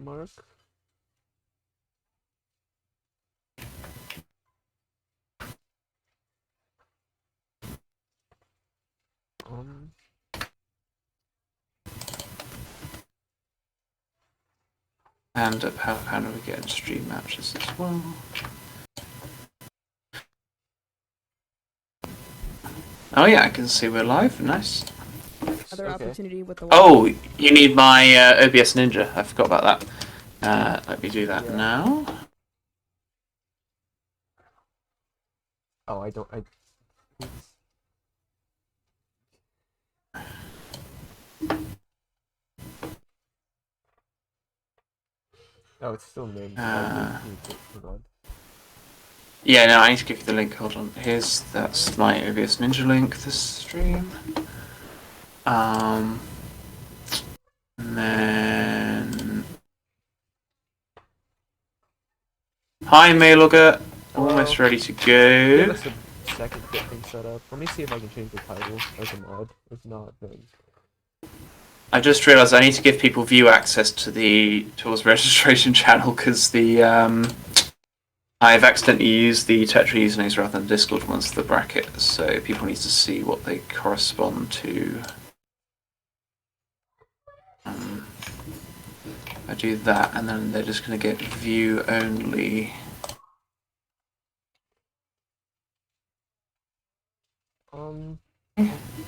mark. Um, And how do we get stream matches as well? Oh yeah, I can see we're live. Nice. Other okay. opportunity with the. Oh, you need my OBS Ninja. I forgot about that. Let me do that now. Oh, I don't. Oh, it's still named. Hold on. Yeah, no, I need to give you the link. Hold on. That's my OBS Ninja link. This stream. And then. Hi, Mailogger. Almost ready to go. Give us a second to get things set up. Let me see if I can change the title as a mod. If not, then. I just realised I need to give people view access to the TAWS registration channel because I've accidentally used the Tetra usernames rather than Discord ones for the bracket, so people need to see what they correspond to. I do that, and then they're just going to get view only.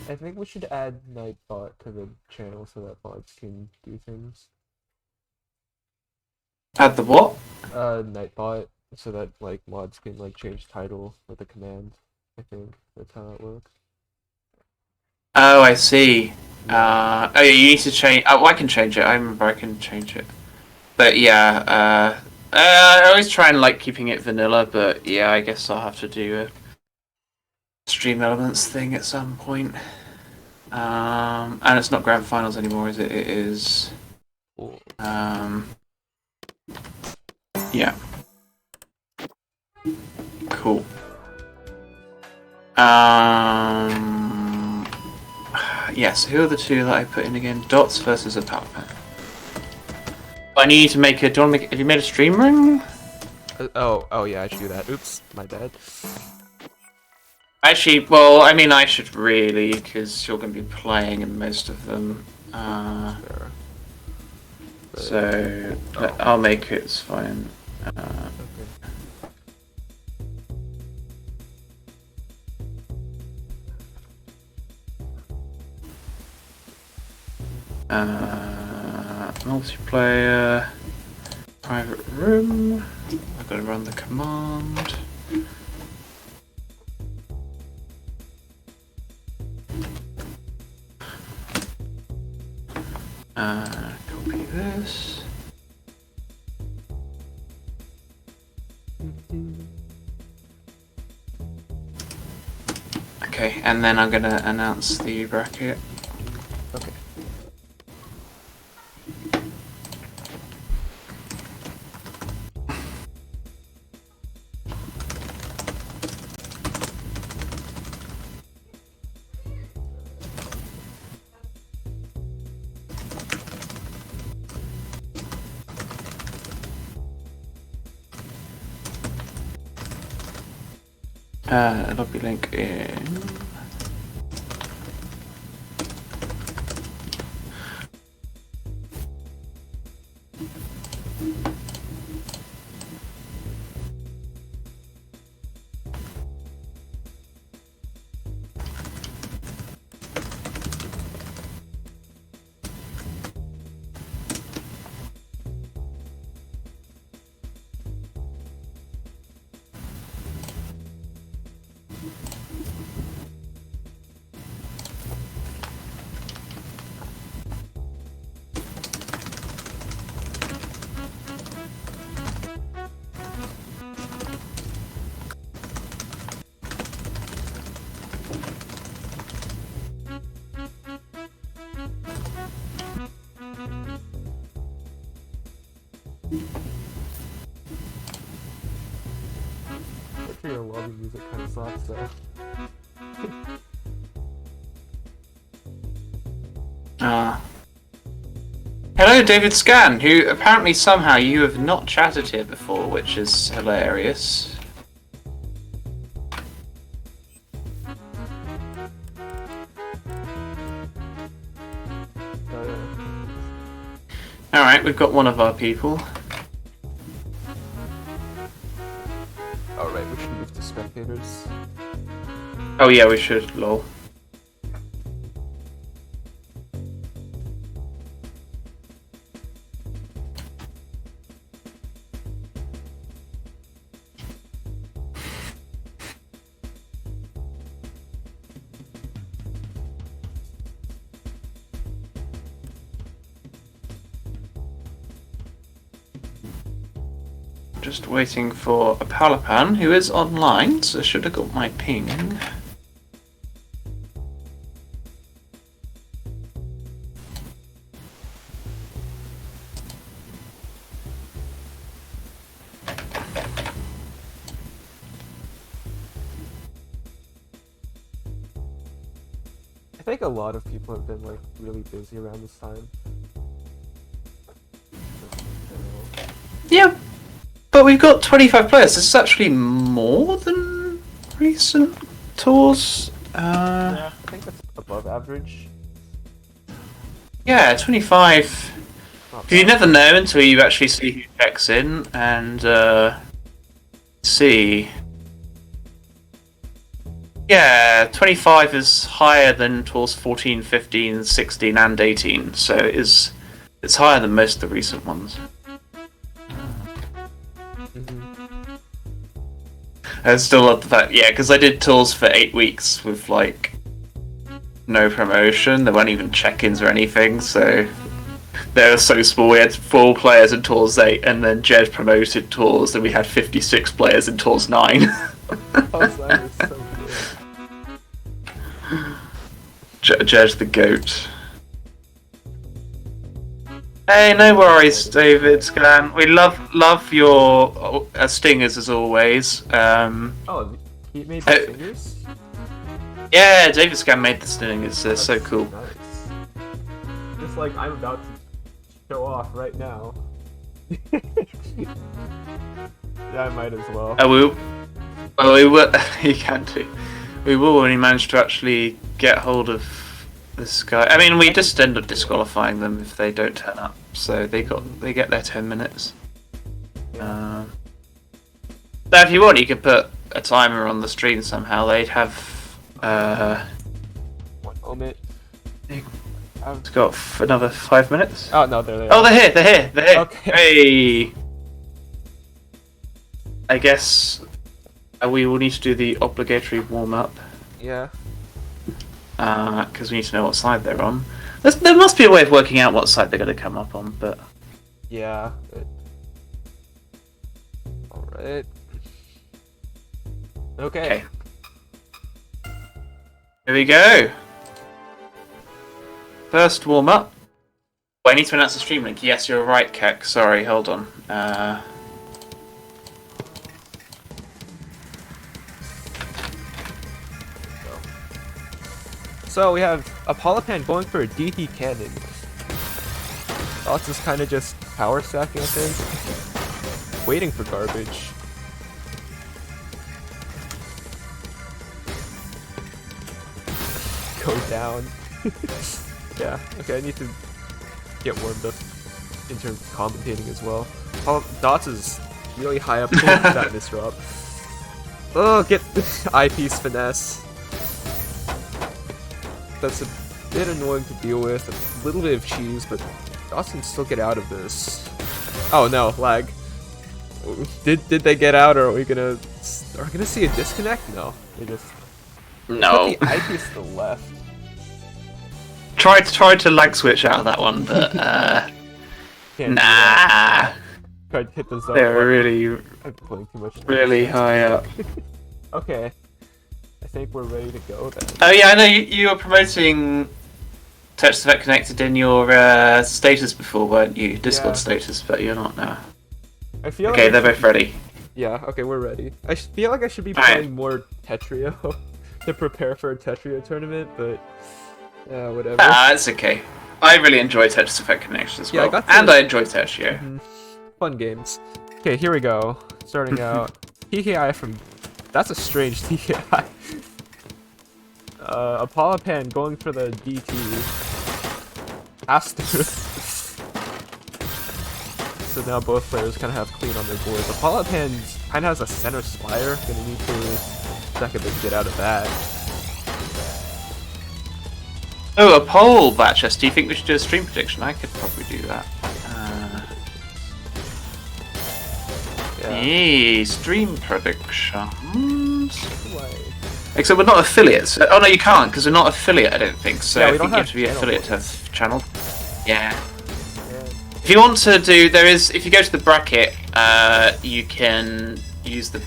I think we should add Nightbot to the channel so that bots can do things. Add the what? Nightbot, so that like mods can like change title with a command. I think that's how it works. Oh, I see. Oh, yeah, you need to change. Oh, I can change it. I remember I can change it. But yeah, I always try and like keeping it vanilla. But yeah, I guess I'll have to do a stream elements thing at some point. And it's not grand finals anymore, is it? It is. Yeah. Cool. Yes, who are the two that I put in again? Dots versus a power pack. I need to make a. Do you want to make? Have you made a stream ring? Oh yeah, I should do that. Oops, my bad. Actually, well, I mean, I should really, because you're going to be playing in most of them. So I'll make it. It's fine. Multiplayer, private room. I've got to run the command. Copy this. Okay, and then I'm going to announce the bracket. Okay. Lobby link in. Your lobby music kind of sucks, though. Hello, David Scan, who apparently somehow you have not chatted here before, which is hilarious. Alright, we've got one of our people. Alright, we should move to spectators. Oh yeah, we should, lol. Just waiting for a Palapan who is online, so should have got my ping. I think a lot of people have been like really busy around this time. Yeah, but we've got 25 players. This is actually more than recent tours. Yeah, I think that's above average. Yeah, 25. Not You bad. never know until you actually see who checks in and see. Yeah, 25 is higher than tours 14, 15, 16, and 18, so it's higher than most of the recent ones. Mhm. I still love the fact, yeah, because I did tours for 8 weeks with like no promotion. There weren't even check-ins or anything, so they were so small. We had 4 players in tours 8, and then Jed promoted tours, and we had 56 players in tours 9. Oh, that is so good. Jed's the goat. Hey, no worries, David Scan. We love your stingers as always. Oh, he made the fingers? Yeah, David Scan made the stingers. They're so cool. Nice. Just like I'm about to show off right now. Yeah, I might as well. We will. You can do. We will when we manage to actually get hold of this guy. I mean, we just end up disqualifying them if they don't turn up. So they get their 10 minutes. Now, if you want, you could put a timer on the stream somehow. They'd have. 1 moment. It's got another 5 minutes. Oh no, there they are. Oh, they're here. They're here. Okay. Hey. I guess we will need to do the obligatory warm up. Yeah. Because we need to know what side they're on. There must be a way of working out what side they're going to come up on, but... Yeah. Alright. Okay. Here we go. First warm up. Oh, I need to announce the stream link. Yes, you're right, Keck. Sorry, hold on. So we have Apollopan going for a DT cannon. TAWS is kind of just power stacking, I think. Waiting for garbage. Go down. Yeah, okay, I need to get warmed up in terms of commentating as well. TAWS is really high up with that misrub. Oh, get eyepiece finesse. That's a bit annoying to deal with, a little bit of cheese, but TAWS can still get out of this. Oh no, lag. Did they get out, or are we gonna see a disconnect? No, they just No. put the eyepiece to the left. Tried to lag switch out of that one, but Can't do nah. that. Tried to hit the zone. They're really, I'm playing too much. really high up. Okay, I think we're ready to go then. Oh yeah, I know you were promoting Touch the Vet Connected in your status before, weren't you? Discord Yeah. status, but you're not now. I feel Okay, like they're both ready. Yeah, okay, we're ready. I feel like I should be Alright. playing more Tetrio to prepare for a Tetrio tournament, but whatever. Ah, it's okay. I really enjoy Tetris Effect Connection as Yeah, well. And I enjoy Tertio. Fun games. Okay, here we go. Starting out. TKI from... That's a strange TKI. Apollopan going for the DT. Has to. So now both players kind of have clean on their boards. Apollopan kind of has a center spire. Gonna need to stack a bit to get out of that. Oh, a poll, Batchess. Do you think we should do a stream prediction? I could probably do that. Yeah, stream predictions. Except we're not affiliates. Oh no, you can't because we're not affiliate. I don't think so. Yeah, I think you have to be affiliate points. to have channel. Yeah. If you want to do, if you go to the bracket, you can use the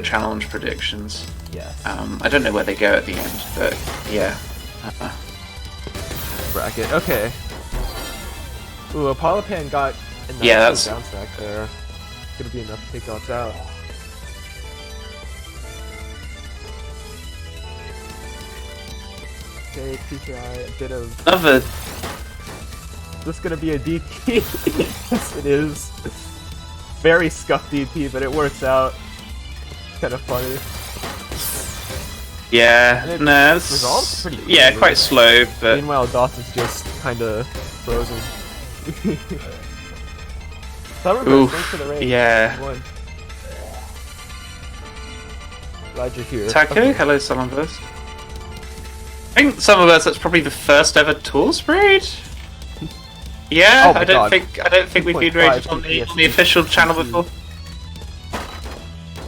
challenge predictions. Yes. I don't know where they go at the end, but yeah. Bracket. Okay. Ooh, Apollopan got a nice that's bounce back there. Gonna be enough to take dots out. Okay, TKI, a bit of... another. Is this gonna be a DP? Yes, it is. Very scuffed DP, but it works out. Kind of funny. Yeah, no, it's resolves pretty yeah, easily. quite slow, but Meanwhile, Dots is just kind of frozen. Summerburst, thanks for the raid. yeah. One. Glad you're here. Taco, Okay. hello, Summerburst. I think Summerburst, that's probably the first ever TAWS raid. Yeah, Oh my God. I don't think we've been 2.5 rated on the official channel before.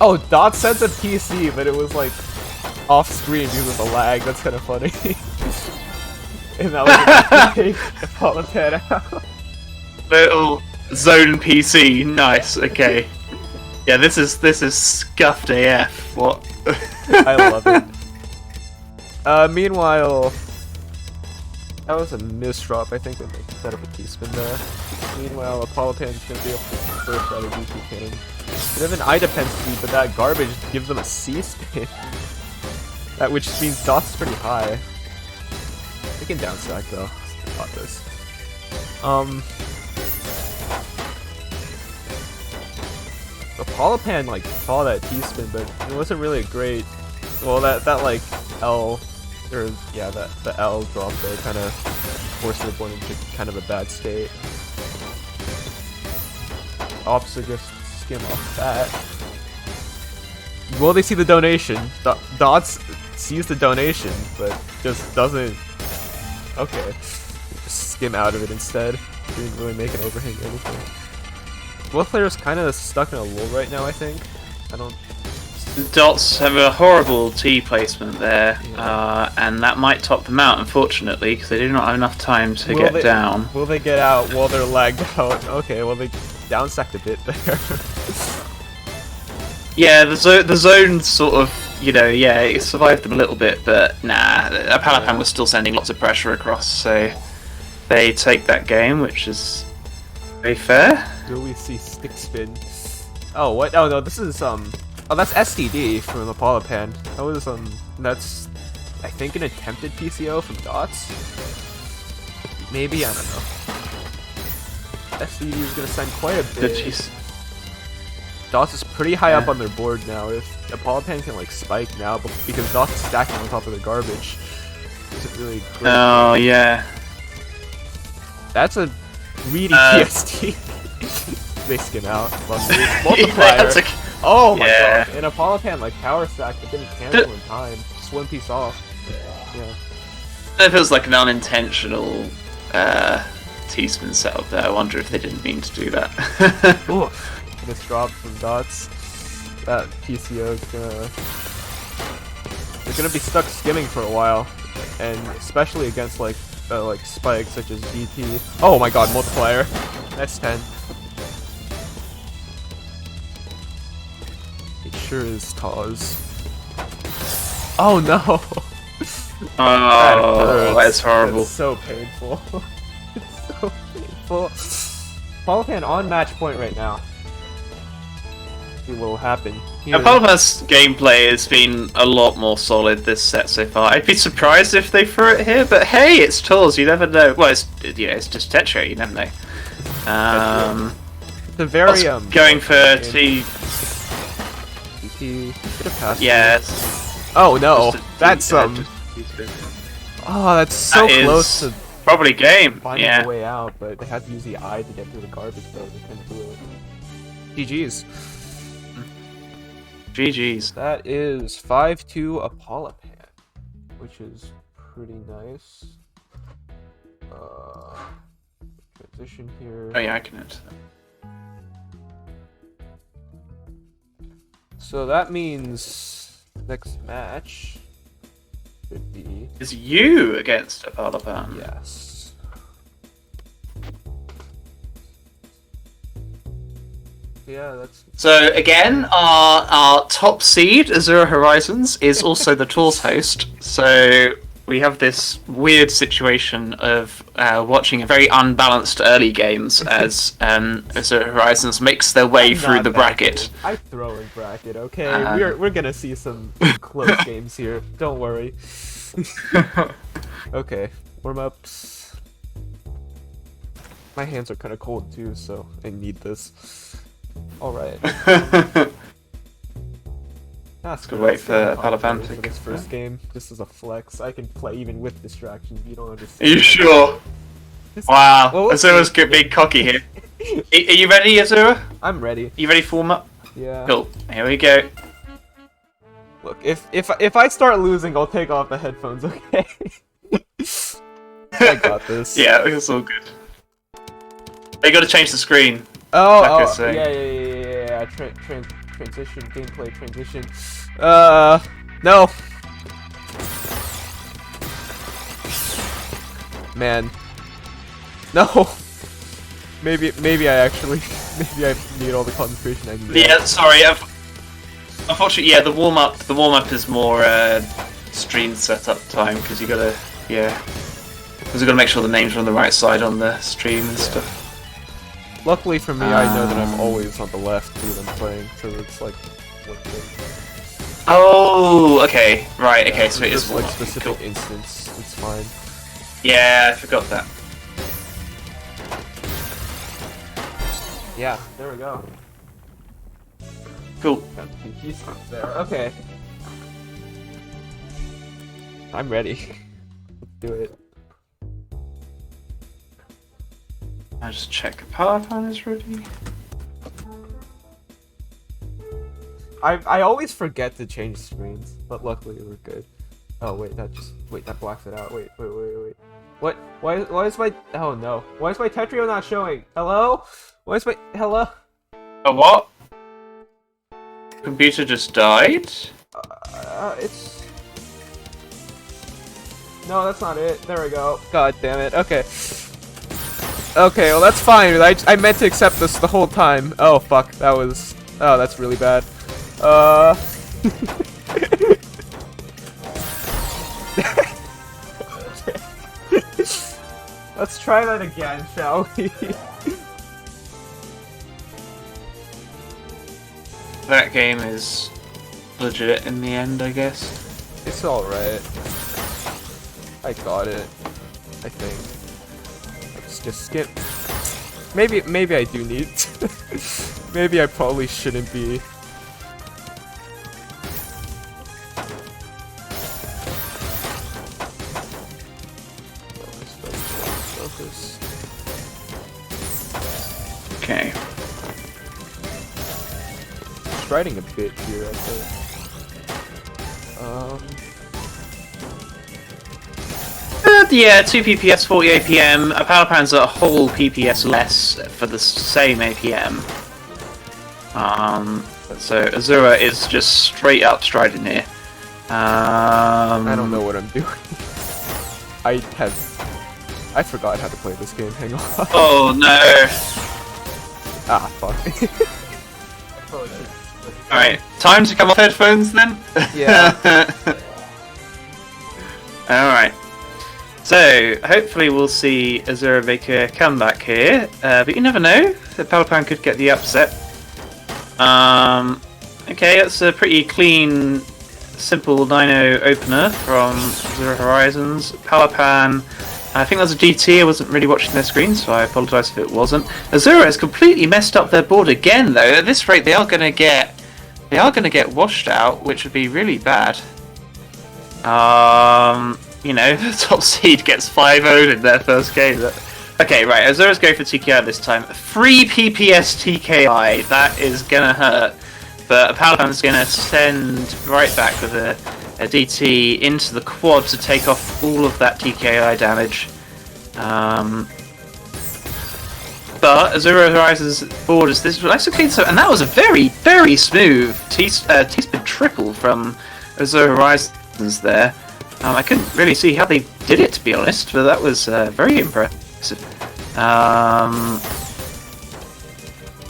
Oh, Dot sent a PC, but it was like off screen because of the lag. That's kind of funny. And that was enough to take Apollopan out. Little zone PC, nice. Okay. Yeah, this is scuffed AF. What? I love it. Meanwhile, that was a misdrop. I think when they set up a T-spin there. Meanwhile, Apollopan's gonna be able to first out of DP cannon. They have an I defense speed, but that garbage gives them a C spin. That which means Dot's pretty high. They can down stack though. Got this. Apollopan like saw that T-spin, but it wasn't really a great. Well, that like L, or yeah, the L drop there kind of forced the board into kind of a bad state. Opposite just skim off that. Will they see the donation? Dots sees the donation, but just doesn't. Okay, just skim out of it instead. Didn't really make an overhang or anything. Both players kind of stuck in a lull right now, I think. I don't. The Dots have a horrible T placement there, and that might top them out, unfortunately, because they do not have enough time to get down. Will they get out while they're lagged out? Okay, well they downstacked a bit there. Yeah, the zone sort of, yeah, it survived them a little bit, but nah, Apollopan was still sending lots of pressure across, so they take that game, which is very fair. Do we see stick spin? Oh, what? Oh no, this is oh, that's STD from Apollopan. That was that's I think an attempted PCO from Dots. Maybe, I don't know. STD is gonna send quite a bit. Dots is pretty high up on their board now. If Apollopan can like spike now, because Dots is stacking on top of the garbage, isn't really great. Oh yeah. That's a greedy PST. They skim out. Multiplier. Yeah, oh my god. And Apollopan like power stack, but didn't cancel in time. Just one piece off. Yeah. It feels like an unintentional T-spin setup there. I wonder if they didn't mean to do that. Ooh. This drop from Dots. That PCO is they're gonna be stuck skimming for a while, and especially against like spikes such as DT. Oh my god, multiplier. That's 10. It sure is TAWS. Oh no! Oh, that's horrible. It's so painful. It's so painful. Apollopan on match point right now. something will happen here. Apollo's gameplay has been a lot more solid this set so far. I'd be surprised if they threw it here, but hey, it's TAWS, you never know. Well, it's just Tetra, you never know. The very going for T. TP. Could have passed. Yes. Oh no, that's Oh, that's so close to probably game. finding a way out, but they had to use the eye to get through the garbage though. They couldn't do it. GG's. GG's. That is 5-2 Apollopan, which is pretty nice. Transition here. Oh yeah, I can enter that. So that means next match should be Is you against Apollopan? yes. Yeah, that's So again, our top seed, Azura Horizons, is also the TAWS host. So we have this weird situation of watching a very unbalanced early games as Azura Horizons makes their way through the bracket. I throw in bracket, okay? We're gonna see some close games here. Don't worry. Okay, warm ups. My hands are kind of cold too, so I need this. All right. That's good. Wait for Apollopan for this first game. This is a flex. I can play even with distractions. You don't Are understand. you sure? Wow, Azura's being cocky here. Are you ready, Azura? I'm ready. You ready for warm up? Yeah. Cool. Here we go. Look, if I start losing, I'll take off the headphones. Okay. I got this. Yeah, it's all good. You got to change the screen. Oh, Like I was yeah. saying. Transition, gameplay transition. No. Man. No. Maybe I actually, maybe I need all the concentration I need. Yeah, sorry. Unfortunately, yeah, the warm up is more stream setup time because you gotta, because you gotta make sure the names are on the right side on the stream and stuff. Luckily for me, I know that I'm always on the left when I'm playing, so it's like. Oh, okay, right, okay, Yeah, so it is just like warm-up. specific Cool. instance. It's fine. Yeah, I forgot that. Yeah, there we go. Cool. Got the PP stuff there. Okay. I'm ready. Let's do it. I'll just check Apollopan is ready. I always forget to change screens, but luckily we're good. Oh wait, that blacks it out. Wait. What? Why is my? Oh no! Why is my Tetrio not showing? Hello? Why is my? Hello? Oh, what? Computer just died? It's. No, that's not it. There we go. God damn it. Okay. Okay, well that's fine. I meant to accept this the whole time. Oh fuck, that was. Oh, that's really bad. Let's try that again, shall we? That game is legit in the end, I guess. It's alright. I got it. I think. Let's just skip. Maybe I do need to. Maybe I probably shouldn't be. Focus. Okay. Striding a bit here, I think. Yeah, 2 PPS, 40 APM. Apollopan's a whole PPS less for the same APM. So Azura is just straight up striding here. I don't know what I'm doing. I forgot how to play this game. Hang on. Oh no! Ah, fuck. Alright, time to come off headphones then? Yeah. Alright. So, hopefully we'll see Azura make a comeback here, but you never know. The Apollopan could get the upset. Okay, that's a pretty clean, simple Dino opener from Zero Horizons. Palapan, I think that's a GT. I wasn't really watching their screen, so I apologise if it wasn't. Azura has completely messed up their board again, though. At this rate, they are going to get washed out, which would be really bad. You know, the top seed gets 5-0'd in their first game. Okay, right, Azura's going for TKI this time. 3 PPS TKI, that is gonna hurt. But Palapan's gonna send right back with a DT into the quad to take off all of that TKI damage. But Azura Horizon's board is this nice and clean, and that was a very, very smooth T-spin triple from Azura Horizons there. I couldn't really see how they did it, to be honest, but that was very impressive.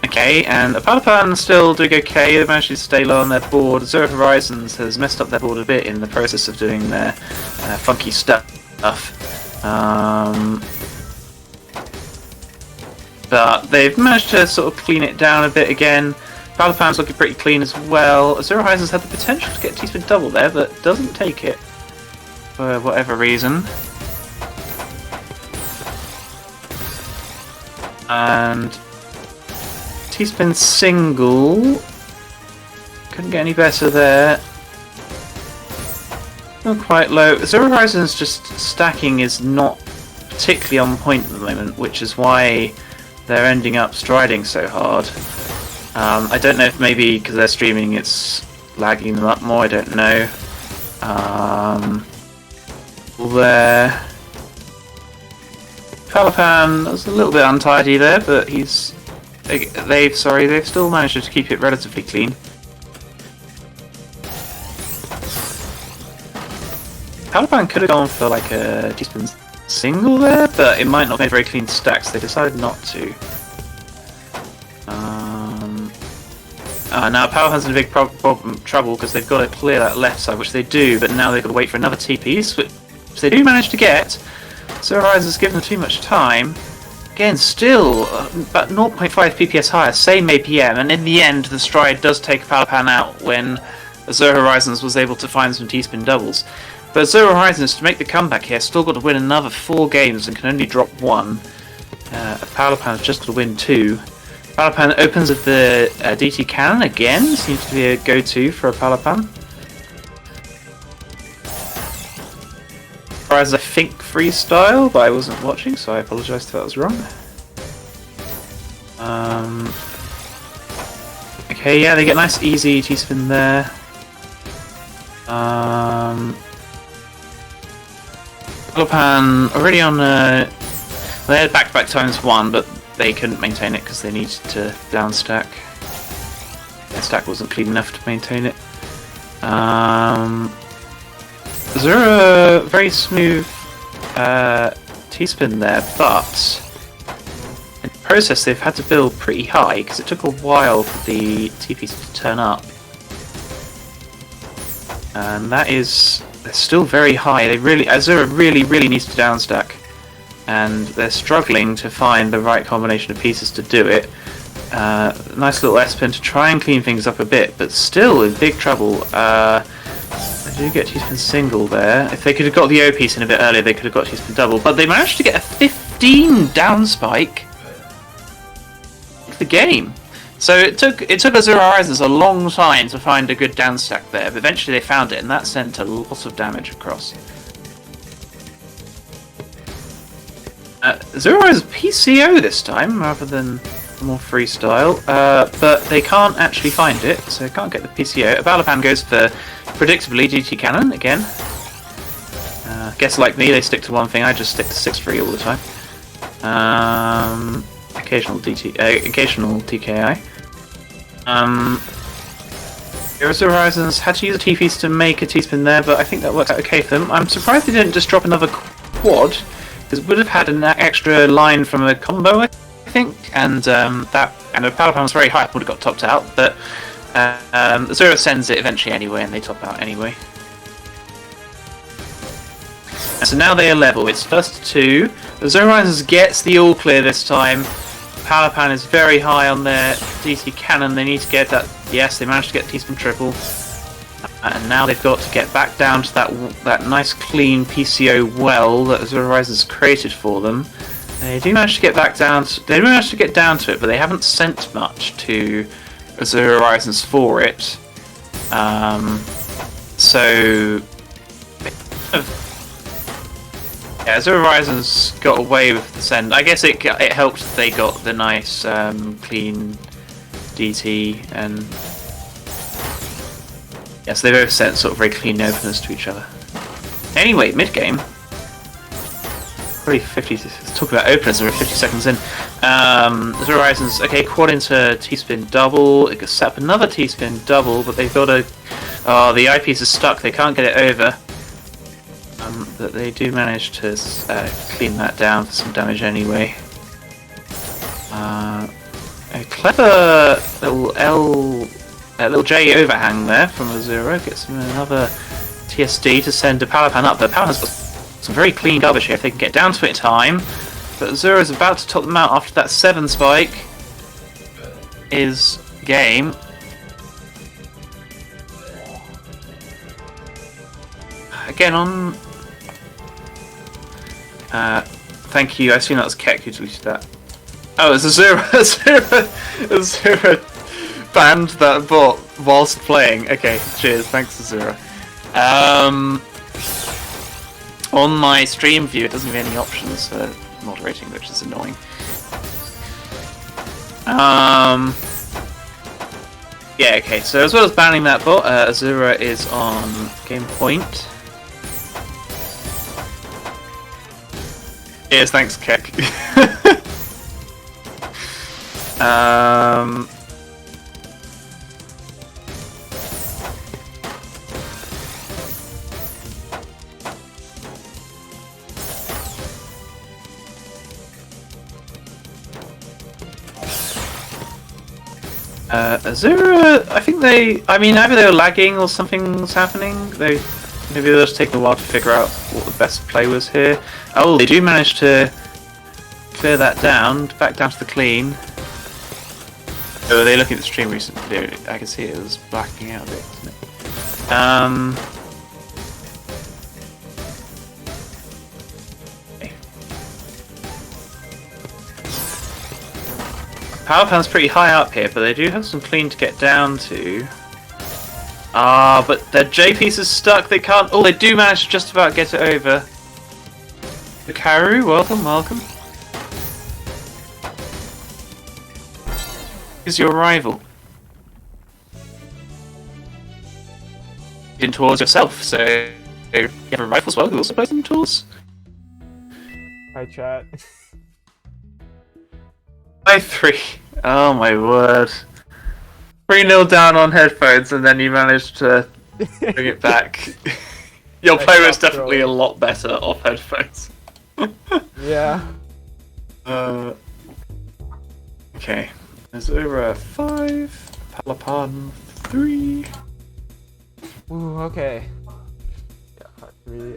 Okay, and Palapan still doing okay. They managed to stay low on their board. Zero Horizons has messed up their board a bit in the process of doing their funky stuff. But they've managed to sort of clean it down a bit again. Palapan's looking pretty clean as well. Zero Horizons had the potential to get T-spin double there, but doesn't take it for whatever reason. And T-spin single, couldn't get any better there. Not quite low. Zero Horizons just stacking is not particularly on point at the moment, which is why they're ending up striding so hard. I don't know if maybe because they're streaming it's lagging them up more, I don't know. There. Palapan was a little bit untidy there, but they've still managed to keep it relatively clean. Palapan could have gone for like a T-spin single there, but it might not have made very clean stacks. They decided not to. Now Palapan's in a big trouble because they've got to clear that left side, which they do, but now they've got to wait for another TP, which they do manage to get. Zero Horizons has given them too much time. Again, still about 0.5 PPS higher, same APM, and in the end the stride does take Palapan out when Zero Horizons was able to find some T-spin doubles. But Zero Horizons, to make the comeback here, still got to win another 4 games and can only drop 1. Palapan's just got to win 2. Palapan opens with the DT cannon again, seems to be a go-to for a Palapan. Whereas I think freestyle, but I wasn't watching, so I apologise if that was wrong. Okay, yeah, they get nice easy T-spin there. Palapan already on they had back-to-back ×1, but they couldn't maintain it because they needed to down stack. Their stack wasn't clean enough to maintain it. Zero, very smooth T-spin there, but in the process they've had to build pretty high because it took a while for the TPs to turn up. And they're still very high. Azura really needs to downstack, and they're struggling to find the right combination of pieces to do it. Nice little S-pin to try and clean things up a bit, but still in big trouble. They do get T-spin single there. If they could have got the O piece in a bit earlier, they could have got T-spin double, but they managed to get a 15 down spike the game. So it took Azura Horizons a long time to find a good down stack there, but eventually they found it, and that sent a lot of damage across. Azura Horizons PCO this time, rather than more freestyle, but they can't actually find it, so they can't get the PCO. Palapan goes for, predictably, GT Cannon again. Guess like me, they stick to one thing, I just stick to 6-3 all the time. Occasional TKI. Azura Horizons had to use a T-piece to make a T-spin there, but I think that worked out okay for them. I'm surprised they didn't just drop another quad, because it would have had an extra line from a combo, I think, and Palapan was very high, would have got topped out, but Azura sends it eventually anyway, and they top out anyway. And so now they are level. It's first to 2. Azura Horizons gets the all clear this time. Palapan is very high on their DT cannon. They need to get that. Yes, they managed to get Teaspoon triple. And now they've got to get back down to that nice clean PCO well that Azure Horizons created for them. They do manage to get back down. They do manage to get down to it, but they haven't sent much to Azure Horizons for it. So yeah, Azure Horizons got away with the send. I guess it helped that they got the nice clean DT, and yes, they both sent sort of very clean openers to each other. Anyway, mid game. Probably 50. Let's talk about openers. We're 50 seconds in. Azure Horizons, okay, quad into T-spin double. It could set up another T-spin double, but they've got a. Oh, the eyepiece is stuck. They can't get it over. But they do manage to clean that down for some damage anyway. A clever little J overhang there from Azura. Gets him another TSD to send a Palapan up. But Palapan's got some very clean garbage here if they can get down to it in time. But Azura is about to top them out after that 7 spike is game. Again on. Thank you. I assume that was Keck who deleted that. Oh, it's Azura. Azura banned that bot whilst playing. Okay, cheers. Thanks, Azura. On my stream view, it doesn't have any options for moderating, which is annoying. Yeah, okay. So as well as banning that bot, Azura is on game point. Yes, thanks, Keck. Azura, I think either they were lagging or something was happening. Maybe they were just taking a while to figure out what the best play was here. Oh, they do manage to clear that down, back down to the clean. Oh, they looking at the stream recently? I can see it was blacking out a bit, isn't it? Okay. Powerpan's pretty high up here, but they do have some clean to get down to. But their J piece is stuck. They can't. Oh, they do manage to just about get it over. The Karu, welcome, welcome. Who's your rival? In TAWS yourself, so you have a rival as well who also plays in TAWS? Hi, chat. 5-3. Oh my word. 3-0 down on headphones, and then you managed to bring it back. Your play was definitely a lot better off headphones. Yeah. Okay. Azura 5, Palapan 3. Ooh, okay. Yeah, 3.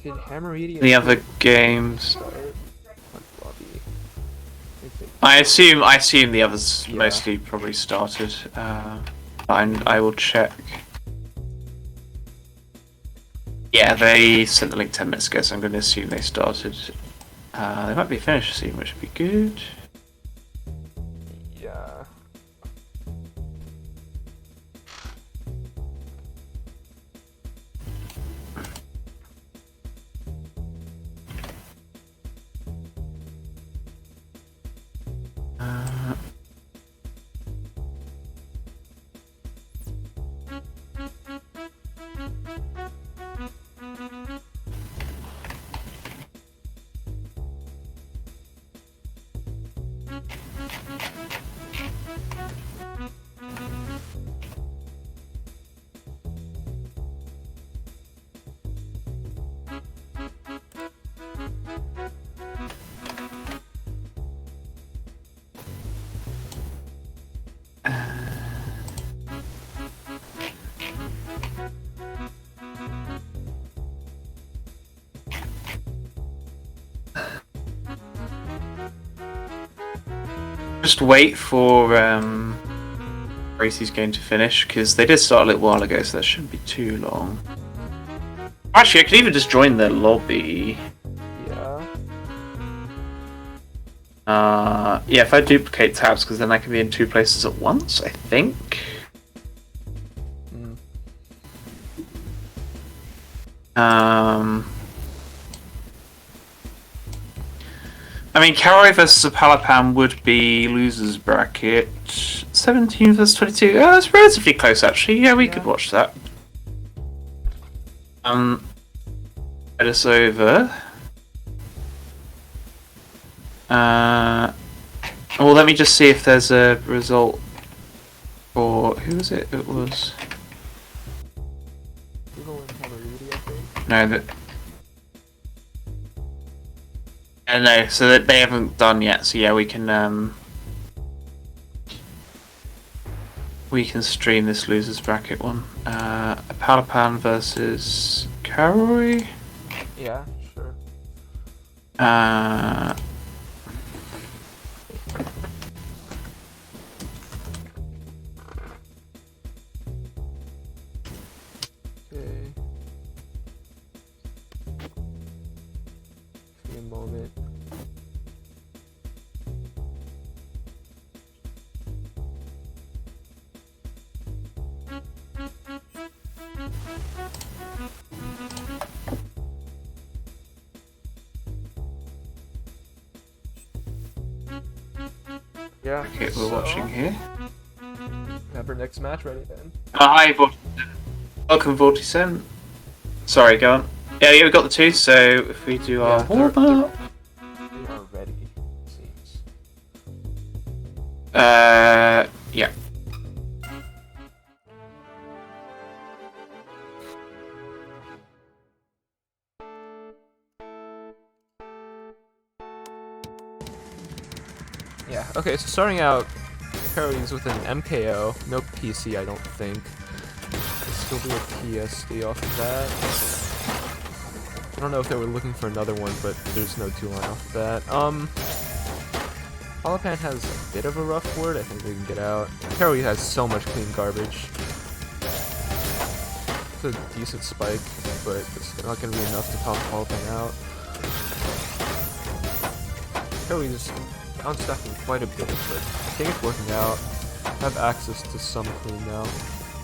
Did Hammer Eating The other games. start? I assume the others mostly probably started. I will check. Yeah, they sent the link 10 minutes ago, so I'm going to assume they started. They might be finished soon, which would be good. Yeah. Just wait for Gracie's game to finish, because they did start a little while ago, so that shouldn't be too long. Actually, I could even just join the lobby. Yeah, if I duplicate tabs, because then I can be in 2 places at once, I think. I mean, Karai versus Apalapan would be losers bracket. 17 versus 22. Oh, that's relatively close, actually. Yeah, we could watch that. Get us over. Well, let me just see if there's a result for who was it? It was no that. No, so that they haven't done yet. So yeah, we can stream this losers bracket one. Apalapan versus Karoi. Yeah, sure. Okay. Give me a moment. Yeah. Okay, we're watching here. Have our next match ready then. Hi, welcome, Vorticent. Sorry, go on. Yeah, we got the 2. So if we do our warm up, we are ready. It seems. yeah. Yeah, okay, so starting out, Karoi's with an MKO, no PC I don't think. Still do a PSD off of that. I don't know if they were looking for another one, but there's no 2-line off of that. Apalapan has a bit of a rough word, I think they can get out. Karoi has so much clean garbage. It's a decent spike, but it's not going to be enough to pop Apalapan out. Karoi is downstacking quite a bit, but I think it's working out. I have access to some clean now,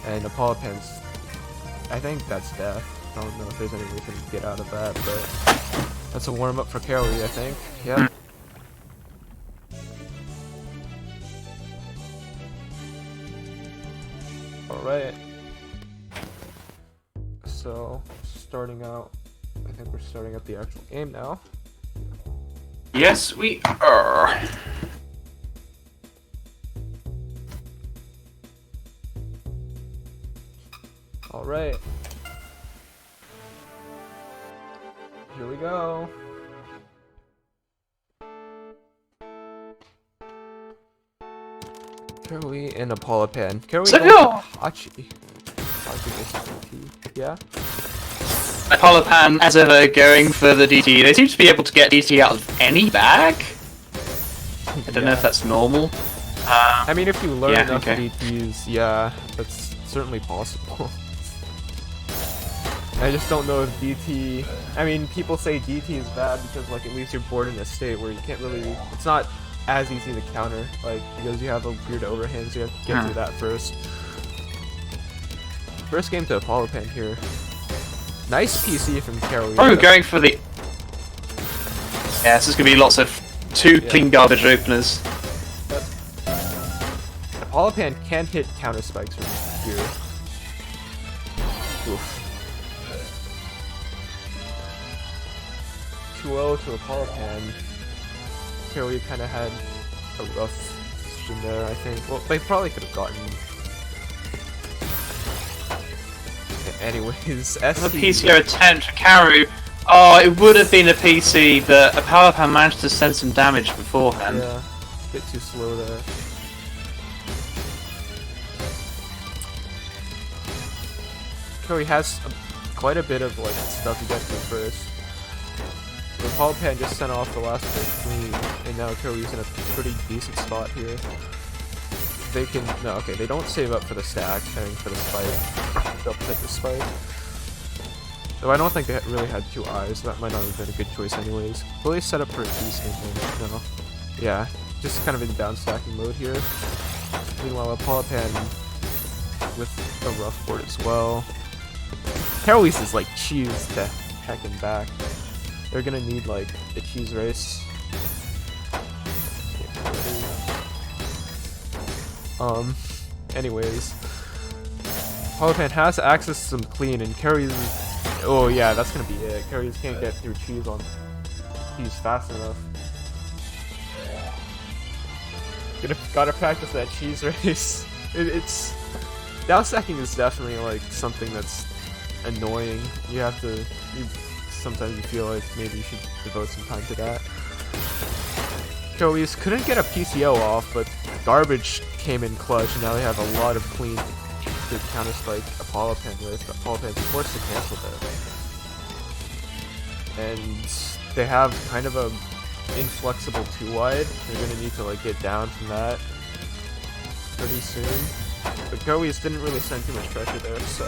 and Apalapan's, I think that's death. I don't know if there's any way to get out of that, but that's a warm-up for Karoi, I think. Yep. Alright. So, starting out, I think we're starting up the actual game now. Yes, we are. Alright. Here we go. Karoi and Apalapan. Karoi Hachi. Hachi versus DT. Yeah? Apalapan, as ever, going for the DT. They seem to be able to get DT out of any bag. I don't know if that's normal. I mean, if you learn yeah, enough okay. DTs, yeah, that's certainly possible. I just don't know if DT... I mean, people say DT is bad because, like, at least you're bored in a state where you can't really... It's not as easy to counter, like, because you have a weird overhand, so you have to get through that first. First game to Apalapan here. Nice PC from Karoi. Oh, going for the... Yeah, this is going to be lots of 2 clean garbage openers. Apalapan can't hit counter spikes from here. Oof. 2-0 to Apalapan. Karoi kind of had a rough position there, I think. Well, they probably could have gotten... Anyways, The PCO attempt for Karu. Oh, it would have been a PC, but Apalapan managed to send some damage beforehand. Yeah, a bit too slow there. Karoi has quite a bit of like stuff to get to first. Pan just sent off the last bit clean, and now Koryu's in a pretty decent spot here. They can no, okay, they don't save up for the stack, I think for the spike. They'll pick the spike. Though I don't think they really had 2 eyes, that might not have been a good choice anyways. Will they set up for a desync? No. Yeah, just kind of in down stacking mode here. Meanwhile, Pan with a rough board as well. Karoise is like cheese to heck and back. They're gonna need like a cheese race. Anyways, Pan has access to some clean, and Karoise. Oh yeah, that's gonna be it. Karoise can't get through cheese on cheese fast enough. Gotta practice that cheese race. It's down stacking is definitely like something that's annoying. You have to. Sometimes you feel like maybe you should devote some time to that. Karoise couldn't get a PCO off, but Garbage came in clutch, and now they have a lot of clean to counter spike Pan with. Pan's forced to cancel that. And they have kind of a inflexible 2-wide. They're gonna need to like get down from that pretty soon. But Karoise didn't really send too much pressure there, so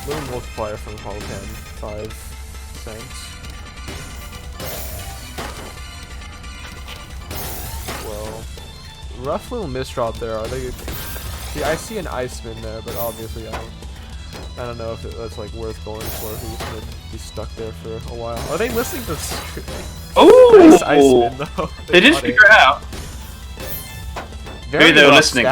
little multiplier from Pan, 5 cents. Well, rough little misdrop there. Are they? See, I see an ice spin there, but obviously I don't know if that's like worth going for. He's gonna be stuck there for a while. Are they listening to this? Oh, nice ice spin though. They did figure it out. Maybe they were listening.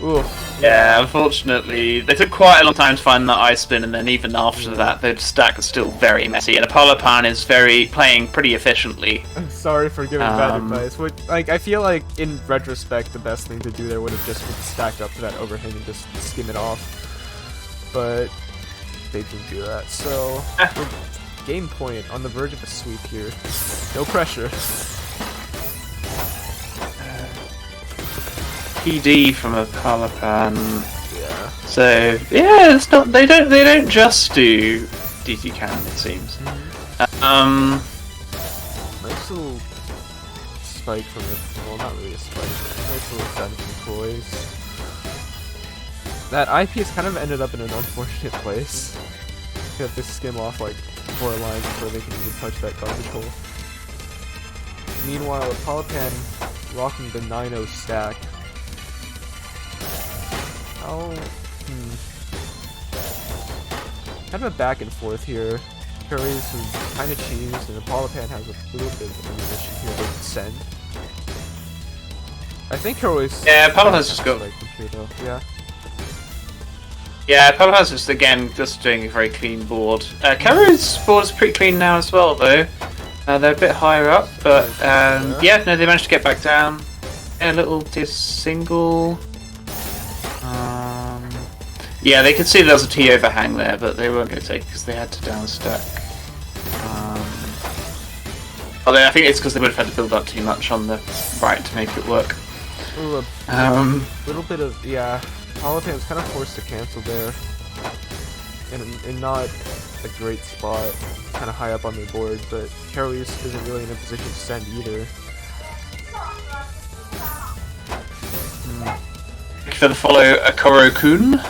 Ooh. Yeah, unfortunately, they took quite a long time to find that ice spin, and then even after that, the stack is still very messy. And Pan is playing pretty efficiently. I'm sorry for giving bad advice. I feel like in retrospect, the best thing to do there would have just been stacked up to that overhang and just skim it off. But they didn't do that, so game point on the verge of a sweep here. No pressure. PD from a Pan. Yeah. So yeah, it's not. They don't just do DT cannon, it seems. Nice little spike from it. Well, not really a spike. But nice little static from poise. That IP has kind of ended up in an unfortunate place. You have to skim off like 4 lines before they can even touch that garbage hole. Meanwhile, Pan rocking the 9-0 stack. Kind of a back and forth here. Karoise is kind of cheesed, and Pan has a little bit of ammunition here to send. I think Karoise. Yeah, Pan just got. Yeah. Yeah, Pan just again just doing a very clean board. Karoise's board is pretty clean now as well, though. They're a bit higher up, but yeah, no, they managed to get back down. A little single. Yeah, they could see there was a T overhang there, but they weren't going to take it because they had to downstack. Although I think it's because they would have had to build up too much on the right to make it work. Ooh, little bit of Pan's kind of forced to cancel there, in not a great spot, kind of high up on the board. But Karoise isn't really in a position to send either. For the follow, Akoro-kun.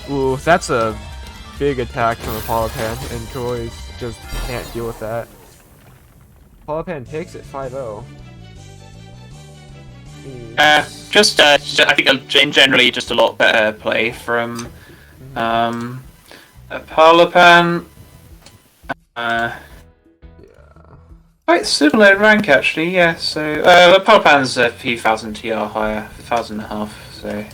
Ooh, that's a big attack from Pan, and Karoise just can't deal with that. Pan takes it 5-0. I think generally just a lot better play from Pan. Quite similar in rank actually, yeah. So Pan's a few thousand TR higher, 1,500. So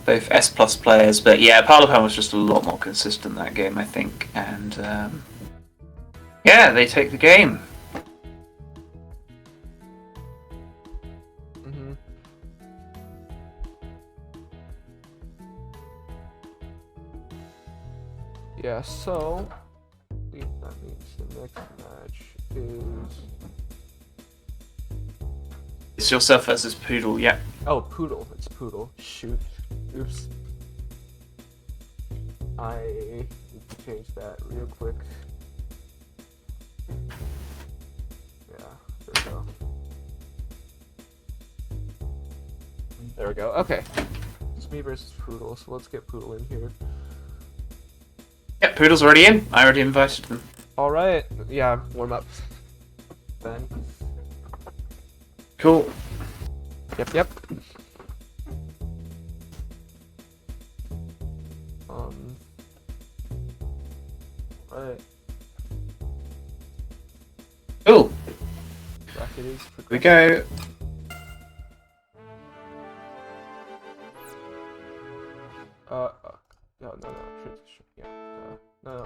both S+ players, but yeah, Pan was just a lot more consistent that game, I think, and yeah, they take the game. Yeah, so that means the next match is It's yourself versus Poodle, yeah. Oh, Poodle. It's Poodle. Shoot. Oops. I need to change that real quick. Yeah, there we go. There we go. Okay. It's me versus Poodle, so let's get Poodle in here. Yep, Poodle's already in. I already invited them. Alright. Yeah, warm up. Then. Cool. Yep. Right. Cool. Bracket is Here we go. No. Yeah.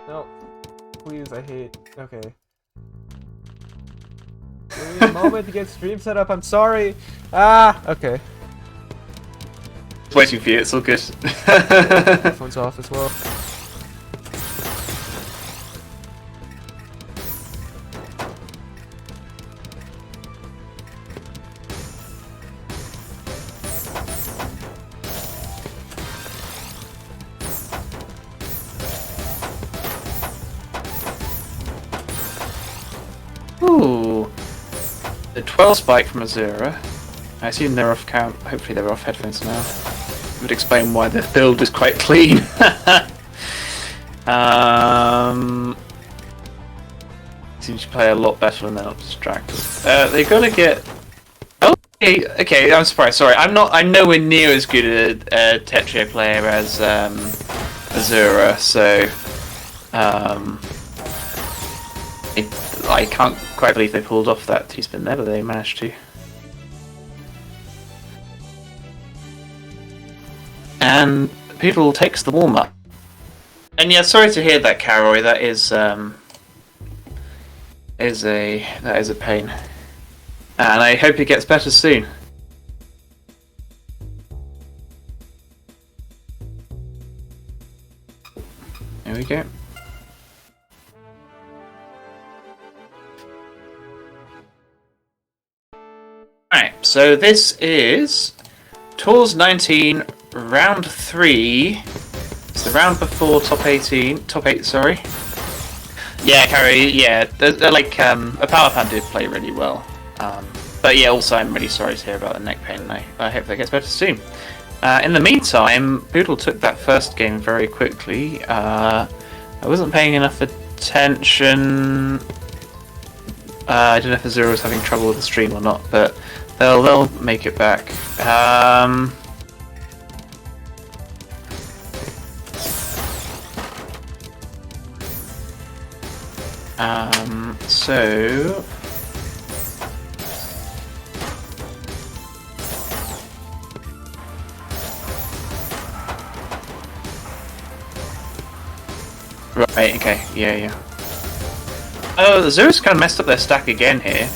No. Please, I hate. Okay. Give me a moment to get stream set up. I'm sorry. Okay. Just waiting for you. It's all good. Phone's off as well. Ooh. The 12 spike from Azura. I assume they're off count. Hopefully they're off headphones now. Would explain why the build is quite clean. Seems to play a lot better when they're not distracted. They gotta get. Oh, okay. I'm surprised. Sorry, I'm nowhere near as good a Tetrio player as Azura. So, I can't quite believe they pulled off that T-spin there, but they managed to. And Poodle takes the warm up. And yeah, sorry to hear that, Caroy. That is a pain. And I hope it gets better soon. There we go. Alright, so this is TAWS 19, round 3. It's the round before top 8, sorry. Yeah, Carrie, yeah, they're like, a power fan did play really well. But yeah, also I'm really sorry to hear about the neck pain, and I hope that gets better soon. In the meantime, Poodle took that first game very quickly. I wasn't paying enough attention. I don't know if Azura was having trouble with the stream or not, but they'll make it back. So right, okay, yeah. Oh, Azura's kind of messed up their stack again here.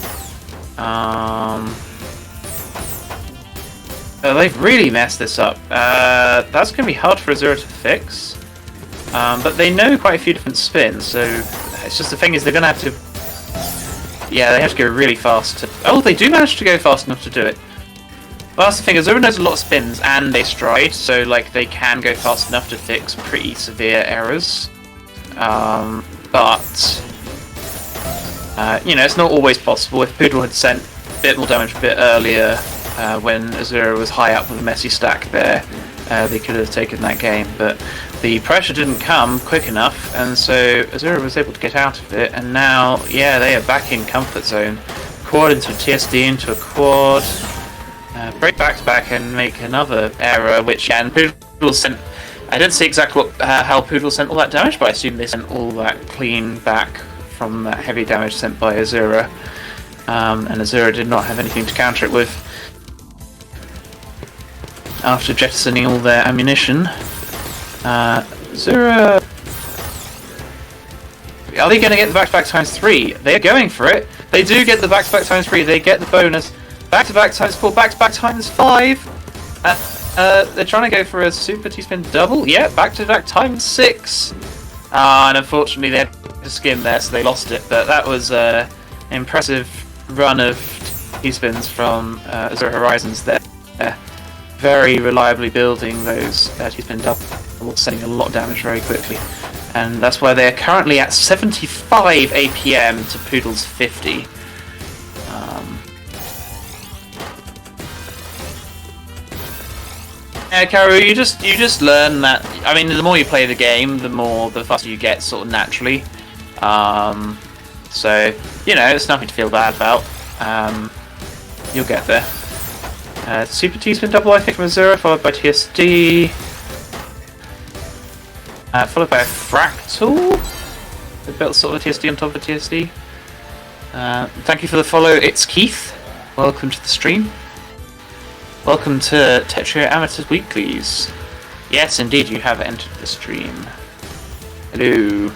They've really messed this up. That's going to be hard for Azura to fix. But they know quite a few different spins, so it's just the thing is they're going to have to... Yeah, they have to go really fast to... Oh, they do manage to go fast enough to do it. But that's the thing, Azura knows a lot of spins and they stride, so like they can go fast enough to fix pretty severe errors. You know, it's not always possible. If Poodle had sent a bit more damage a bit earlier, when Azura was high up with a messy stack there, they could have taken that game, but the pressure didn't come quick enough, and so Azura was able to get out of it, and now, yeah, they are back in comfort zone. Quad into a TSD into a quad, break back to back and make another error, which, yeah, and Poodle sent... I didn't see exactly how Poodle sent all that damage, but I assume they sent all that clean back from that heavy damage sent by Azura, and Azura did not have anything to counter it with. After jettisoning all their ammunition, Azura... Are they going to get the back-to-back times 3? They're going for it. They do get the back-to-back times 3. They get the bonus. Back-to-back times 4. Back-to-back times 5. They're trying to go for a super T-spin double. Yeah, back-to-back times 6. And unfortunately they had to skim there, so they lost it. But that was an impressive run of T-spins from Zero Horizons. They're very reliably building those T-spin doubles, sending a lot of damage very quickly. And that's why they're currently at 75 APM to Poodle's 50. Yeah, Karu, you just learn that. I mean, the more you play the game, the faster you get, sort of naturally. So it's nothing to feel bad about. You'll get there. Super T-spin double, I think, from Azura, followed by TSD, followed by a Fractal. They built sort of a TSD on top of a TSD. Thank you for the follow. It's Keith. Welcome to the stream. Welcome to Tetrio Amateurs Weeklies. Yes, indeed, you have entered the stream. Hello.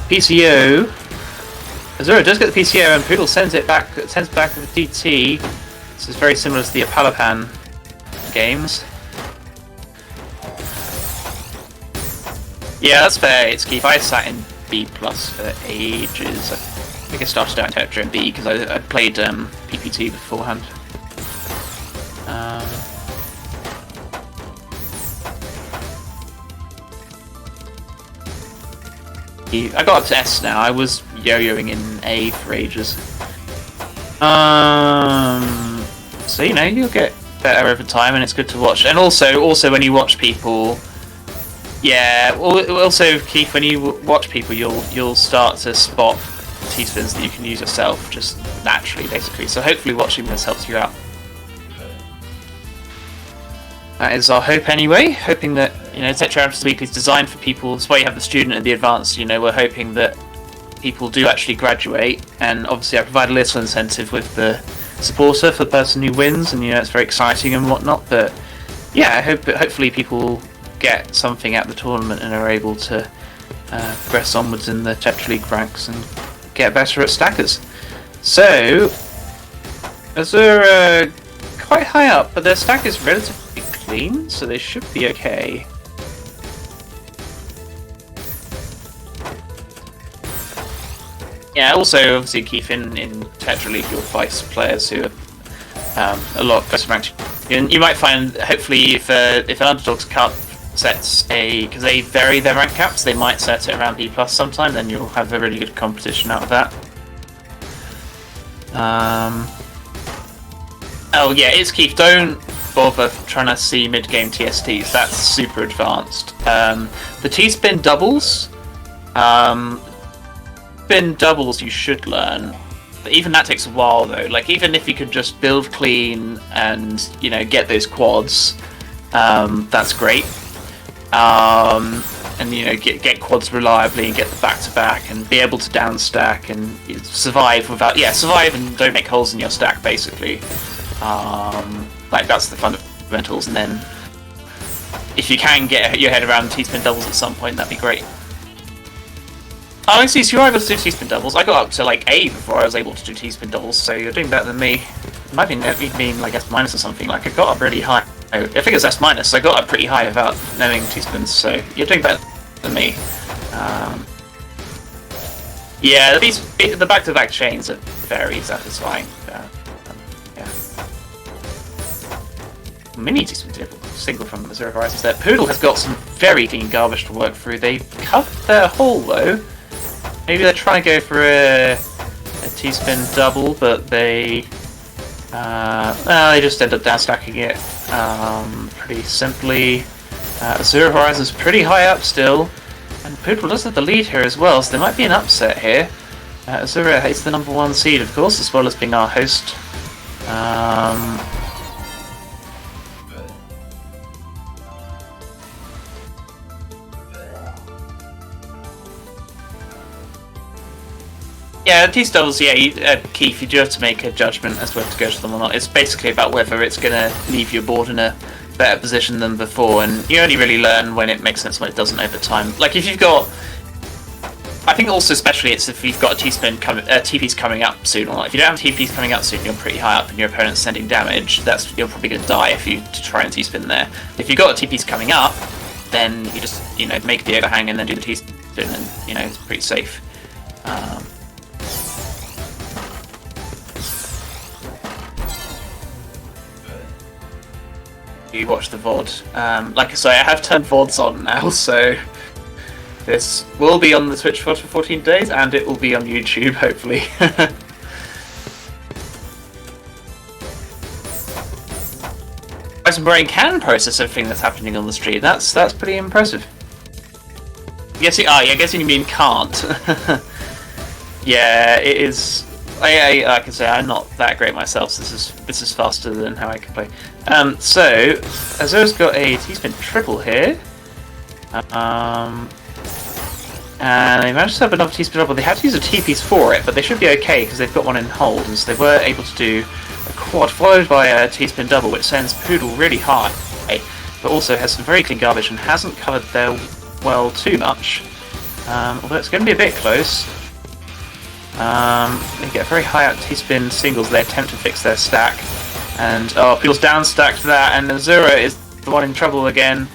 PCO. Azura does get the PCO, and Poodle sends back with DT. This is very similar to the Apalapan games. Yeah, that's fair. It's Keith. I sat in B+ for ages. I think I started out in Tetrio in B because I played PPT beforehand. I got up to S now. I was yo-yoing in A for ages. So you'll get better over time, and it's good to watch. And also when you watch people, yeah. Also, Keith, when you watch people, you'll start to spot T-spins that you can use yourself just naturally, basically. So hopefully, watching this helps you out. That is our hope anyway. Hoping that Tetrio Amateurs Weekly is designed for people. That's why you have the student and the advanced. We're hoping that people do actually graduate, and obviously I provide a little incentive with the supporter for the person who wins, and it's very exciting and whatnot. But yeah, I hope that hopefully people get something at the tournament and are able to progress onwards in the Tetrio League ranks and get better at stackers. So Azura quite high up, but their stack is relatively clean, so they should be okay. Yeah, also obviously Keith in Tetrio League you'll face players who are a lot closer ranked. You might find, hopefully, if an Underdogs Cup sets because they vary their rank caps, they might set it around B+ sometime, then you'll have a really good competition out of that. Oh yeah, it's Keith. Don't bother trying to see mid-game TSTs. That's super advanced. The T-spin doubles, you should learn. But even that takes a while though. Like even if you could just build clean and get those quads, that's great. And get quads reliably and get the back-to-back and be able to down stack and survive and don't make holes in your stack basically. Like that's the fundamentals, and then if you can get your head around T-spin doubles at some point, that'd be great. Oh, I see. So you're able to do T-spin doubles. I got up to like A before I was able to do T-spin doubles, so you're doing better than me. It might be like S- or something. Like I got up really high. I think it's S-. So I got up pretty high without knowing T-spins. So you're doing better than me. Yeah, the back-to-back chains are very satisfying. Yeah. Mini T-spin single from the Zero Horizons there. Poodle has got some very clean garbage to work through. They covered their hole though. Maybe they're trying to go for a T-spin double, but they just end up down stacking it pretty simply. Zero Horizons pretty high up still, and Poodle does have the lead here as well, so there might be an upset here. Azura is the #1 seed, of course, as well as being our host. Yeah, T doubles. Yeah, Keith, you do have to make a judgment as to whether to go to them or not. It's basically about whether it's going to leave your board in a better position than before, and you only really learn when it makes sense, when it doesn't over time. Like if you've got, I think also especially it's if you've got a TP's coming up soon or not. If you don't have TP's coming up soon, you're pretty high up and your opponent's sending damage. You're probably going to die if you try and T-spin there. If you've got a TP's coming up, then you just make the overhang and then do the T-spin, and it's pretty safe. you watch the VOD. Like I say, I have turned VODs on now, so this will be on the Twitch VOD for 14 days, and it will be on YouTube, hopefully. Brain can process everything that's happening on the stream. That's pretty impressive. You're guessing you mean can't. Yeah, it is. I can say I'm not that great myself, so this is faster than how I can play. So Azura's got a T-spin triple here. And they managed to have another T-spin double. They had to use a T-piece for it, but they should be okay because they've got one in hold, and so they were able to do a quad followed by a T-spin double, which sends Poodle really high, but also has some very clean garbage and hasn't covered their well too much. Although it's going to be a bit close. They get very high out T-spin singles. They attempt to fix their stack, and Poodle's down stacked that, and Azura is the one in trouble again.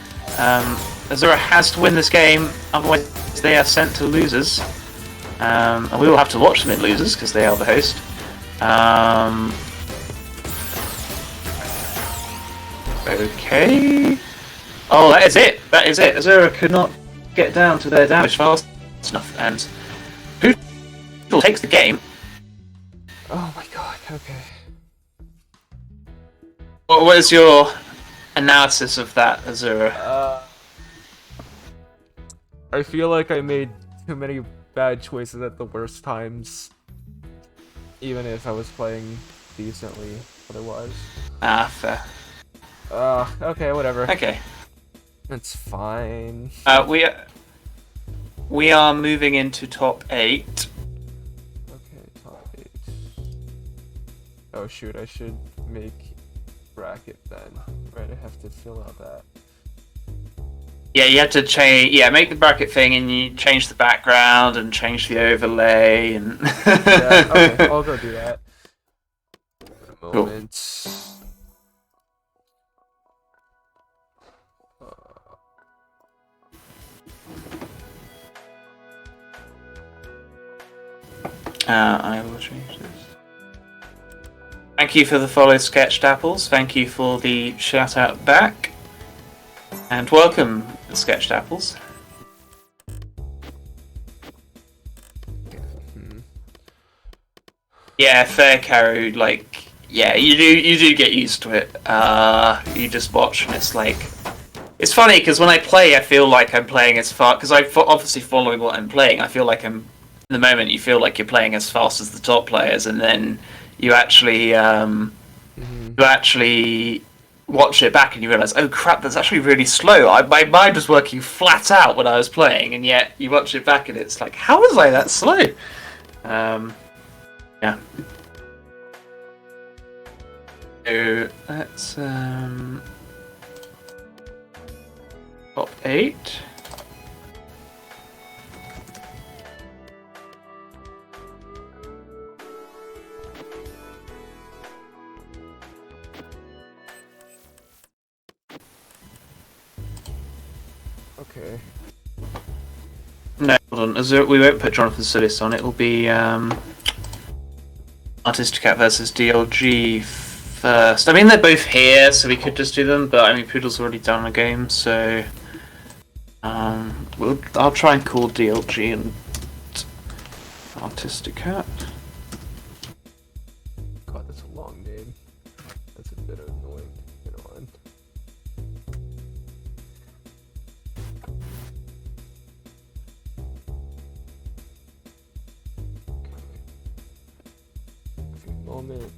Azura has to win this game, otherwise they are sent to losers. And we will have to watch them in losers because they are the host. Okay. Oh, that is it. That is it. Azura could not get down to their damage fast enough, and Poodle takes the game. Oh my god. Okay. What was your analysis of that, Azura? I feel like I made too many bad choices at the worst times, even if I was playing decently otherwise. Fair. Okay, whatever. Okay. It's fine. We are moving into top 8. Okay, top 8. Oh shoot, I should make bracket then. Right, I have to fill out that. Yeah, you have to change. Yeah, make the bracket thing, and you change the background and change the overlay, and. Yeah, okay, I'll go do that. A moment. I will change this. Thank you for the follow, Sketched Apples. Thank you for the shout out back. And welcome, Sketched Apples. Yeah, fair, Karu. Like, yeah, you do get used to it. You just watch, and it's like, it's funny because when I play, I feel like I'm playing as fast because I'm obviously following what I'm playing. I feel like I'm in the moment. You feel like you're playing as fast as the top players, and then you actually watch it back and you realise, oh crap, that's actually really slow. My mind was working flat out when I was playing, and yet you watch it back and it's like, how was I that slow? Yeah. So that's top 8. Okay. No, hold on. We won't put Jonathan Sillis on. It will be Artistic versus DLG first. I mean, they're both here, so we could just do them. But I mean, Poodle's already done a game, so I'll try and call DLG and Artistic. God, that's a long name. That's a bit annoying. Get on. Moment.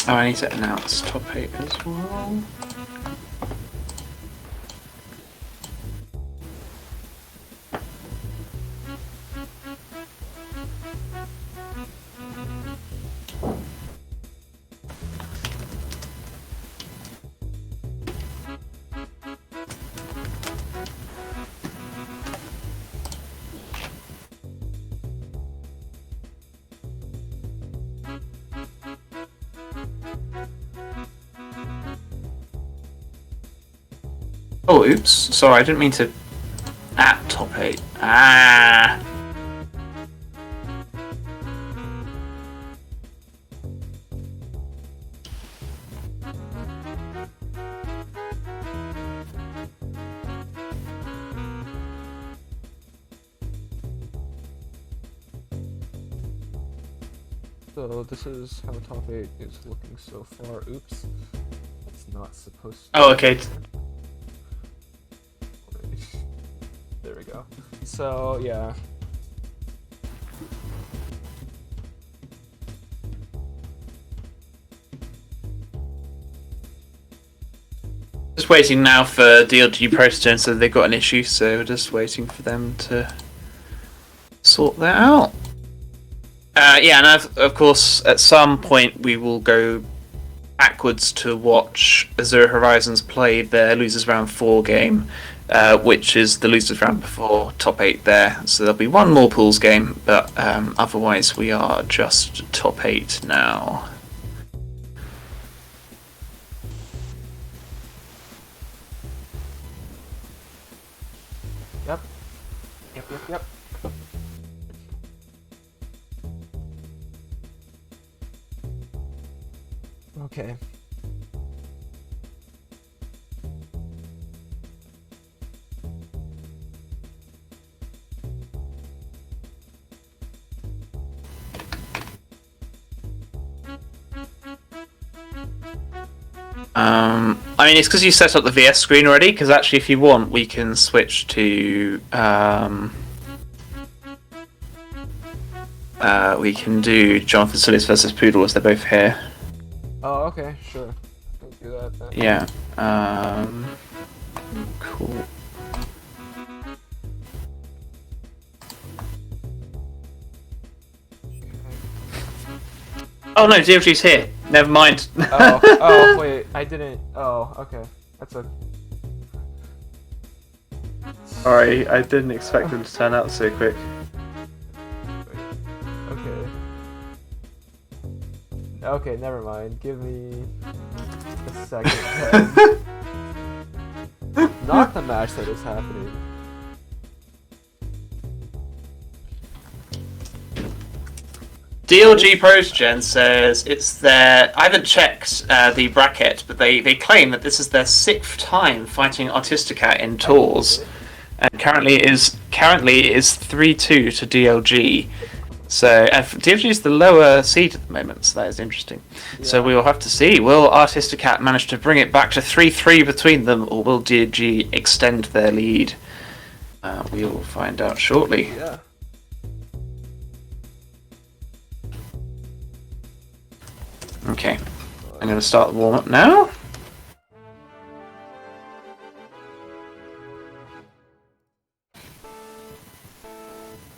Oh, I need to announce top 8 as well. Oh, oops. Sorry, I didn't mean to... At top 8. Ah! So this is how top 8 is looking so far. Oops. It's not supposed to. Oh, okay. There we go. So, yeah. Just waiting now for DLG Pro to turn, so they've got an issue, so we're just waiting for them to sort that out. Yeah, and of course, at some point we will go backwards to watch Azure Horizons play their Losers Round 4 game, which is the Losers Round before top 8 there. So there'll be one more pools game, but otherwise we are just top 8 now. Yep. Yep, yep, yep. Okay. I mean, it's because you set up the VS screen already, because actually if you want, we can switch to... we can do Jonathan Sillis versus Poodle as they're both here. Oh, okay, sure. I'll do that then. Yeah. Cool. Oh no, DFG's here. Never mind. Oh, wait, I didn't. Oh, okay. That's a. Sorry, I didn't expect them to turn out so quick. Okay. Okay, never mind. Give me a second. Not the match that is happening. DLG ProSgen says it's their... I haven't checked the bracket, but they claim that this is their 6th time fighting Artisticat in TAWS, and currently it is 3-2 to DLG. So DLG is the lower seed at the moment, so that is interesting. Yeah. So we will have to see. Will Artisticat manage to bring it back to 3-3 between them, or will DLG extend their lead? We will find out shortly. Yeah. Okay, I'm going to start the warm-up now.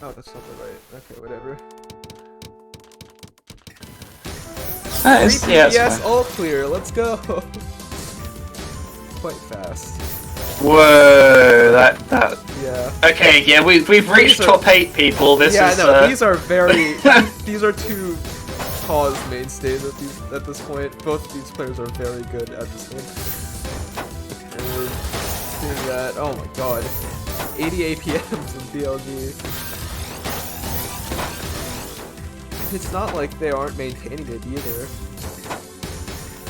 Oh, that's not the right. Okay, whatever. That is, yeah, yes, all clear. Let's go. Quite fast. Whoa, that. Yeah. Okay, yeah, we've reached top 8 people. This is. No, these are very. These are two TAWS mainstays at this point. Both of these players are very good at this game. And we're seeing that. Oh my god, 80 APMs in DLG. It's not like they aren't maintaining it either.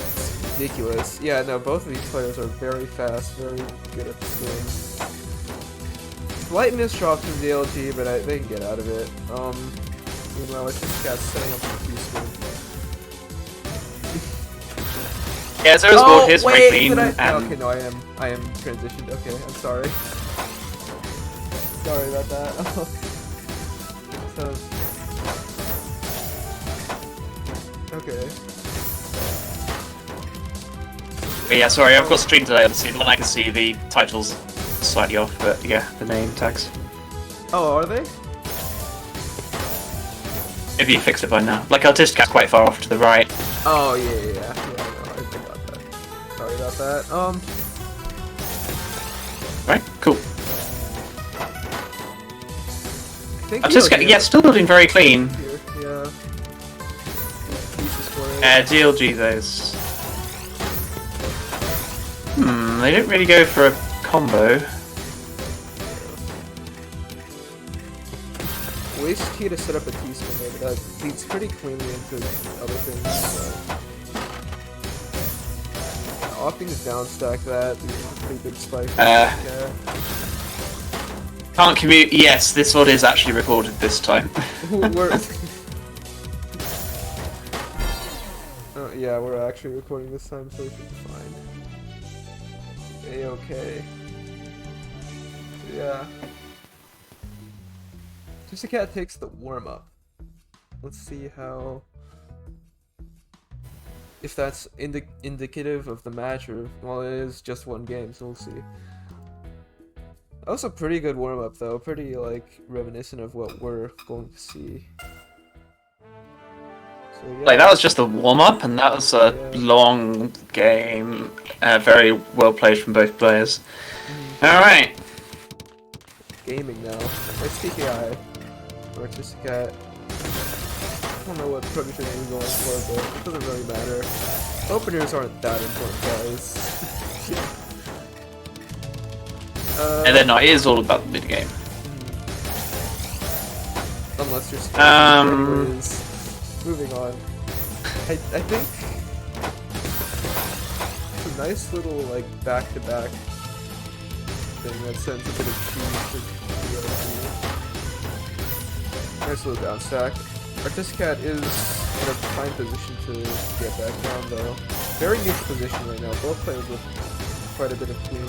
It's ridiculous. Yeah, no, both of these players are very fast, very good at this game. Slight misdrops from DLG, but they can get out of it. Meanwhile, it's just got setting up the Q screen. Yeah, so here's wait, okay, no, I am transitioned. Okay, I'm sorry. Sorry about that. So, okay. But yeah, sorry, I've got stream today. Obviously, the one I can see the titles slightly off, but yeah, the name tags. Oh, are they? Maybe you fixed it by now. Like Artisticat's quite far off to the right. Oh yeah, no, I forgot that. Sorry about that. Right, cool. Artisticat, yeah, still building very clean. Here, yeah. DLG those. They didn't really go for a combo. Waste key to set up a T-spin there, but that leads pretty cleanly into other things. Opting to down stack that, leads a pretty big spike. Can't commute. Yes, this one is actually recorded this time. Oh, yeah, we're actually recording this time, so we should be fine. A-okay. Yeah. Cat takes the warm-up. Let's see how... if that's indicative of the match, or... well, it is just one game, so we'll see. That was a pretty good warm-up, though. Pretty, like, reminiscent of what we're going to see. So, yeah. Like, that was just a warm-up, and that was a long game. Very well played from both players. Alright. Gaming now. STKI. Artistic Cat. I don't know what progression you're going for, but it doesn't really matter. Openers aren't that important, guys. And then no, it is all about the mid game. Unless you're anyways, moving on. I think it's a nice little like back-to-back thing that sends a bit of cheese to the nice little down stack. Artistic Cat is in a fine position to get back down though. Very neutral position right now. Both players with quite a bit of clean. A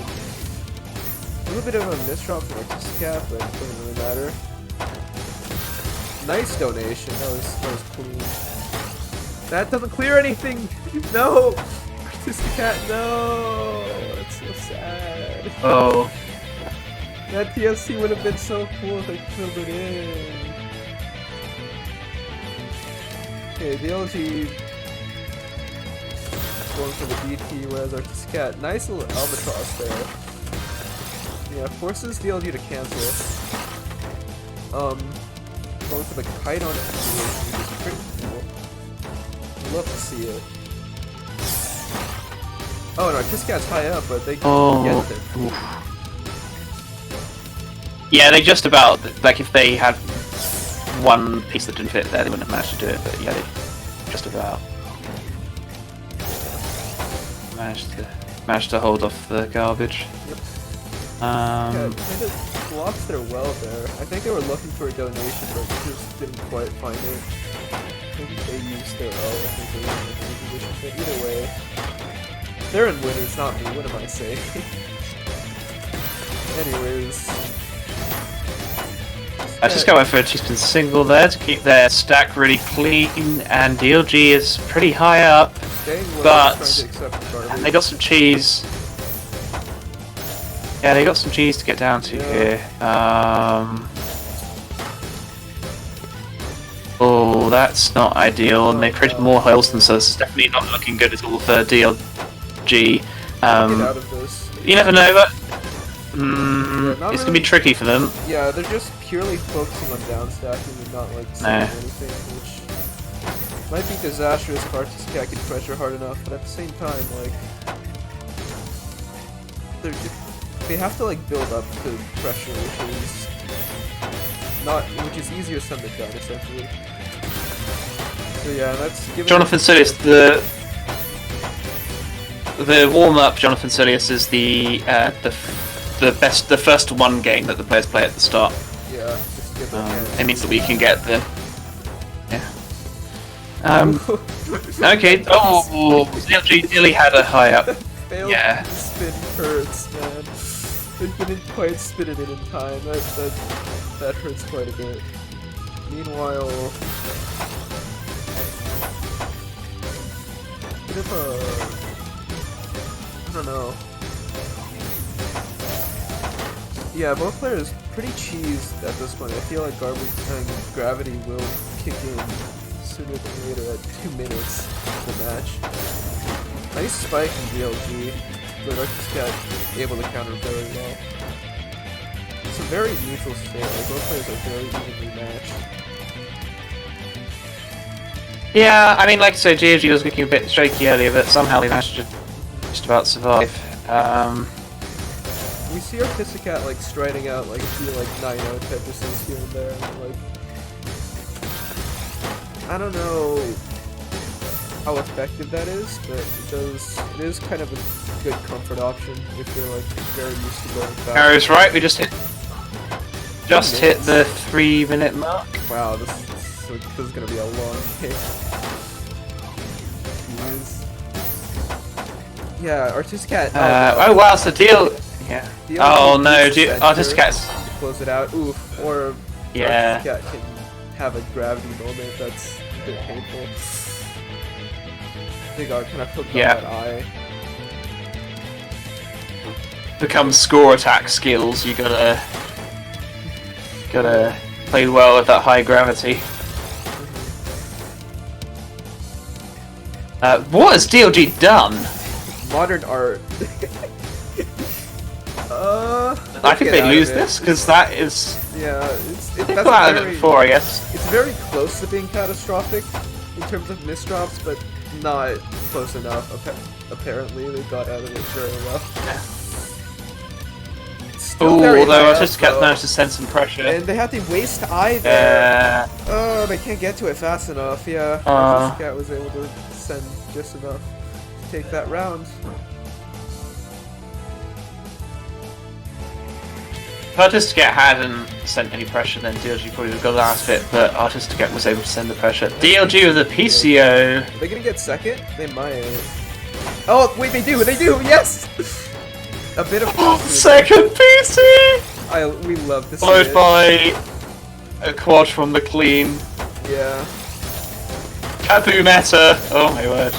little bit of a misdrop from Artistic Cat, but it doesn't really matter. Nice donation. That was clean. That doesn't clear anything. No, Artistic Cat. No, it's so sad. Oh. That TSC would have been so cool if they filled it in. Okay, DLG going for the DT, whereas Artistic Cat, nice little albatross there. Yeah, forces DLG to cancel. Going for the kite on activation, which is pretty cool. Love to see it. Oh, and Artistic Cat's high up, but they can get there. Yeah, they just about, like, if they had one piece that didn't fit there, they wouldn't have managed to do it, but yeah, they just about managed to hold off the garbage. Yep. Yeah, kind of blocks their well there. I think they were looking for a donation, but just didn't quite find it. I think they used their O. I think they were in a good position, but either way, they're in winners, not me. What am I saying? Anyways. I just got for a two-spin single there to keep their stack really clean, and DLG is pretty high up, but they got some cheese. Yeah, they got some cheese to get down to here. Oh, that's not ideal, and they created more holes than so. This is definitely not looking good at all for DLG. You never know, but it's gonna be tricky for them. Yeah, they're just purely focusing on down stacking and not like saying anything, which might be disastrous if Artistic Cat can pressure hard enough, but at the same time, like they have to like build up to pressure, which is easier said than done, essentially. So yeah, that's Jonathan Silius, the warm up. Jonathan Silius is the first one game that the players play at the start. Yeah, just to get it means that we can get the okay. Oh, DLG nearly had a high up. Failed spin hurts, man. They didn't quite spin it in time. That hurts quite a bit. Meanwhile, bit of I don't know. Yeah, both players pretty cheesed at this point. I feel like Gravity will kick in sooner than later at 2 minutes of the match. Nice spike in DLG, but Artistic Cat able to counter very well. It's a very neutral state. Like, both players are very evenly matched. Yeah, I mean, like I said, GOG was looking a bit shaky earlier, but somehow they managed to just about survive. we see Artisticat like striding out like a few like 9-0 Tetrises here and there, and like I don't know how effective that is, but it is kind of a good comfort option if you're like very used to going fast. Arrow's right, we just hit the 3-minute mark. Wow, this is gonna be a long game. Jeez. Yeah, Artisticat. Oh wow, so deal. Yeah. Oh no, Artisticat's. Close it out. Oof. Or yeah. Artisticat can have a gravity moment that's a bit painful. They got kind of hooked on that eye. Become score attack skills. You gotta play well with that high gravity. What has DLG done? Modern art. I think they lose this because that is. Yeah, They've got out of it before, I guess. It's very close to being catastrophic in terms of misdrops, but not close enough. Apparently, they got out of it very well. Ooh, although Artisticat managed to send some pressure. And they had to waste eye there. Oh, they can't get to it fast enough. Yeah, Artisticat was able to send just enough to take that round. If Artisticat hadn't sent any pressure, then DLG probably would have got out of it, but Artisticat was able to send the pressure. DLG with a PCO. Are they gonna get second? They might. Oh, wait, they do! Yes! A bit of second PC! We love this. Followed by a quad from the clean. Yeah. Kabu meta! Oh my word.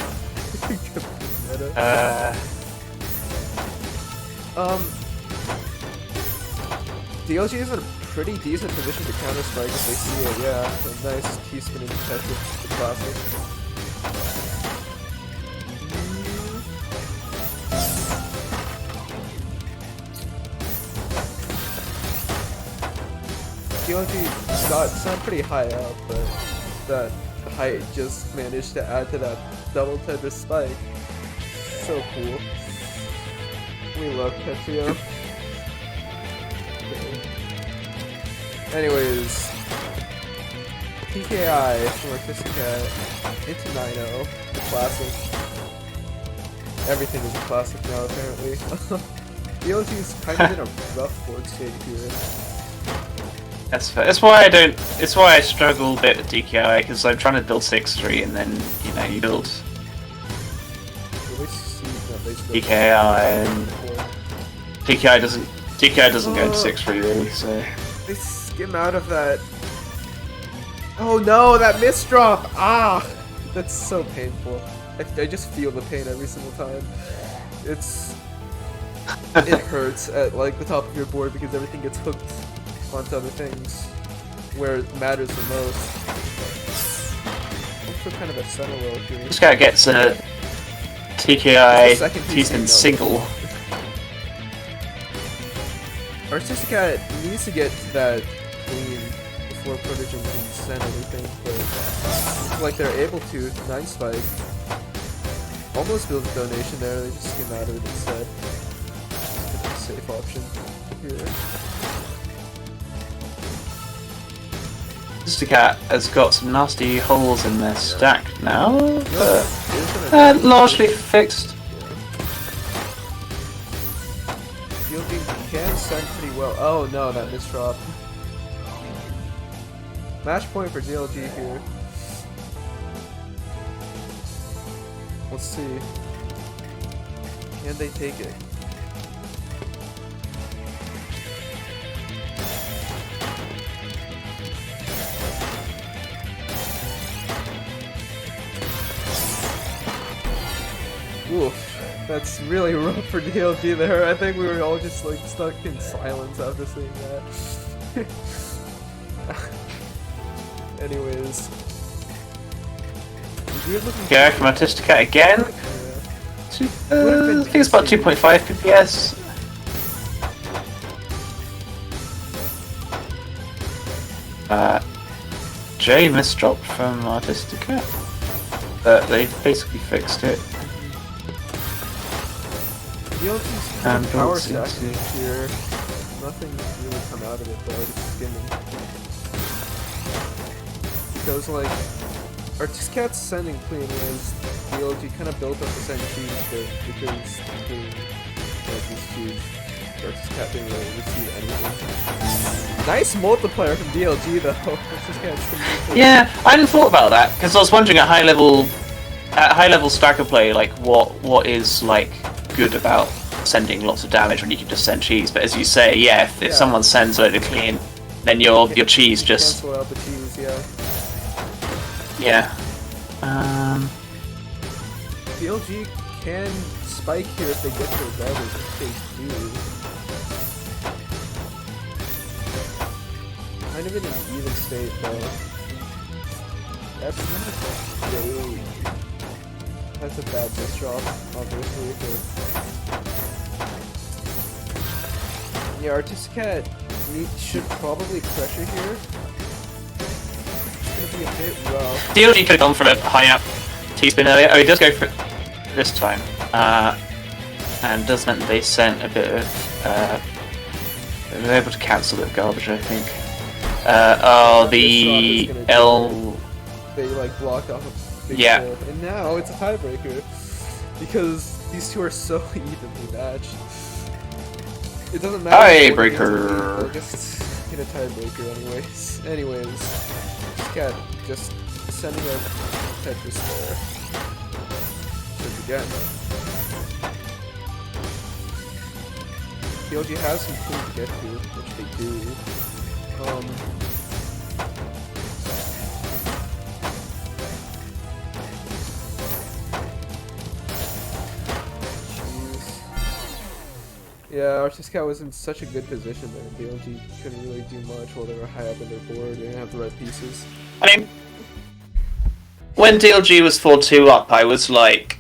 DLG is in a pretty decent position to counter strike if they see it, yeah. A nice T-spin into Tetris, the classic. DLG got some pretty high up, but that height just managed to add to that double Tetris spike. So cool. We love Tetrio. Anyways, PKI from Artisticat into 9-0, the classic. Everything is a classic now, apparently. DLG is kind of in a rough board state here. That's fair. That's why I struggle a bit with DKI, because I'm trying to build 6-3 and then, you build DKI and DKI doesn't go into 6-3 really, so. They skim out of that. Oh no, that misdrop! Ah! That's so painful. I just feel the pain every single time. It hurts at like the top of your board because everything gets hooked onto other things where it matters the most. Look for kind of a center roll here. This guy gets a TKI T-spin single. Artisticat needs to get to that clean before Prodigy can send anything, but like they're able to. 9 spike. Almost build a donation there, they just skim out of it instead. Just a safe option here. Artisticat has got some nasty holes in their stack now, but largely fixed. DLG can send pretty well. Oh no, that misdrop. Match point for DLG here. Let's see. Can they take it? Oof, that's really rough for DLG there. I think we were all just like stuck in silence after seeing that. Anyways. Yeah, from Artisticat again. Yeah. I think it's about 2.5 PPS. J misdropped from Artisticat, but they basically fixed it. DLG's And power don't stack seem to- here. Nothing really come out of it though, just skimming. Because like, Artiscat's sending clean is DLG kind of built up the send cheese bit because these cheese, Artiscat didn't really receive anything. Nice multiplier from DLG though. Artiscat's Yeah, I hadn't thought about that because I was wondering at high level stacker play, like what is like good about sending lots of damage when you can just send cheese. But as you say, yeah, if someone sends a load of clean, then your cheese just cancel out the cheese, yeah. DLG can spike here if they get their garbage, if they do. Kind of in an even state though. That's not really. That's a bad disdraw, obviously. But yeah, Artiscat should probably pressure here. It's gonna be a bit rough. DLG could have gone for a high up T-spin earlier. Oh, he does go for it this time. And does mean they sent a bit of. They were able to cancel the garbage, I think. The L. They like block off a big Yeah. hole. And now it's a tiebreaker because these two are so evenly matched. It doesn't matter. Tiebreaker. They'll just get a tiebreaker anyways. Cat just sending a Tetris there. Should again. DLG has some clue to get to, which they do. Yeah, Artiscat was in such a good position there. DLG couldn't really do much while they were high up in their board. They didn't have the right pieces. I mean, when DLG was 4-2 up, I was like,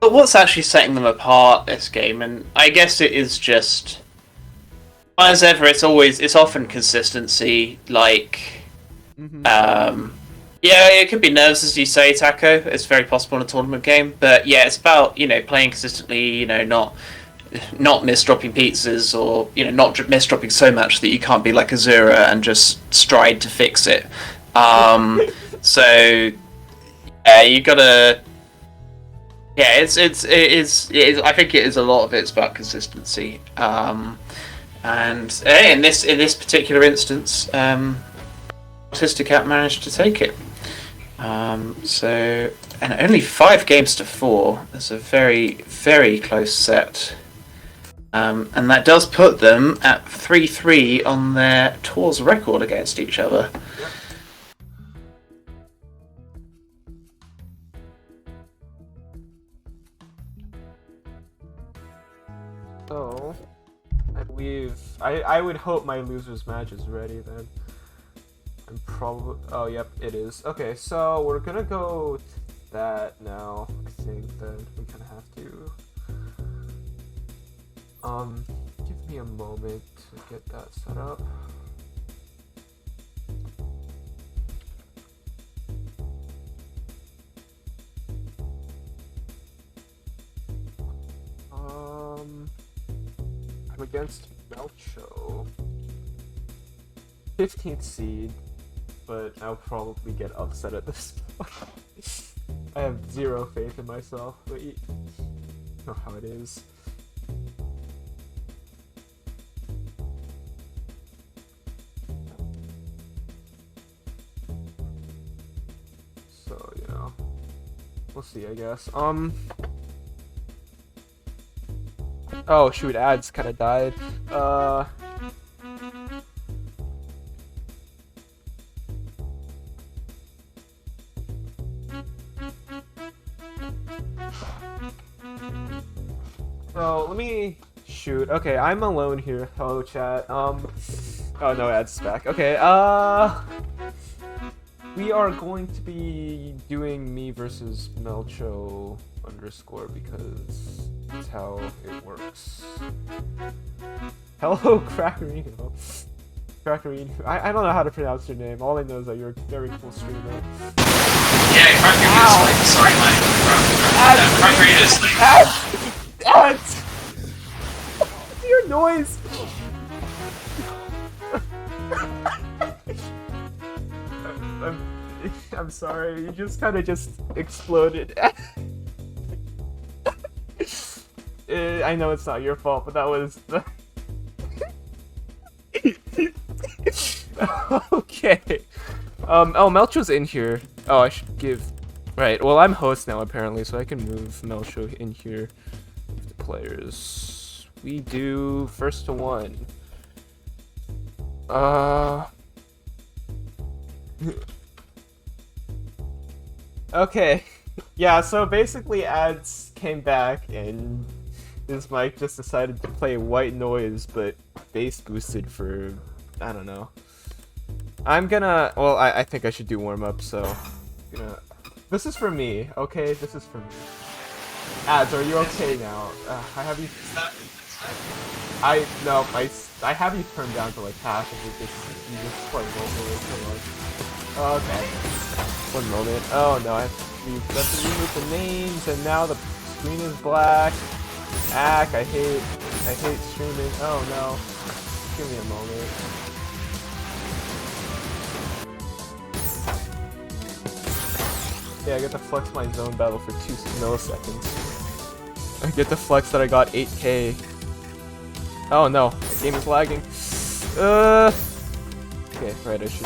but what's actually setting them apart this game? And I guess it is just, as ever, it's often consistency. Like, yeah, it could be nerves, as you say, Taco. It's very possible in a tournament game. But yeah, it's about, playing consistently, not miss-dropping pizzas or, not miss-dropping so much that you can't be like Azura and just stride to fix it. So, yeah, you gotta... Yeah, it is. I think it is a lot of it's about consistency. And in this particular instance, Artiscat managed to take it. So, and only 5 games to 4. That's a very, very close set. And that does put them at 3-3 on their TAWS record against each other. So, I believe I would hope my losers match is ready then. I'm probably yep, it is. Okay, so we're gonna go to that now. I think that we kinda have to. Give me a moment to get that set up. I'm against Melcho. 15th seed, but I'll probably get upset at this point. I have zero faith in myself, but you know how it is. So, we'll see, I guess. Oh shoot, ads kind of died. So let me shoot. Okay, I'm alone here. Hello, chat. Oh no, ads is back. Okay. We are going to be doing me versus Melcho _ because that's how it works. Hello, Crackerino. Crackerino. I don't know how to pronounce your name. All I know is that you're a very cool streamer. Yeah, Crackerino is like, sorry, Mike. Crackerino is like... Ads! noise! I'm sorry, you just kind of just exploded. I know it's not your fault, but that was the... Okay. Oh, Melcho's in here. Oh, I should give... Right, well, I'm host now, apparently, so I can move Melcho in here with the players. We do first to one. Okay. Yeah, so basically ads came back and this mic just decided to play white noise, but bass boosted for, I don't know. I'm gonna, well, I think I should do warm up, so, this is for me, okay? This is for me. Ads, are you okay now? I have you, no, I have you turned down to like half of it, you just play vocally so much. Okay. One moment. Oh no, I have to remove the names, and now the screen is black. Ack, I hate streaming. Oh no. Give me a moment. Yeah, I get to flex my zone battle for 2 milliseconds. I get to flex that I got 8K. Oh no, the game is lagging. Okay, right, I should...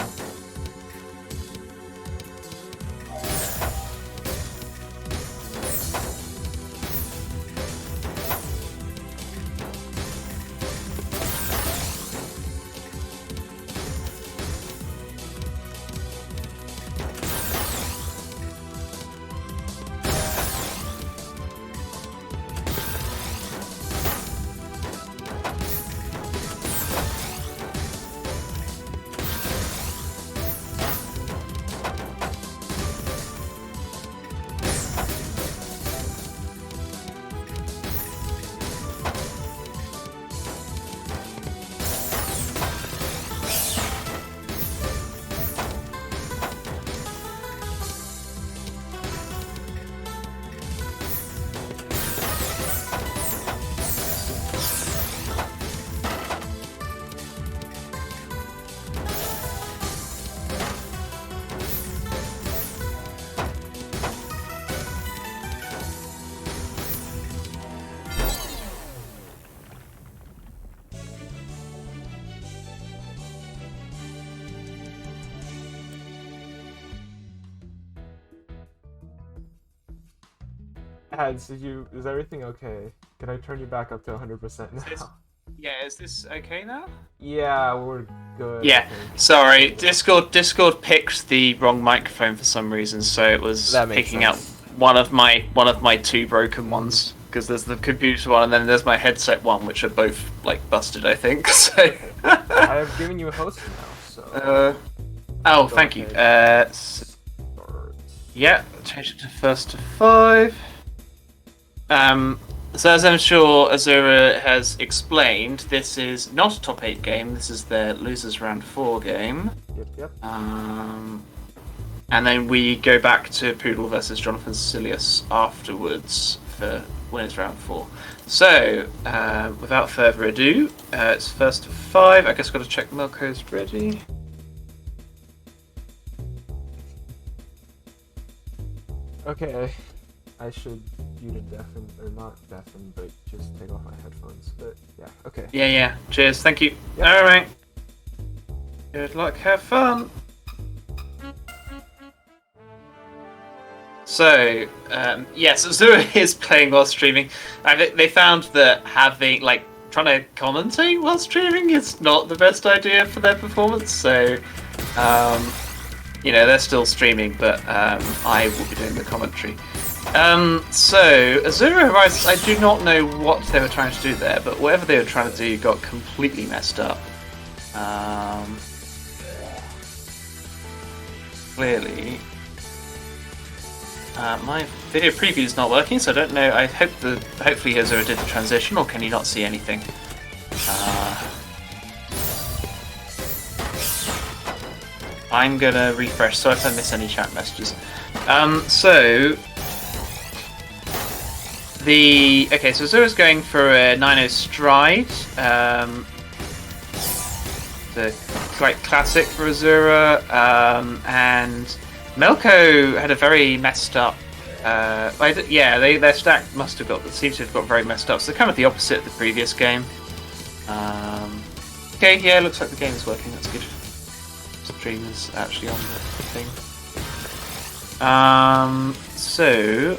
Ads, is everything okay? Can I turn you back up to 100% now? Yeah, is this okay now? Yeah, we're good. Yeah, sorry. Discord picked the wrong microphone for some reason, so it was picking out one of my 2 broken ones. Because there's the computer one and then there's my headset one, which are both like busted, I think. So I have given you a host now, so. Oh, thank you. Yeah, change it to first to 5. So as I'm sure Azura has explained, this is not a top 8 game, this is their losers round 4 game. Yep. And then we go back to Poodle versus Jonathan Silius afterwards for winners round 4. So, without further ado, it's first to 5. I guess I've got to check Milko's ready. Okay. I should mute to deafen, or not deafen, but just take off my headphones. But yeah, okay. Yeah. Cheers. Thank you. Yep. All right. Good luck. Have fun. So, yes, Azura is playing while streaming. They found that trying to commentate while streaming is not the best idea for their performance. So, they're still streaming, but I will be doing the commentary. So, Azura writes, I do not know what they were trying to do there, but whatever they were trying to do got completely messed up. Clearly. My video preview is not working, so I don't know. I hope hopefully Azura did the transition, or can you not see anything? I'm gonna refresh, so if I miss any chat messages. So Okay, so Azura's going for a 9-0 stride. The quite classic for Azura, and Melko had a very messed up. Their stack seems to have got very messed up. So they're kind of the opposite of the previous game. Okay, yeah, looks like the game is working. That's good. Stream is actually on the thing. So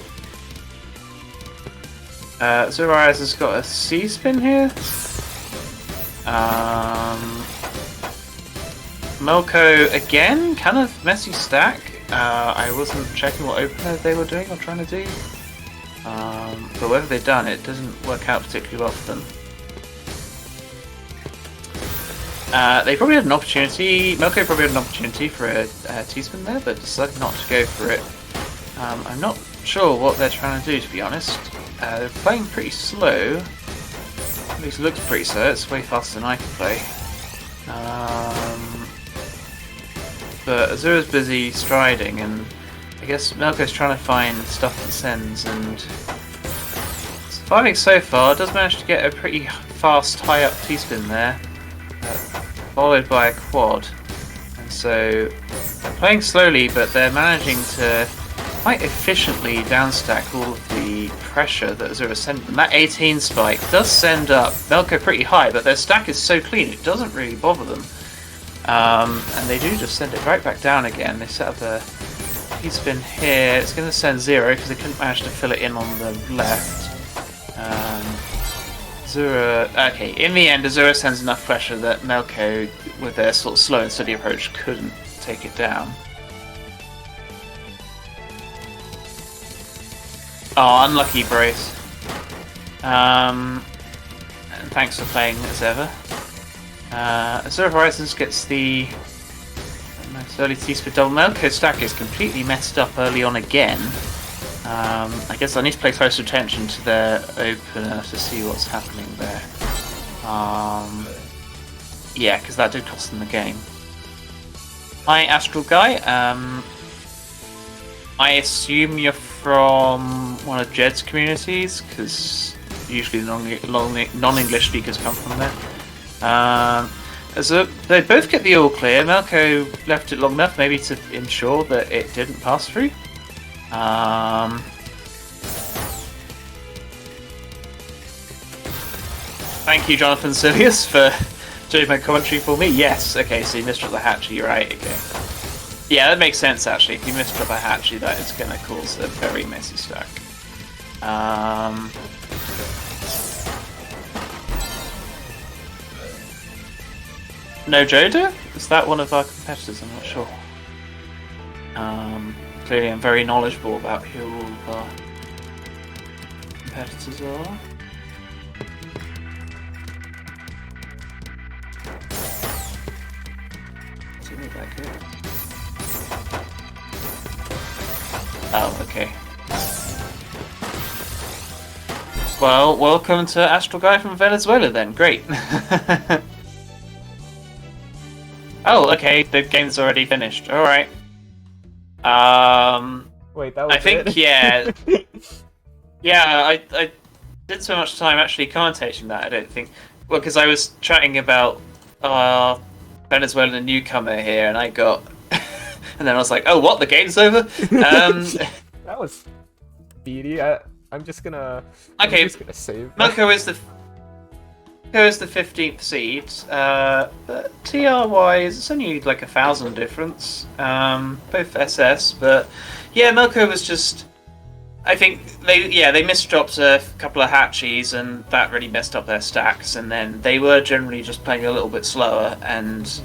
Azura has got a C-spin here. Melko again, kind of messy stack. I wasn't checking what opener they were doing or trying to do. But whatever they've done, it doesn't work out particularly well for them. They probably had an opportunity. Melko probably had an opportunity for a T-spin there, but decided not to go for it. I'm not sure what they're trying to do, to be honest. They're playing pretty slow. At least it looks pretty slow. It's way faster than I can play. But Azura's busy striding, and I guess Melko's trying to find stuff that sends, and surviving so far. Does manage to get a pretty fast high-up T-spin there, followed by a quad. And so they're playing slowly, but they're managing to quite efficiently downstack all of the pressure that Azura sent them. That 18 spike does send up Melko pretty high, but their stack is so clean it doesn't really bother them. And they do just send it right back down again. They set up a T-spin here. It's going to send 0 because they couldn't manage to fill it in on the left. Azura... Okay, in the end, Azura sends enough pressure that Melko, with their sort of slow and steady approach, couldn't take it down. Oh, unlucky brace. And thanks for playing as ever. Azura Horizons gets the nice early T-spin double. Melko's stack is completely messed up early on again. I guess I need to pay close attention to their opener to see what's happening there. Yeah, because that did cost them the game. Hi, Astral Guy. I assume you're from one of Jed's communities, because usually non-English speakers come from there. They both get the all clear. Melko left it long enough maybe to ensure that it didn't pass through. Thank you, Jonathan Silius, for doing my commentary for me. Yes, okay, so you misdrop the hatchet, you're right, okay. Yeah, that makes sense actually. If you misdrop a hatchet, that is going to cause a very messy stack. No Joda? Is that one of our competitors? I'm not sure. Clearly I'm very knowledgeable about who all of our competitors are. Isn't it that good? Oh, okay. Well, welcome to Astral Guy from Venezuela then. Great. Oh, okay. The game's already finished. All right. Wait, that was I think, it? yeah. Yeah, I did so much time actually commentating that, I don't think. Well, because I was chatting about Venezuelan newcomer here, and I got... and then I was like, oh, what? The game's over? That was speedy. I'm just gonna... Okay, I'm just gonna save. Melko is the 15th seed, but TR-wise, it's only like 1,000 difference, both SS, but yeah, Melko was just, I think they misdropped a couple of hatchies and that really messed up their stacks, and then they were generally just playing a little bit slower, and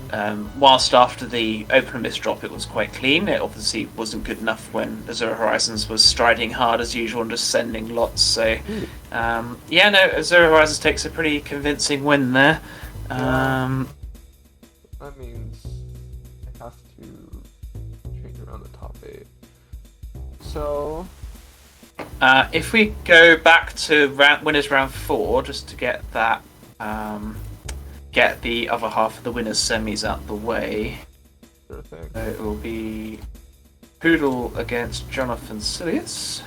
whilst after the opener misdrop it was quite clean, it obviously wasn't good enough when Azura Horizons was striding hard as usual and just sending lots, so yeah, no, Azura Horizons takes a pretty convincing win there. That means I have to change around the top 8. So... if we go back to winners round 4, just to get that, get the other half of the winners semis out the way. Sure thing. So it will be Poodle against Jonathan Silius.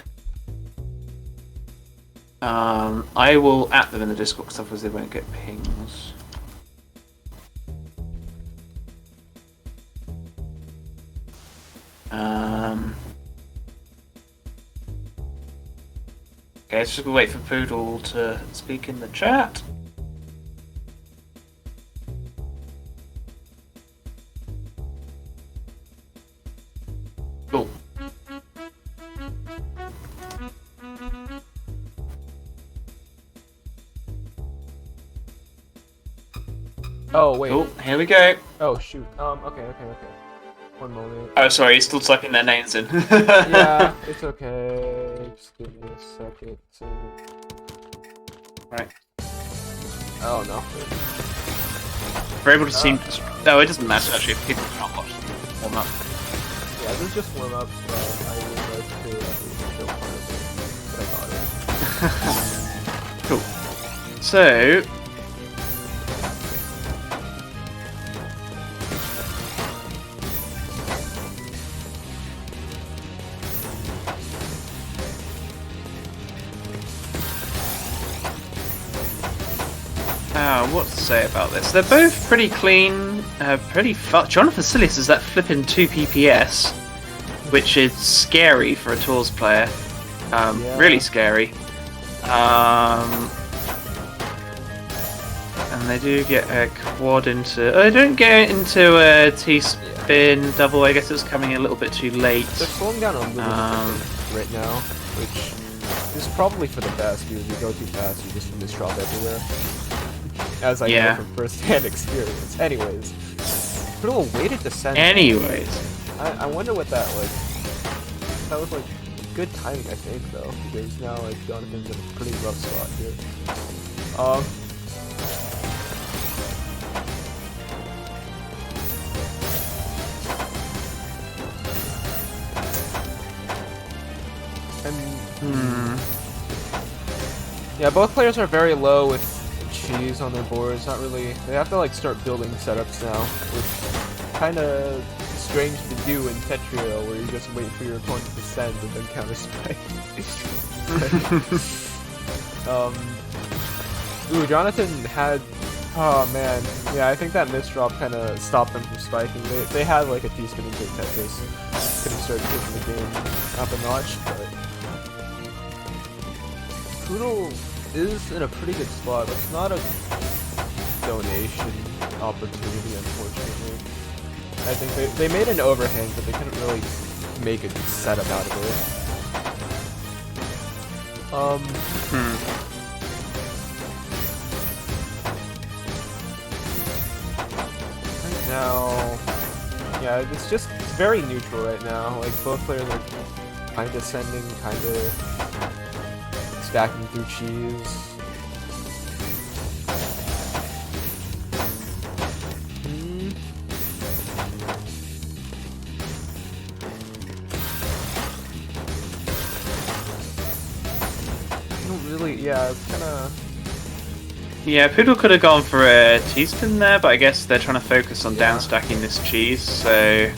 I will at them in the Discord because otherwise they won't get pings. Okay, let's just wait for Poodle to speak in the chat. Cool. Oh wait. Cool. Here we go. Oh shoot. Okay. One moment. Oh, sorry, you're still typing their names in. Yeah, it's okay. Just give me a second to... Right. Oh no. We're able to seem. No, it doesn't matter actually if people can't watch them warm up. Yeah, this is just warm up, so I would like to show part of it. But I got it. Cool. So. What to say about this? They're both pretty clean, pretty Jonathan Silius is that flipping 2 PPS, which is scary for a TAWS player. Yeah. Really scary. And they do get a quad into... they don't get into a T-spin double. I guess it was coming a little bit too late. They're slowing down a little bit right now, which is probably for the best, because if you go too fast, you just misdrop everywhere. As I know from first-hand experience. Anyways, Poodle waited to send. Anyways, I wonder what that was. That was like good timing, I think, though, because now like Jonathan's in a pretty rough spot here. Yeah, both players are very low with cheese on their boards. Not really. They have to like start building setups now, which kind of strange to do in Tetrio, where you just wait for your opponent to send and then counter spike. Ooh, Jonathan had. Oh man, yeah, I think that misdrop kind of stopped them from spiking. They had like a T-spin into Tetris, could have started taking the game up a notch, but Poodle is in a pretty good spot. It's not a donation opportunity, unfortunately. I think they made an overhang, but they couldn't really make a setup out of it. Right now, yeah, it's very neutral right now. Like both players are kind of sending, kind of stacking through cheese. Yeah, it's kind of... Yeah, Poodle could have gone for a T-spin there, but I guess they're trying to focus on down stacking this cheese, so...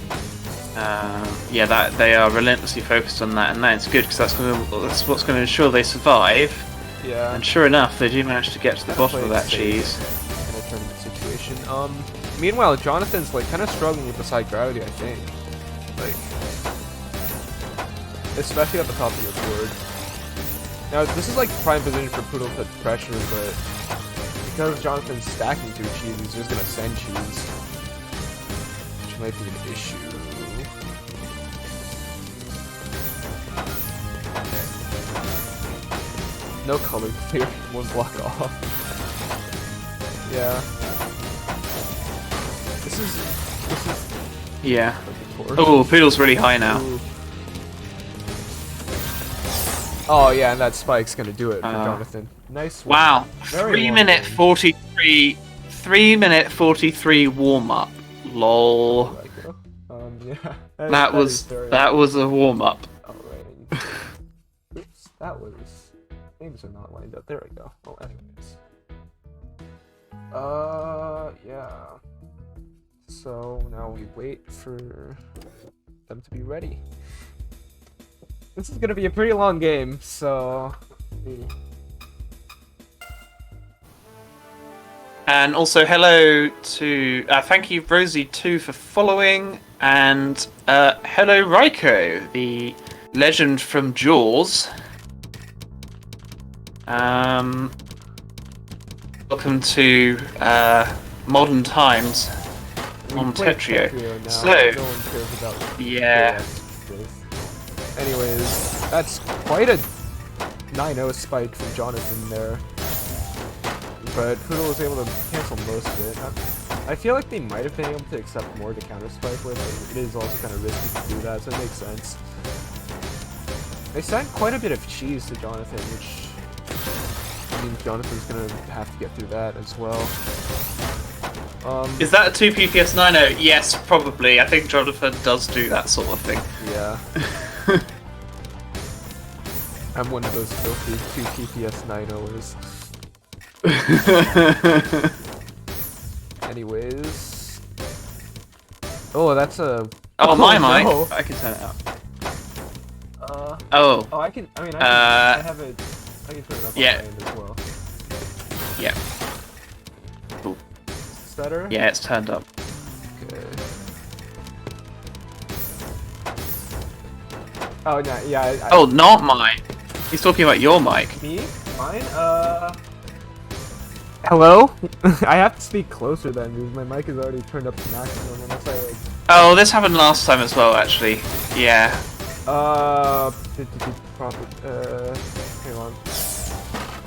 yeah, that they are relentlessly focused on that, and that's good, because that's what's going to ensure they survive. Yeah. And sure enough, they do manage to get to the bottom of that cheese. In a tournament situation. Meanwhile, Jonathan's like kind of struggling with the side gravity, I think. Like... especially at the top of your board. Now, this is like prime position for Poodle to put pressure, but because Jonathan's stacking through cheese, he's just gonna send cheese, which might be an issue. No color clear, one block off. Yeah. This is... Yeah. Oh, Poodle's really high now. Ooh. Oh yeah, and that spike's gonna do it for Jonathan. Nice one. Wow. Very 3-minute 43. 3-minute 43 warm up. Lol. Yeah. That was a warm up. Alright. Oops, that was. Names are not lined up. There we go. Oh, anyways. Yeah. So now we wait for them to be ready. This is gonna be a pretty long game, so And also hello to thank you Rosie2 for following, and hello Raiko, the legend from Jaws. Welcome to modern times on Tetrio. So no one cares about yeah. Anyways, that's quite a 9-0 spike from Jonathan there. But Poodle was able to cancel most of it. I feel like they might have been able to accept more to counter spike with, but it is also kind of risky to do that, so it makes sense. They sent quite a bit of cheese to Jonathan, which means Jonathan's gonna have to get through that as well. Is that a 2 PPS 9-0? Yes, probably. I think Jonathan does do that sort of thing. Yeah. I'm one of those filthy 2 PPS 9-0ers. Anyways. Oh, that's a... Oh, my mic! No. I can turn it up. Oh, I can... I mean, I have it... I can turn it up on my yeah. end as well. Yeah. Cool. Is this better? Yeah, it's turned up. Okay. Oh, no, yeah, Oh, not mine! He's talking about your mic. Me? Mine? Hello? I have to speak closer then, because my mic is already turned up to maximum, unless I, like... Oh, this happened last time as well, actually. Yeah. Hang on.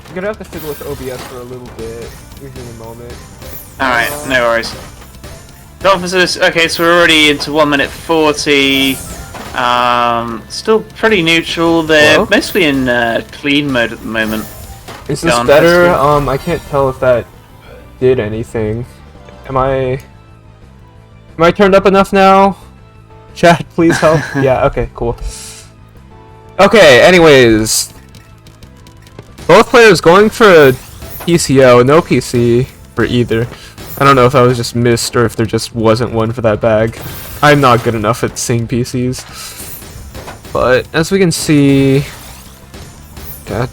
I'm gonna have to fiddle with OBS for a little bit. Give me a moment. Alright, no worries. Okay, so we're already into 1 minute 40. Still pretty neutral. They're Hello? mostly in clean mode at the moment. Is this Down better? testing. I can't tell if that did anything. Am I turned up enough now? Chat, please help. Yeah, okay, cool. Okay, anyways. Both players going for a PCO, no PC for either. I don't know if I was just missed or if there just wasn't one for that bag. I'm not good enough at seeing PCs. But as we can see, yeah,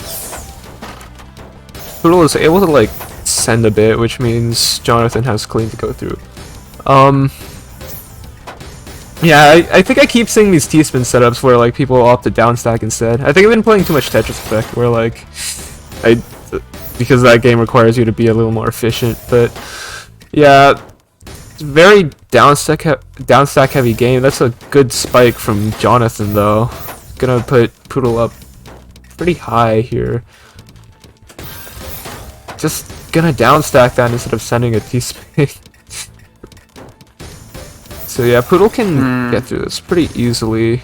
Poodle is able to like send a bit, which means Jonathan has clean to go through. Yeah, I think I keep seeing these T-spin setups where like people opt to downstack instead. I think I've been playing too much Tetris Effect, where like because that game requires you to be a little more efficient. But yeah, it's very downstack heavy game. That's a good spike from Jonathan though. Gonna put Poodle up pretty high here. Just gonna downstack that instead of sending a T-spin. So yeah, Poodle can get through this pretty easily.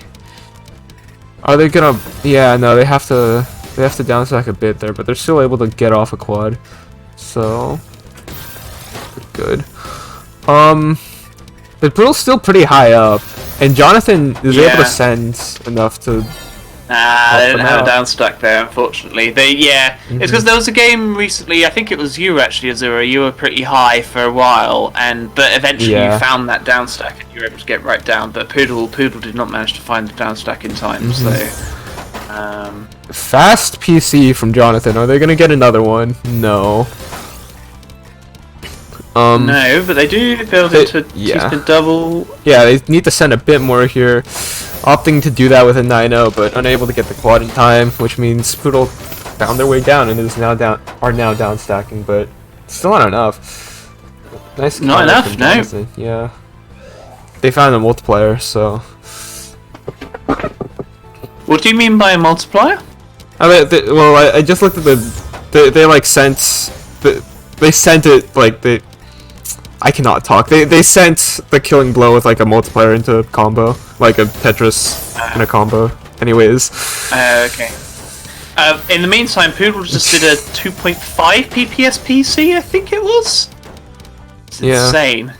Are they gonna... Yeah, no, they have to downstack a bit there, but they're still able to get off a quad. So... good. But Poodle's still pretty high up, and Jonathan is able to send enough to... They didn't have a downstack there, unfortunately. It's because there was a game recently, I think it was you actually, Azura, you were pretty high for a while, but eventually you found that downstack and you were able to get right down, but Poodle did not manage to find the downstack in time, so... Fast PC from Jonathan, are they gonna get another one? No. No, but they do build it to T-spin double. Yeah, they need to send a bit more here. Opting to do that with a 9-0, but unable to get the quad in time, which means Poodle found their way down and are now down stacking, but still not enough. Nice. Not enough, no. Yeah. They found a multiplier, so. What do you mean by a multiplier? I mean, I just looked at they like sent they sent it like they. I cannot talk. They sent the killing blow with like a multiplier into a combo, like a Tetris in a combo. Anyways. Okay. In the meantime, Poodle just did a 2.5 PPS PC, I think it was. It's insane.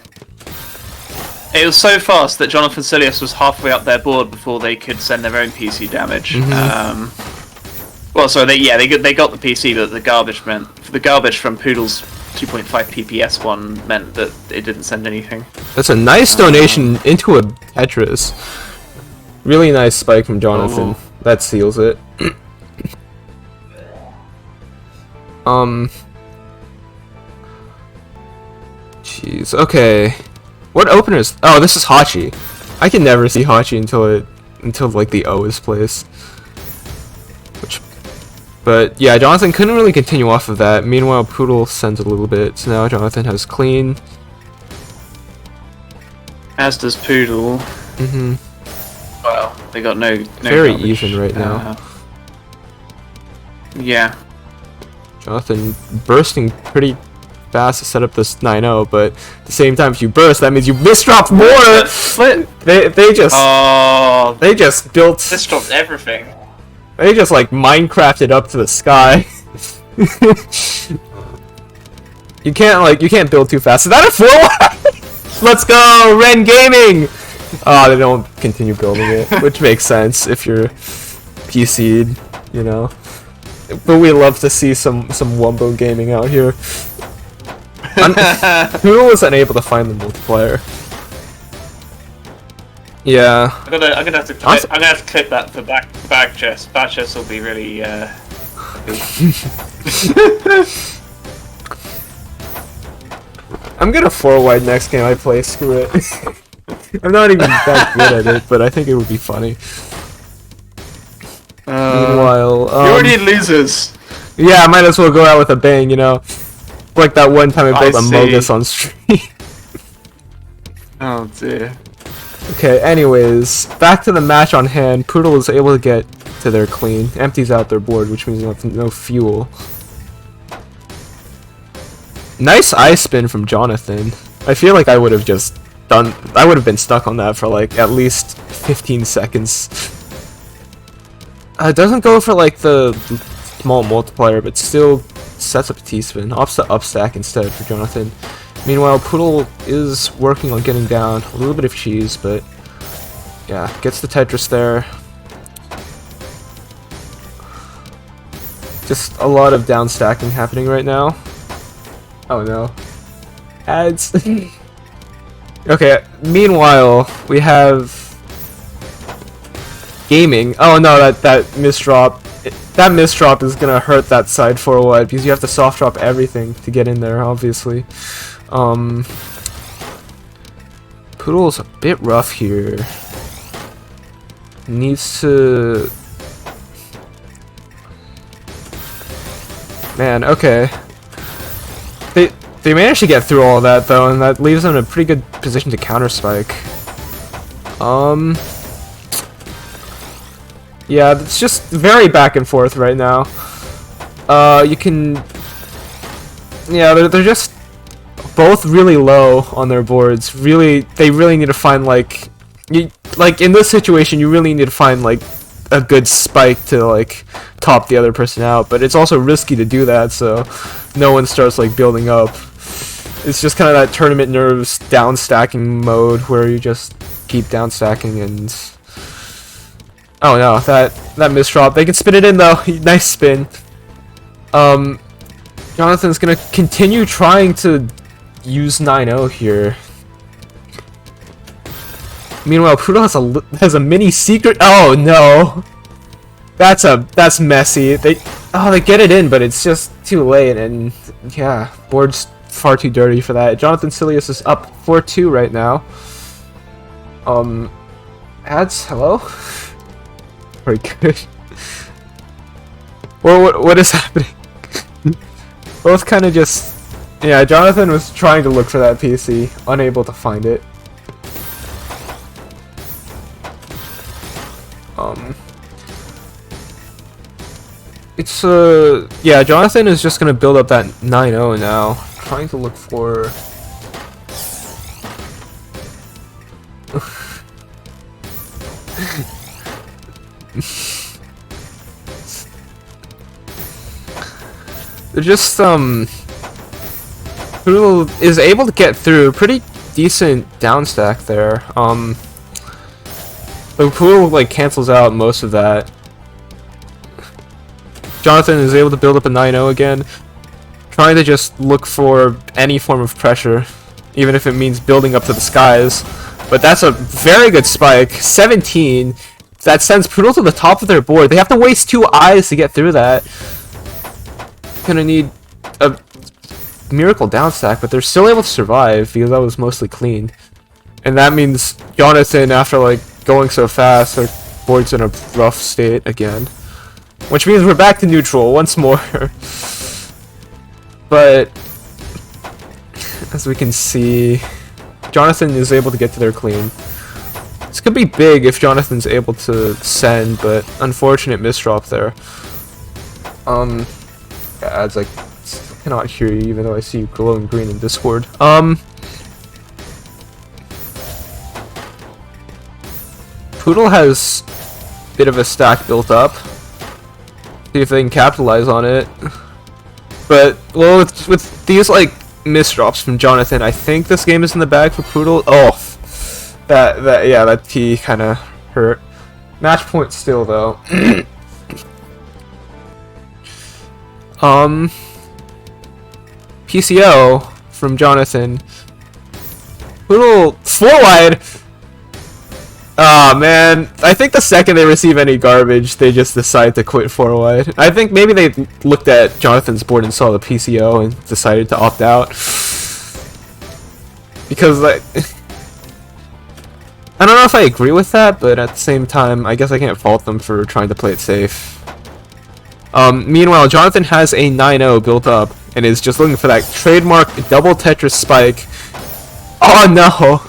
It was so fast that Jonathan Silius was halfway up their board before they could send their own PC damage. Well, sorry, they got the PC, but the garbage from Poodle's 2.5 PPS one meant that it didn't send anything. That's a nice donation into a Tetris. Really nice spike from Jonathan. That seals it. Jeez. Okay. What openers? Oh, this is Hachi. I can never see Hachi until like the O is placed. But yeah, Jonathan couldn't really continue off of that. Meanwhile, Poodle sends a little bit. So now Jonathan has clean. As does Poodle. Well, they got no very garbage. even right now. Yeah. Jonathan bursting pretty fast to set up this 9-0, but at the same time, if you burst, that means you misdropped more. They just built. Misdropped everything. They just like Minecrafted up to the sky. you can't build too fast. Is that a 4? Let's go, Ren Gaming. Oh, they don't continue building it, which makes sense if you're PC'd, you know. But we love to see some Wumbo gaming out here. Who was unable to find the multiplier? Yeah. I'm gonna have to clip that for back chest. Back chest will be really. I'm gonna 4-wide next game I play. Screw it. I'm not even that good at it, but I think it would be funny. Meanwhile, you already losers. Yeah, I might as well go out with a bang, you know. Like that one time I built a Mogus on stream. Oh dear. Okay, anyways, back to the match on hand. Poodle is able to get to their clean, empties out their board, which means no fuel. Nice ice spin from Jonathan. I feel like I would have been stuck on that for like at least 15 seconds. It doesn't go for like the small multiplier, but still sets up a T-spin. Opts to up stack instead for Jonathan. Meanwhile, Poodle is working on getting down. A little bit of cheese, but yeah, gets the Tetris there. Just a lot of down stacking happening right now. Oh no. Ads. Okay, meanwhile, we have gaming. Oh no, that misdrop. That misdrop is gonna hurt that side 4-wide because you have to soft drop everything to get in there, obviously. Poodle's a bit rough here. Needs to... Man, okay. They managed to get through all that though, and that leaves them in a pretty good position to counter spike. Yeah, it's just very back and forth right now. You can... Yeah, they're just both really low on their boards. They really need to find like... in this situation, you really need to find like a good spike to like top the other person out, but it's also risky to do that, so no one starts like building up. It's just kind of that tournament nerves down stacking mode where you just keep down stacking and... Oh no, that misdrop. They can spin it in though. Nice spin. Jonathan's gonna continue trying to use 9-0 here. Meanwhile, Poodle has a mini secret. Oh no, that's messy. They get it in, but it's just too late, and yeah, board's far too dirty for that. Jonathan Silius is up 4-2 right now. Ads, hello. Very good. Well, what is happening? Both kind of just... Yeah, Jonathan was trying to look for that PC, unable to find it. It's yeah, Jonathan is just gonna build up that 9-0 now. Trying to look for... They're just Poodle is able to get through pretty decent down stack there. But Poodle like cancels out most of that. Jonathan is able to build up a 9-0 again, trying to just look for any form of pressure, even if it means building up to the skies. But that's a very good spike. 17. That sends Poodle to the top of their board. They have to waste 2 eyes to get through that. Gonna need a miracle down stack, but they're still able to survive because that was mostly clean. And that means Jonathan, after like going so fast, their board's in a rough state again. Which means we're back to neutral once more. But as we can see, Jonathan is able to get to their clean. This could be big if Jonathan's able to send, but unfortunate misdrop there. Yeah, ads like cannot hear you even though I see you glowing green in Discord. Poodle has a bit of a stack built up. See if they can capitalize on it. But well, with these like misdrops from Jonathan, I think this game is in the bag for Poodle. Oh, that T kind of hurt. Match point still though. PCO from Jonathan. Poodle 4 wide. Ah man, I think the second they receive any garbage, they just decide to quit 4 wide. I think maybe they looked at Jonathan's board and saw the PCO and decided to opt out. Because like, I don't know if I agree with that, but at the same time, I guess I can't fault them for trying to play it safe. Meanwhile, Jonathan has a 9-0 built up and is just looking for that trademark double Tetris spike. Oh no!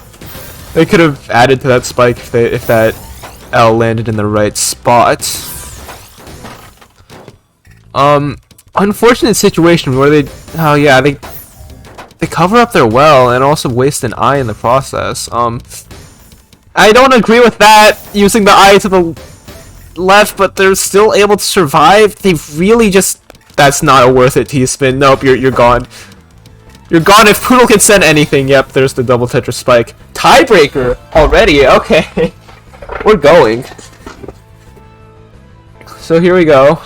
They could have added to that spike if that L landed in the right spot. Unfortunate situation where they cover up their well and also waste an eye in the process. I don't agree with that, using the eye to the left, but they're still able to survive. They really just... That's not a worth it T-spin. Nope, you're gone. You're gone. If Poodle can send anything, yep, there's the double Tetris spike. Tiebreaker already, okay. We're going. So here we go.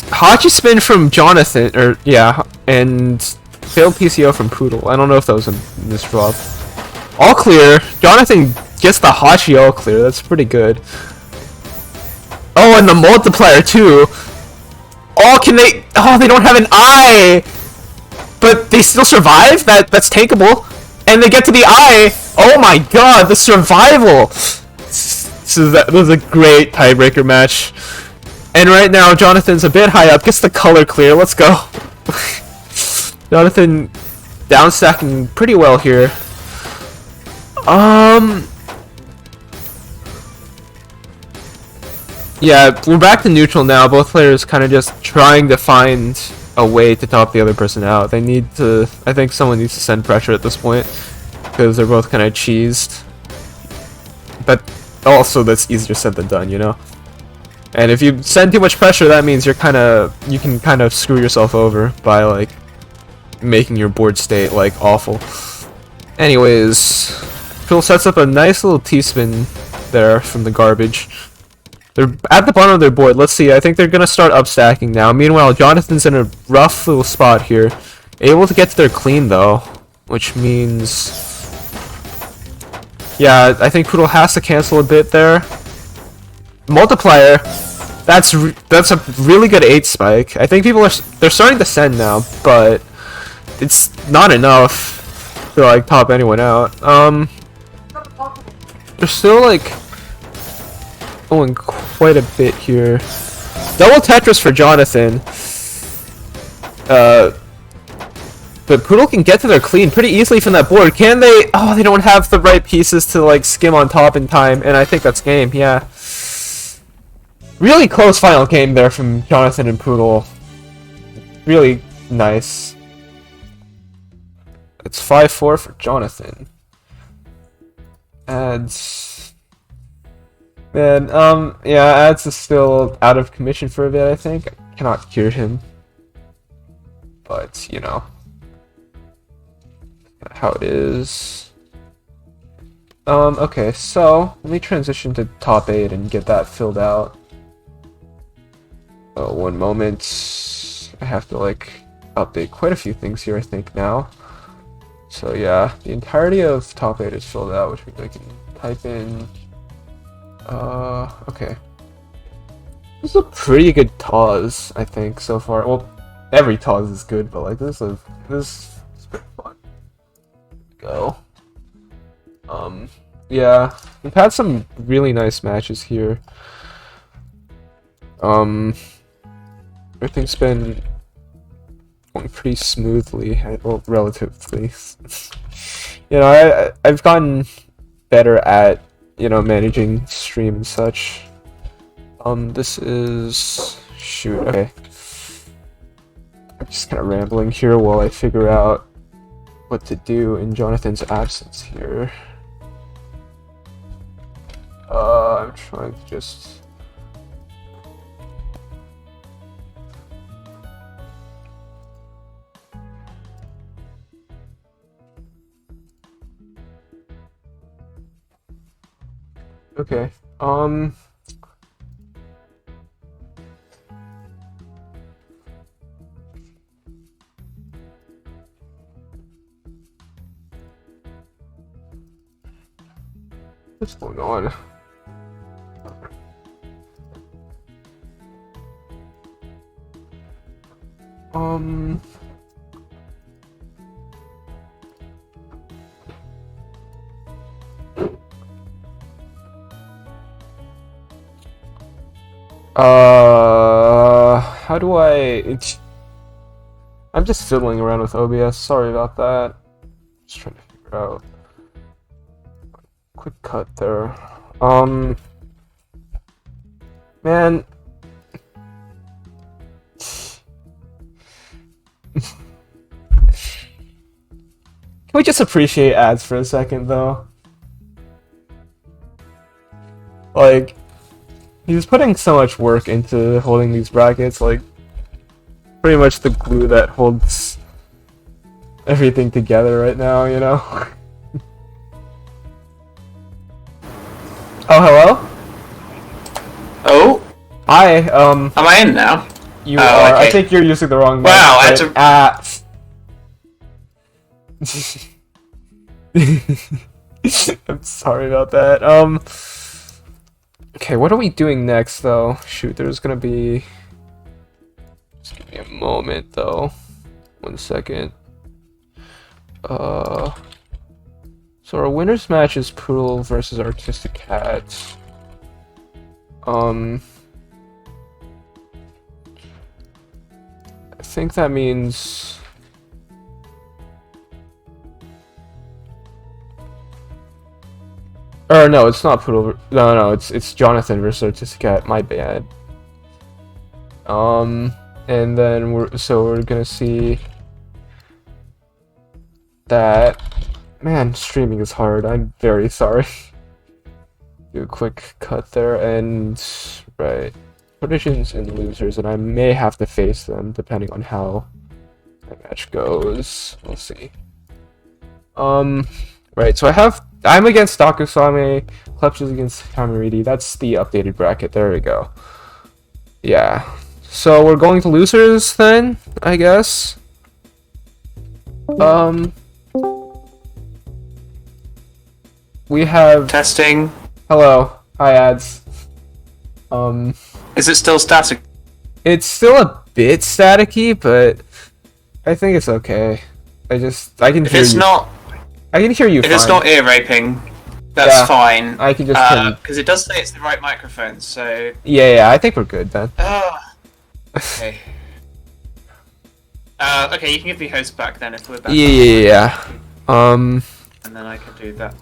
Hachi spin from Jonathan, and failed PCO from Poodle. I don't know if that was a misdrop. All clear. Jonathan gets the Hachi all clear. That's pretty good. Oh, and the multiplier too. Oh, they don't have an eye! But they still survive? That's takeable. And they get to the eye! Oh my god, the survival! That was a great tiebreaker match. And right now, Jonathan's a bit high up, gets the color clear, let's go. Jonathan down stacking pretty well here. Yeah, we're back to neutral now. Both players kind of just trying to find a way to top the other person out. They need to... I think someone needs to send pressure at this point, because they're both kind of cheesed. But also, that's easier said than done, you know? And if you send too much pressure, that means you can kind of screw yourself over by, like, making your board state, like, awful. Anyways, Phil sets up a nice little T-spin there from the garbage. They're at the bottom of their board. Let's see. I think they're going to start upstacking now. Meanwhile, Jonathan's in a rough little spot here. Able to get to their clean, though. Which means... Yeah, I think Poodle has to cancel a bit there. Multiplier. That's a really good 8 spike. I think they're starting to send now, but it's not enough to, like, top anyone out. They're still, like... going quite a bit here. Double Tetris for Jonathan. But Poodle can get to their clean pretty easily from that board. Can they? Oh, they don't have the right pieces to like skim on top in time, and I think that's game, yeah. Really close final game there from Jonathan and Poodle. Really nice. It's 5-4 for Jonathan. Ads. Man, yeah, Ads is still out of commission for a bit, I think. I cannot cure him. But, you know. How it is. Okay, so, let me transition to top 8 and get that filled out. Oh, one moment. I have to, like, update quite a few things here, I think, now. So, yeah, the entirety of top 8 is filled out, which means I can type in... okay. This is a pretty good TAWS, I think, so far. Well, every TAWS is good, but like this has been fun. Go. Yeah, we've had some really nice matches here. Everything's been going pretty smoothly, well, relatively. You know, I've gotten better at, you know, managing stream and such. This is... shoot, okay. I'm just kind of rambling here while I figure out what to do in Jonathan's absence here. I'm trying to just... Okay, what's going on? How do I'm just fiddling around with OBS, sorry about that. Just trying to figure out. Quick cut there. Man. Can we just appreciate ads for a second, though? Like, he's putting so much work into holding these brackets, like, pretty much the glue that holds everything together right now, you know? Oh, hello? Oh? Hi, Am I in now? You are. Okay. I think you're using the wrong mic. Wow, I had to... I'm sorry about that. Okay, what are we doing next, though? Shoot, there's gonna be... Just give me a moment, though. 1 second. So our winner's match is Poodle versus Artistic Cat. I think that means... Or no, it's not Poodle. No, it's Jonathan versus Artistic Cat. My bad. And then we're gonna see that. Man, streaming is hard. I'm very sorry. Do a quick cut there, and right, predictions and losers, and I may have to face them depending on how the match goes. We'll see. Right, so I'm against Dakusame, Klepch is against Tamariti. That's the updated bracket. There we go. Yeah. So we're going to losers then, I guess. We have Testing. Hello. Hi, ads. Is it still static? It's still a bit staticky, but I think it's okay. I can If hear it's you. not... I can hear you If fine. it's not ear raping, that's Yeah, fine. I can just because it does say it's the right microphone, so... Yeah, I think we're good then. Okay. Okay, you can give the host back then if we're back. Yeah. And then I can do that.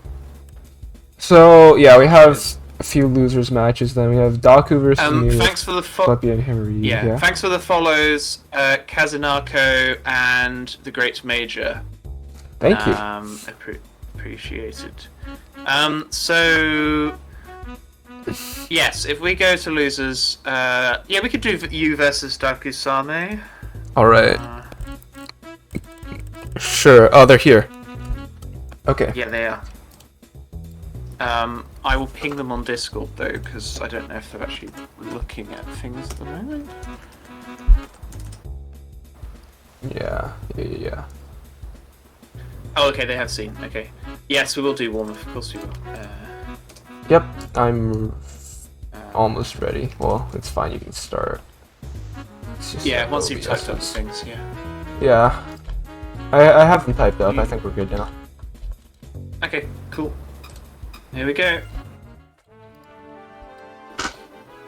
So yeah, we have a few losers matches. Then we have Daku versus me. Thanks for the Flippy and Henry. Yeah. Thanks for the follows, Kazunako and the Great Major. Thank you. Appreciated. So yes, if we go to losers, yeah, we could do you versus Dakusame. All right. Sure. Oh, they're here. Okay. Yeah, they are. I will ping them on Discord though, because I don't know if they're actually looking at things at the moment. Yeah. Oh, okay, they have seen. Okay. Yes, we will do warm-up. Of course we will. Yep. I'm almost ready. Well, it's fine. You can start. It's just Yeah, like once you've typed up OBSs. things, yeah. Yeah. I have them typed up. I think we're good now. Okay, cool. Here we go.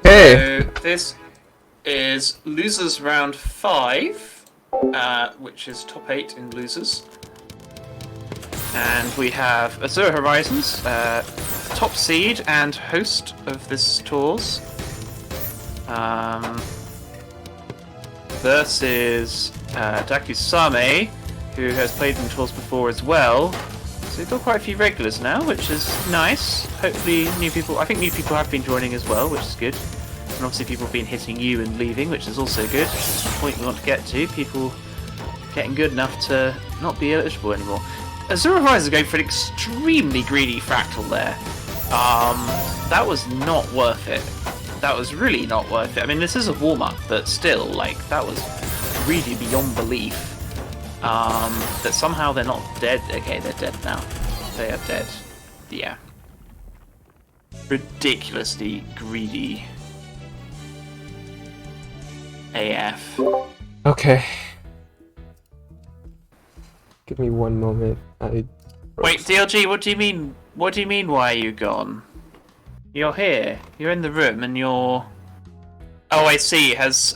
Hey. So this is losers round 5, which is top 8 in losers. And we have Azure Horizons, top seed and host of this TAWS. Versus Dakusame, who has played in TAWS before as well. So we've got quite a few regulars now, which is nice. Hopefully new people, I think new people have been joining as well, which is good. And obviously people have been hitting you and leaving, which is also good. That's the point we want to get to. People getting good enough to not be eligible anymore. Azure Horizons are going for an extremely greedy fractal there. That was not worth it. That was really not worth it. I mean, this is a warm-up, but still, like, that was really beyond belief. That somehow they're not dead. Okay, they're dead now. They are dead. Yeah. Ridiculously greedy. AF. Okay. Give me one moment. Wait, DLG, what do you mean? What do you mean, why are you gone? You're here. You're in the room and you're... Oh, I see. Has,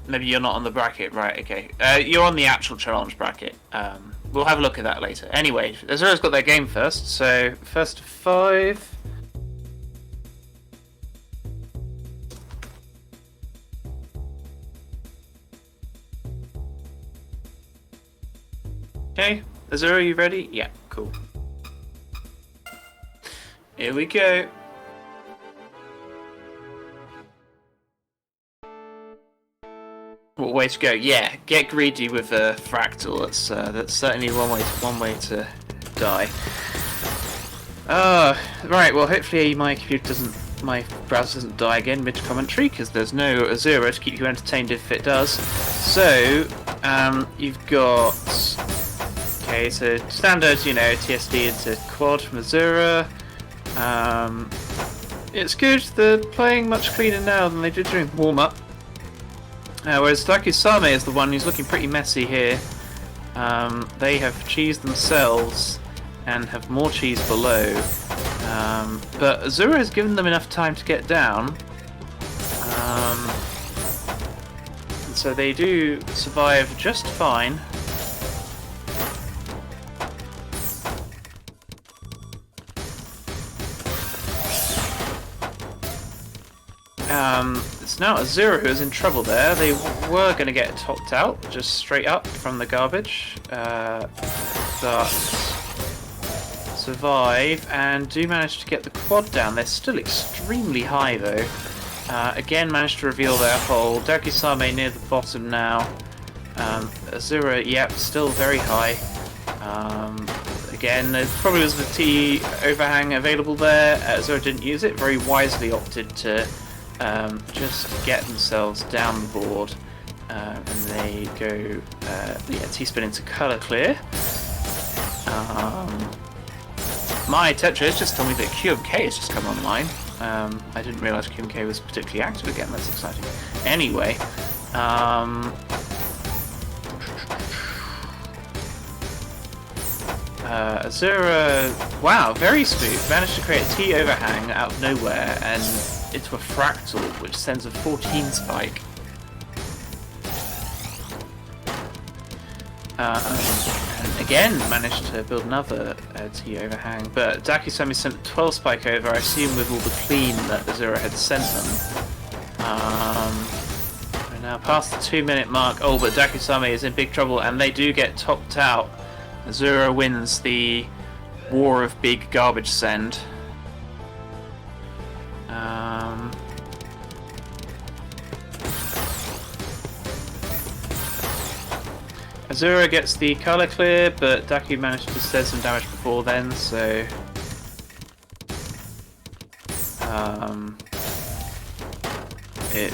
maybe you're not on the bracket. Right, okay. You're on the actual challenge bracket. We'll have a look at that later. Anyway, Azura's got their game first, so first to 5. Okay, Azura, you ready? Yeah, cool. Here we go. What way to go? Yeah, get greedy with a fractal. That's certainly one way to die. Right. Well, hopefully my browser doesn't die again mid commentary, because there's no Azura to keep you entertained if it does. So, you've got. Okay, so standard, TSD into quad from Azura. It's good. They're playing much cleaner now than they did during warm-up. Whereas Dakusame is the one who's looking pretty messy here. They have cheese themselves and have more cheese below. But Azura has given them enough time to get down. So they do survive just fine. It's now Azura who is in trouble there. They were going to get topped out, just straight up from the garbage. But survive and do manage to get the quad down. They're still extremely high though. Again managed to reveal their hole. Dakusame near the bottom now. Azura, yep, still very high. Again, there probably was the T overhang available there. Azura didn't use it, very wisely opted to just get themselves down the board, and they go T-spin into colour clear. My Tetris just told me that QMK has just come online. I didn't realise QMK was particularly active again. That's exciting. Anyway, Azura, wow, very smooth. Managed to create a T overhang out of nowhere and into a fractal, which sends a 14 spike. And again, managed to build another T overhang, but Dakusame sent a 12 spike over, I assume with all the clean that Azura had sent them. We're now past the 2-minute mark. Oh, but Dakusame is in big trouble, and they do get topped out. Azura wins the War of Big Garbage Send. Azura gets the colour clear, but Daku managed to send some damage before then, so... it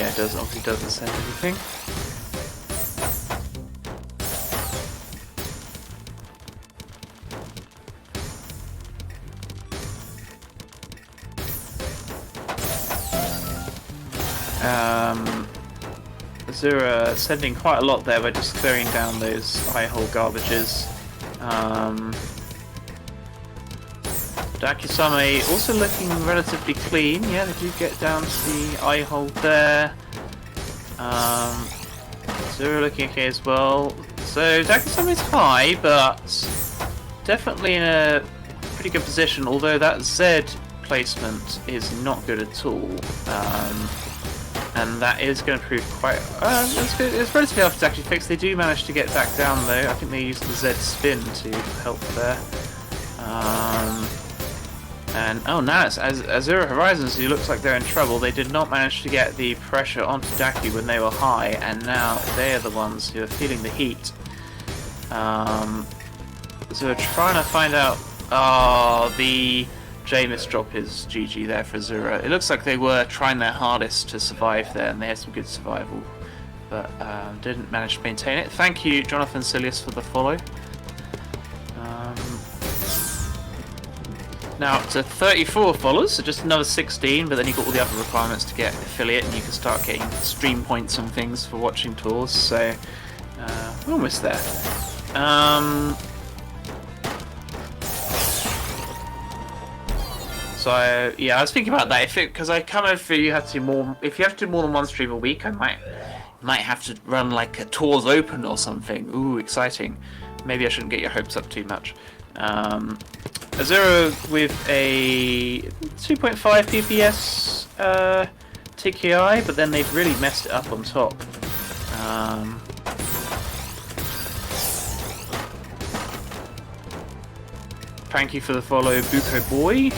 obviously doesn't send anything. Azura sending quite a lot there by just clearing down those eye hole garbages. Dakusame also looking relatively clean. Yeah, they do get down to the eye hole there. Azura looking okay as well. So Dakusame's high, but definitely in a pretty good position, although that Z placement is not good at all. And that is going to prove quite... it's relatively hard to actually fix. They do manage to get back down though. I think they used the Z spin to help there. And oh, now it's Azura Horizons, who looks like they're in trouble. They did not manage to get the pressure onto Daku when they were high, and now they're the ones who are feeling the heat. So we're trying to find out... Oh, the J misdrop is GG there for Azura. It looks like they were trying their hardest to survive there, and they had some good survival, but didn't manage to maintain it. Thank you, Jonathan Silius, for the follow. Now up to 34 followers, so just another 16, but then you've got all the other requirements to get affiliate, and you can start getting stream points and things for watching TAWS, so we're almost there. So yeah, I was thinking about that, because I kind of feel you have to do more, if you have to do more than one stream a week, I might have to run like a TAWS Open or something. Ooh, exciting. Maybe I shouldn't get your hopes up too much. Azura with a 2.5 PPS TKI, but then they've really messed it up on top. Thank you for the follow, Buko Boy.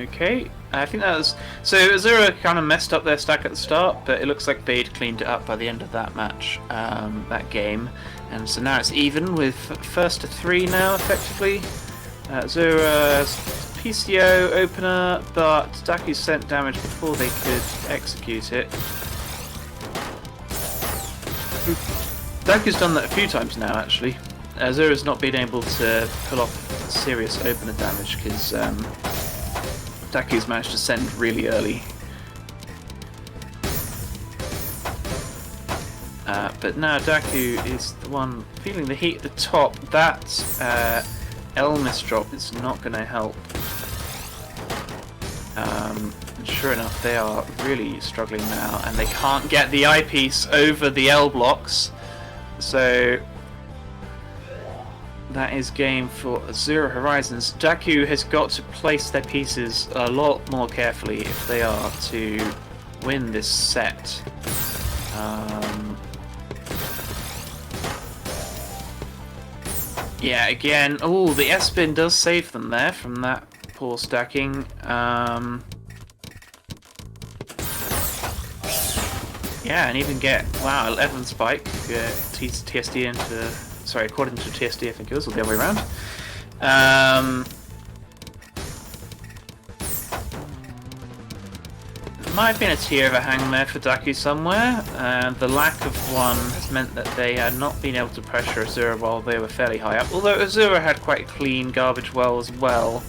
Okay, I think that was... So Azura kind of messed up their stack at the start, but it looks like they'd cleaned it up by the end of that match, that game. And so now it's even with first to 3 now, effectively. Azura's PCO opener, but Daku sent damage before they could execute it. Daku's done that a few times now, actually. Azura's not been able to pull off serious opener damage, because Daku's managed to send really early. But now Daku is the one feeling the heat at the top. That L misdrop is not going to help. And sure enough, they are really struggling now, and they can't get the eyepiece over the L blocks. So that is game for Azura Horizons. Daku has got to place their pieces a lot more carefully if they are to win this set. Yeah, again, oh, the S-spin does save them there from that poor stacking. Yeah, and even get, wow, 11 spike, TSD into... Sorry, according to TSD, I think it was, or the other way around. There might have been a tier overhang there for Daku somewhere, and the lack of one has meant that they had not been able to pressure Azura while they were fairly high up, although Azura had quite a clean garbage well as well.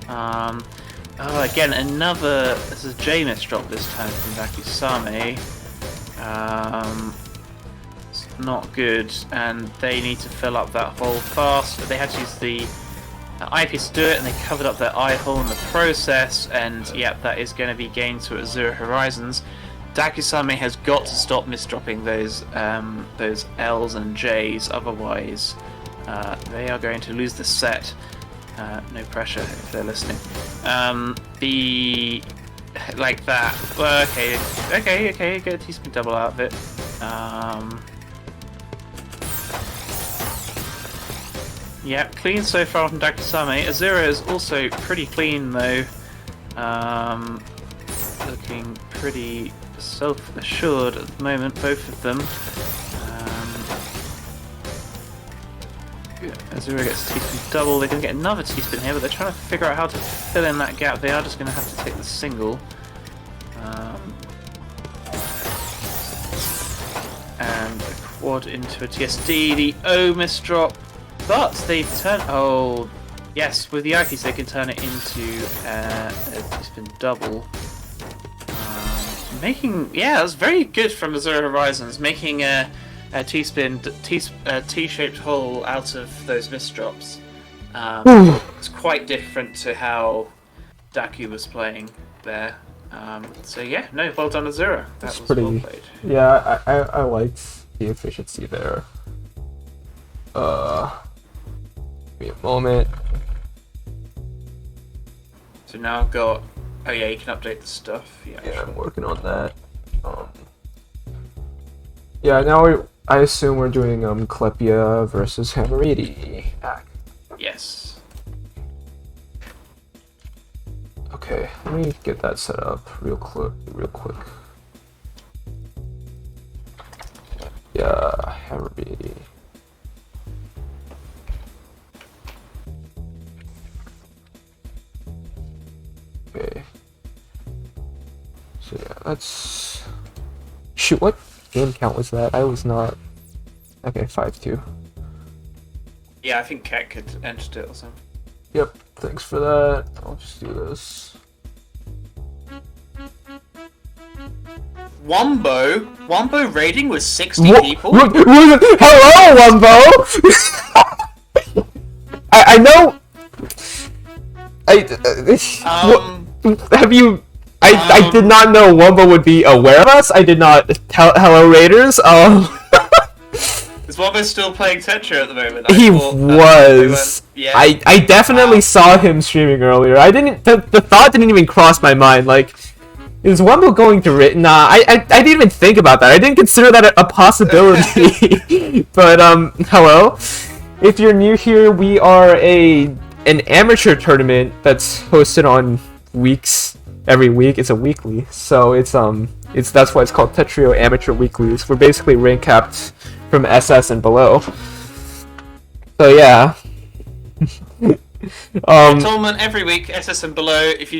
Oh, again, another... This is J misdrop this time from Dakusame. Not good, and they need to fill up that hole fast. But they had to use the eyepiece to do it, and they covered up their eye hole in the process. And yep, that is going to be gained to Azura Horizons. Dakusame has got to stop misdropping those L's and J's, otherwise they are going to lose the set. No pressure if they're listening. Like that. Well, okay, get a teaspoon double out of it. Yeah, clean so far from Dakusame. Azura is also pretty clean though. Looking pretty self-assured at the moment, both of them. Azura gets a teaspoon double. They're going to get another teaspoon here, but they're trying to figure out how to fill in that gap. They are just going to have to take the single. And a quad into a TSD. The O misdrop. But they've turned... Oh, Yes, with the eyepiece they can turn it into a T-spin double. Making, yeah, that was very good from Zero Horizons, making a T-shaped hole out of those mist drops. It's quite different to how Daku was playing there. So yeah, no, well done, Azura. That was pretty, well played. Yeah, I liked the efficiency there. Give me a moment. So now I've got. Oh yeah, you can update the stuff. Yeah, Yeah, sure. I'm working on that. Yeah, now I assume we're doing Clepia versus Hammeriti. Yes. Okay, let me get that set up real quick. Yeah, Hammeriti. Okay. So yeah, let's shoot. What game count was that? I was not. Okay, 5-2. Yeah, I think Cat could enter it or something. Yep. Thanks for that. I'll just do this. Wombo raiding with 60 people. Hello, Wumbo. I know. Have you? I did not know Wumbo would be aware of us. I did not tell. Hello, Raiders. Is Wombo still playing Tetra at the moment? He was. Yeah. I definitely saw him streaming earlier. I didn't. The thought didn't even cross my mind. Like, is Wumbo going to Nah, I didn't even think about that. I didn't consider that a possibility. But hello. If you're new here, we are an amateur tournament that's hosted on weeks every week. It's a weekly, so it's that's why it's called Tetrio Amateur Weeklies. We're basically rank capped from SS and below. So yeah. Tournament every week, SS and below. If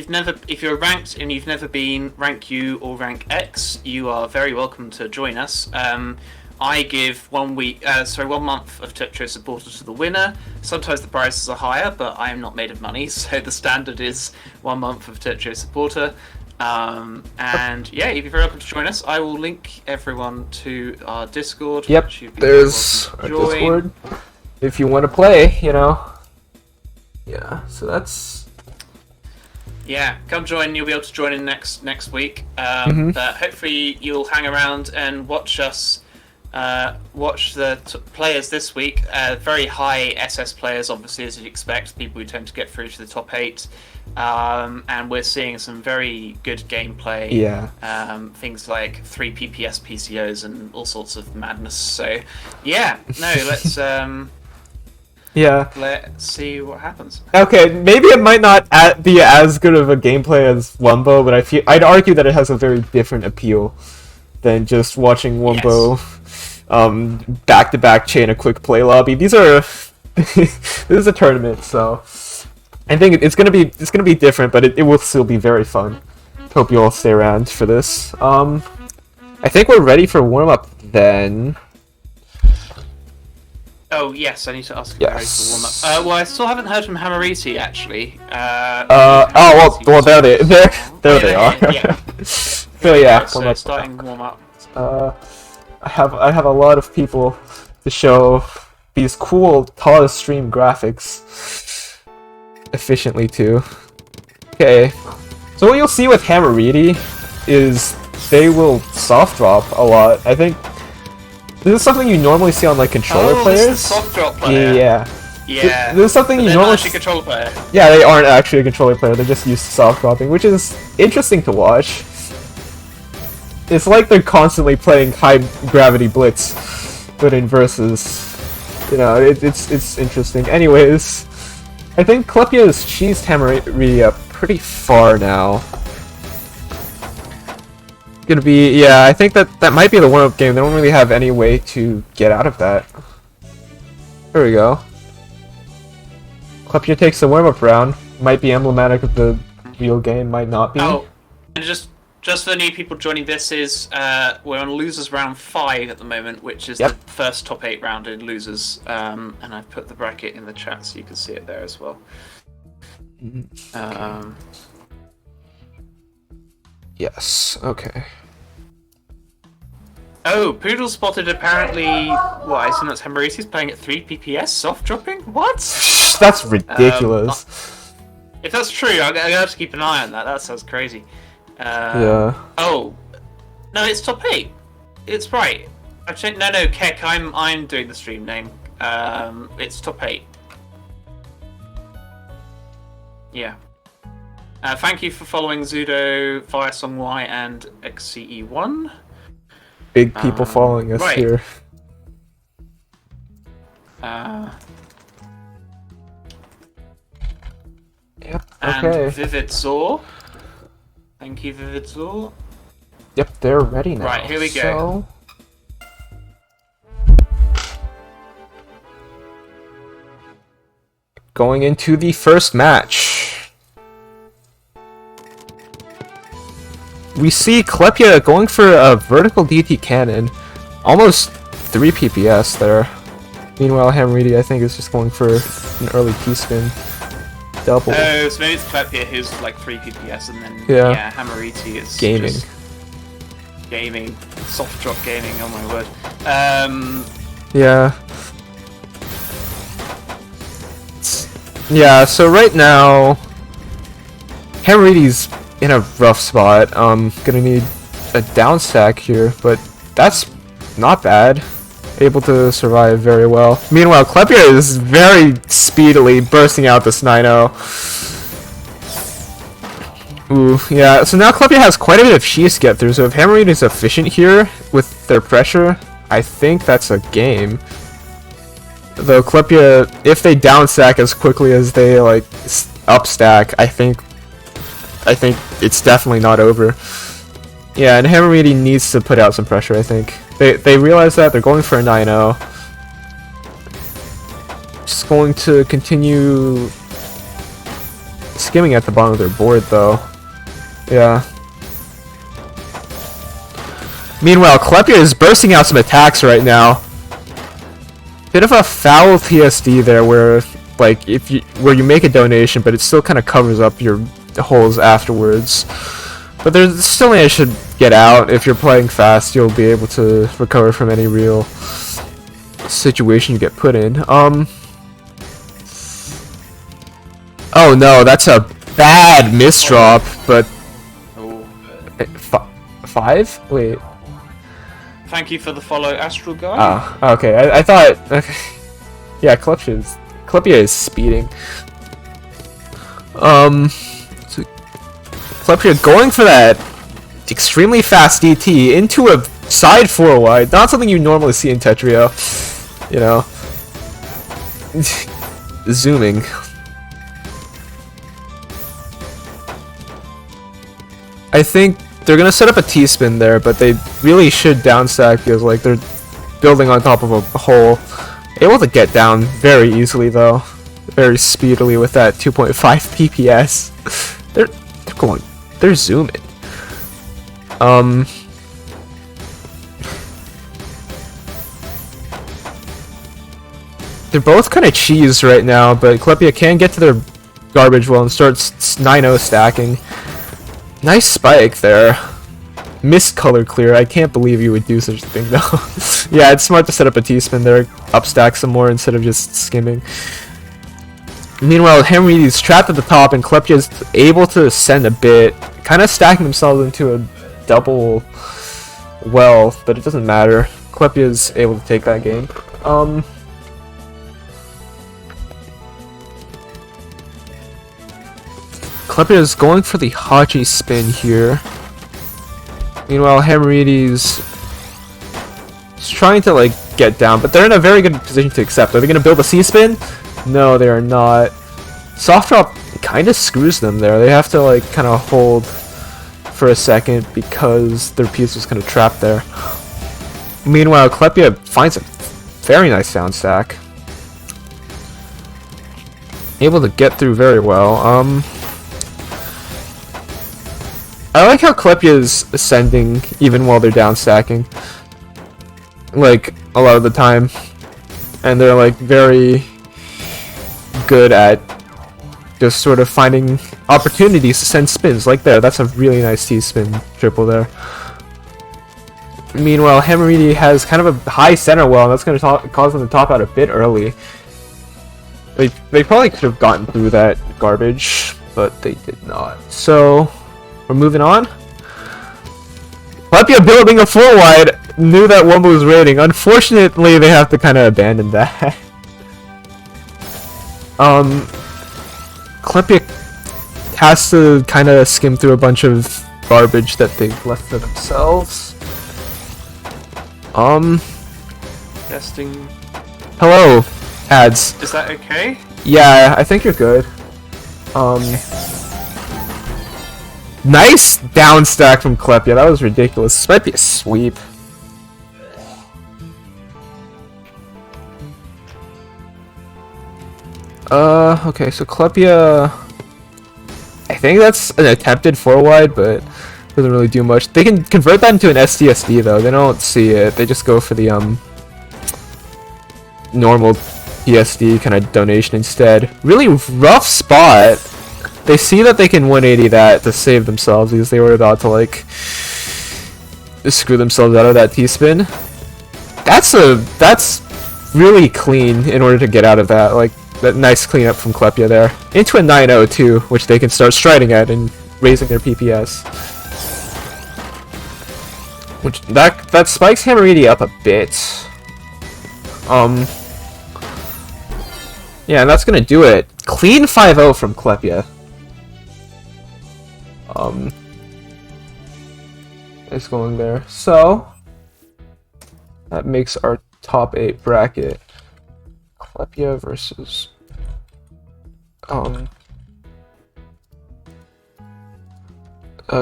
you're ranked and you've never been rank U or rank X, you are very welcome to join us. I give 1 month of Tetrio supporter to the winner. Sometimes the prizes are higher, but I am not made of money, so the standard is 1 month of Tetrio supporter. And yeah, if you're very welcome to join us, I will link everyone to our Discord. Yep, there's our Discord. If you want to play, you know. Yeah, so that's. Yeah, come join. You'll be able to join in next week. But hopefully you'll hang around and watch us. Watch the players this week. Very high SS players, obviously, as you'd expect. People who tend to get through to the top 8. And we're seeing some very good gameplay. Yeah. Things like 3 PPS PCOs and all sorts of madness. So, yeah. No, let's. Yeah. Let's see what happens. Okay, maybe it might not be as good of a gameplay as Wumbo, but I'd argue that it has a very different appeal than just watching Wumbo back-to-back chain a quick play lobby. These are this is a tournament, so I think it's gonna be different, but it will still be very fun. Hope you all stay around for this. I think we're ready for warm-up then. Oh yes, I need to ask Harry for warm up. Well, I still haven't heard from Hammeriti actually. Well, there they are. Yeah. So yeah, so starting warm up. I have a lot of people to show these cool TAWS stream graphics efficiently too. Okay, so what you'll see with Hammeriti is they will soft drop a lot. I think. This is something you normally see on like controller players. This is the soft drop player. Yeah. Yeah. This is something you normally. Actually, controller player. Yeah, they aren't actually a controller player. They're just used to soft dropping, which is interesting to watch. It's like they're constantly playing high gravity blitz, but in versus. You know, it's interesting. Anyways, I think Clepia has cheesed Hammeriti up pretty far now. Gonna be, yeah, I think that might be the warm-up game. They don't really have any way to get out of that. There we go. Clepia takes the warm-up round. Might be emblematic of the real game, might not be. Oh, and just just for the new people joining, this is we're on losers round 5 at the moment, which is Yep. the first top 8 round in losers. And I've put the bracket in the chat so you can see it there as well. Yes. Okay. Oh, Poodle spotted apparently. What? I assume that's Hamariti's playing at 3 PPS, soft dropping. What? That's ridiculous. If that's true, I'm gonna have to keep an eye on that. That sounds crazy. Yeah. Oh, no, it's top 8. It's right. I've changed. No, Keck. I'm doing the stream name. It's top 8. Yeah. Thank you for following Zudo, Firesong Y, and XCE1. Big people following us right. here. Yep. And Okay. Vivid Zor. Thank you, Vivid Zor. Yep, they're ready now. Right, here we go. Going into the first match. We see Klepia going for a vertical DT cannon. Almost 3 PPS there. Meanwhile, Hamridi, I think, is just going for an early T-spin. Double. Oh, so maybe it's Klepia who's like 3 PPS, and then Yeah. Hamariti is Gaming. just gaming, soft drop gaming. Oh my word. Yeah. Yeah, so right now, Hamridi's in a rough spot. Gonna need a down stack here, but that's not bad. Able to survive very well. Meanwhile, Klepia is very speedily bursting out this 9-0. Ooh, yeah, so now Klepia has quite a bit of cheese to get through, so if Hammerreed is efficient here with their pressure, I think that's a game. Though Klepia, if they down stack as quickly as they like up stack, I think it's definitely not over. Yeah, and Hammerreedy needs to put out some pressure, I think. They realize that, they're going for a 9-0. Just going to continue skimming at the bottom of their board, though. Yeah. Meanwhile, Klepia is bursting out some attacks right now. Bit of a foul TSD there, where like where you make a donation, but it still kind of covers up your holes afterwards. But there's still a should get out. If you're playing fast, you'll be able to recover from any real situation you get put in. Oh no, that's a bad misdrop, but... Five? Wait. Thank you for the follow, Astral Guy. Ah, okay. I thought... Okay. Yeah, Klepia is speeding. So Klepia going for that extremely fast DT into a side 4 wide. Not something you normally see in Tetrio. You know. Zooming. I think they're gonna set up a T-spin there, but they really should downstack because like they're building on top of a hole. Able to get down very easily though. Very speedily with that 2.5 PPS. They're zooming. They're both kind of cheese right now, but Klepia can get to their garbage well and starts 9-0 stacking. Nice spike there. Missed color clear. I can't believe you would do such a thing though. Yeah, it's smart to set up a T-spin there, upstack some more instead of just skimming. Meanwhile, Henry is trapped at the top and Klepia is able to send a bit, kind of stacking themselves into a double well, but it doesn't matter. Klepia is able to take that game. Klepia is going for the Hachi spin here. Meanwhile, Hamridi's trying to like get down, but they're in a very good position to accept. Are they going to build a C-spin? No, they are not. Soft drop kind of screws them there. They have to like kind of hold for a second because their piece was kind of trapped there. Meanwhile, Klepia finds a very nice sound stack. Able to get through very well. I like how Klepya's ascending even while they're down stacking. Like, a lot of the time. And they're like very good at just sort of finding opportunities to send spins. Like there, that's a really nice T-spin triple there. Meanwhile, Hammeridi has kind of a high center well, and that's going to cause them to top out a bit early. They probably could have gotten through that garbage, but they did not. So, we're moving on. Klepya building a 4-wide, knew that Wumble was raiding. Unfortunately, they have to kind of abandon that. Klepya has to kind of skim through a bunch of garbage that they've left for themselves. Testing. Hello, ads. Is that okay? Yeah, I think you're good. Nice down stack from Klepya. That was ridiculous. This might be a sweep. Okay, so Klepya, I think that's an attempted 4-wide, but doesn't really do much. They can convert that into an SDSD though. They don't see it. They just go for the normal PSD kind of donation instead. Really rough spot. They see that they can 180 that to save themselves because they were about to like screw themselves out of that T-spin. That's really clean in order to get out of that. Like that nice cleanup from Klepya there. Into a 9-0 too, which they can start striding at and raising their PPS. Which that spikes Hammeridi up a bit. Yeah, and that's gonna do it. Clean 5-0 from Klepya. It's going there. So that makes our top 8 bracket. Klepya versus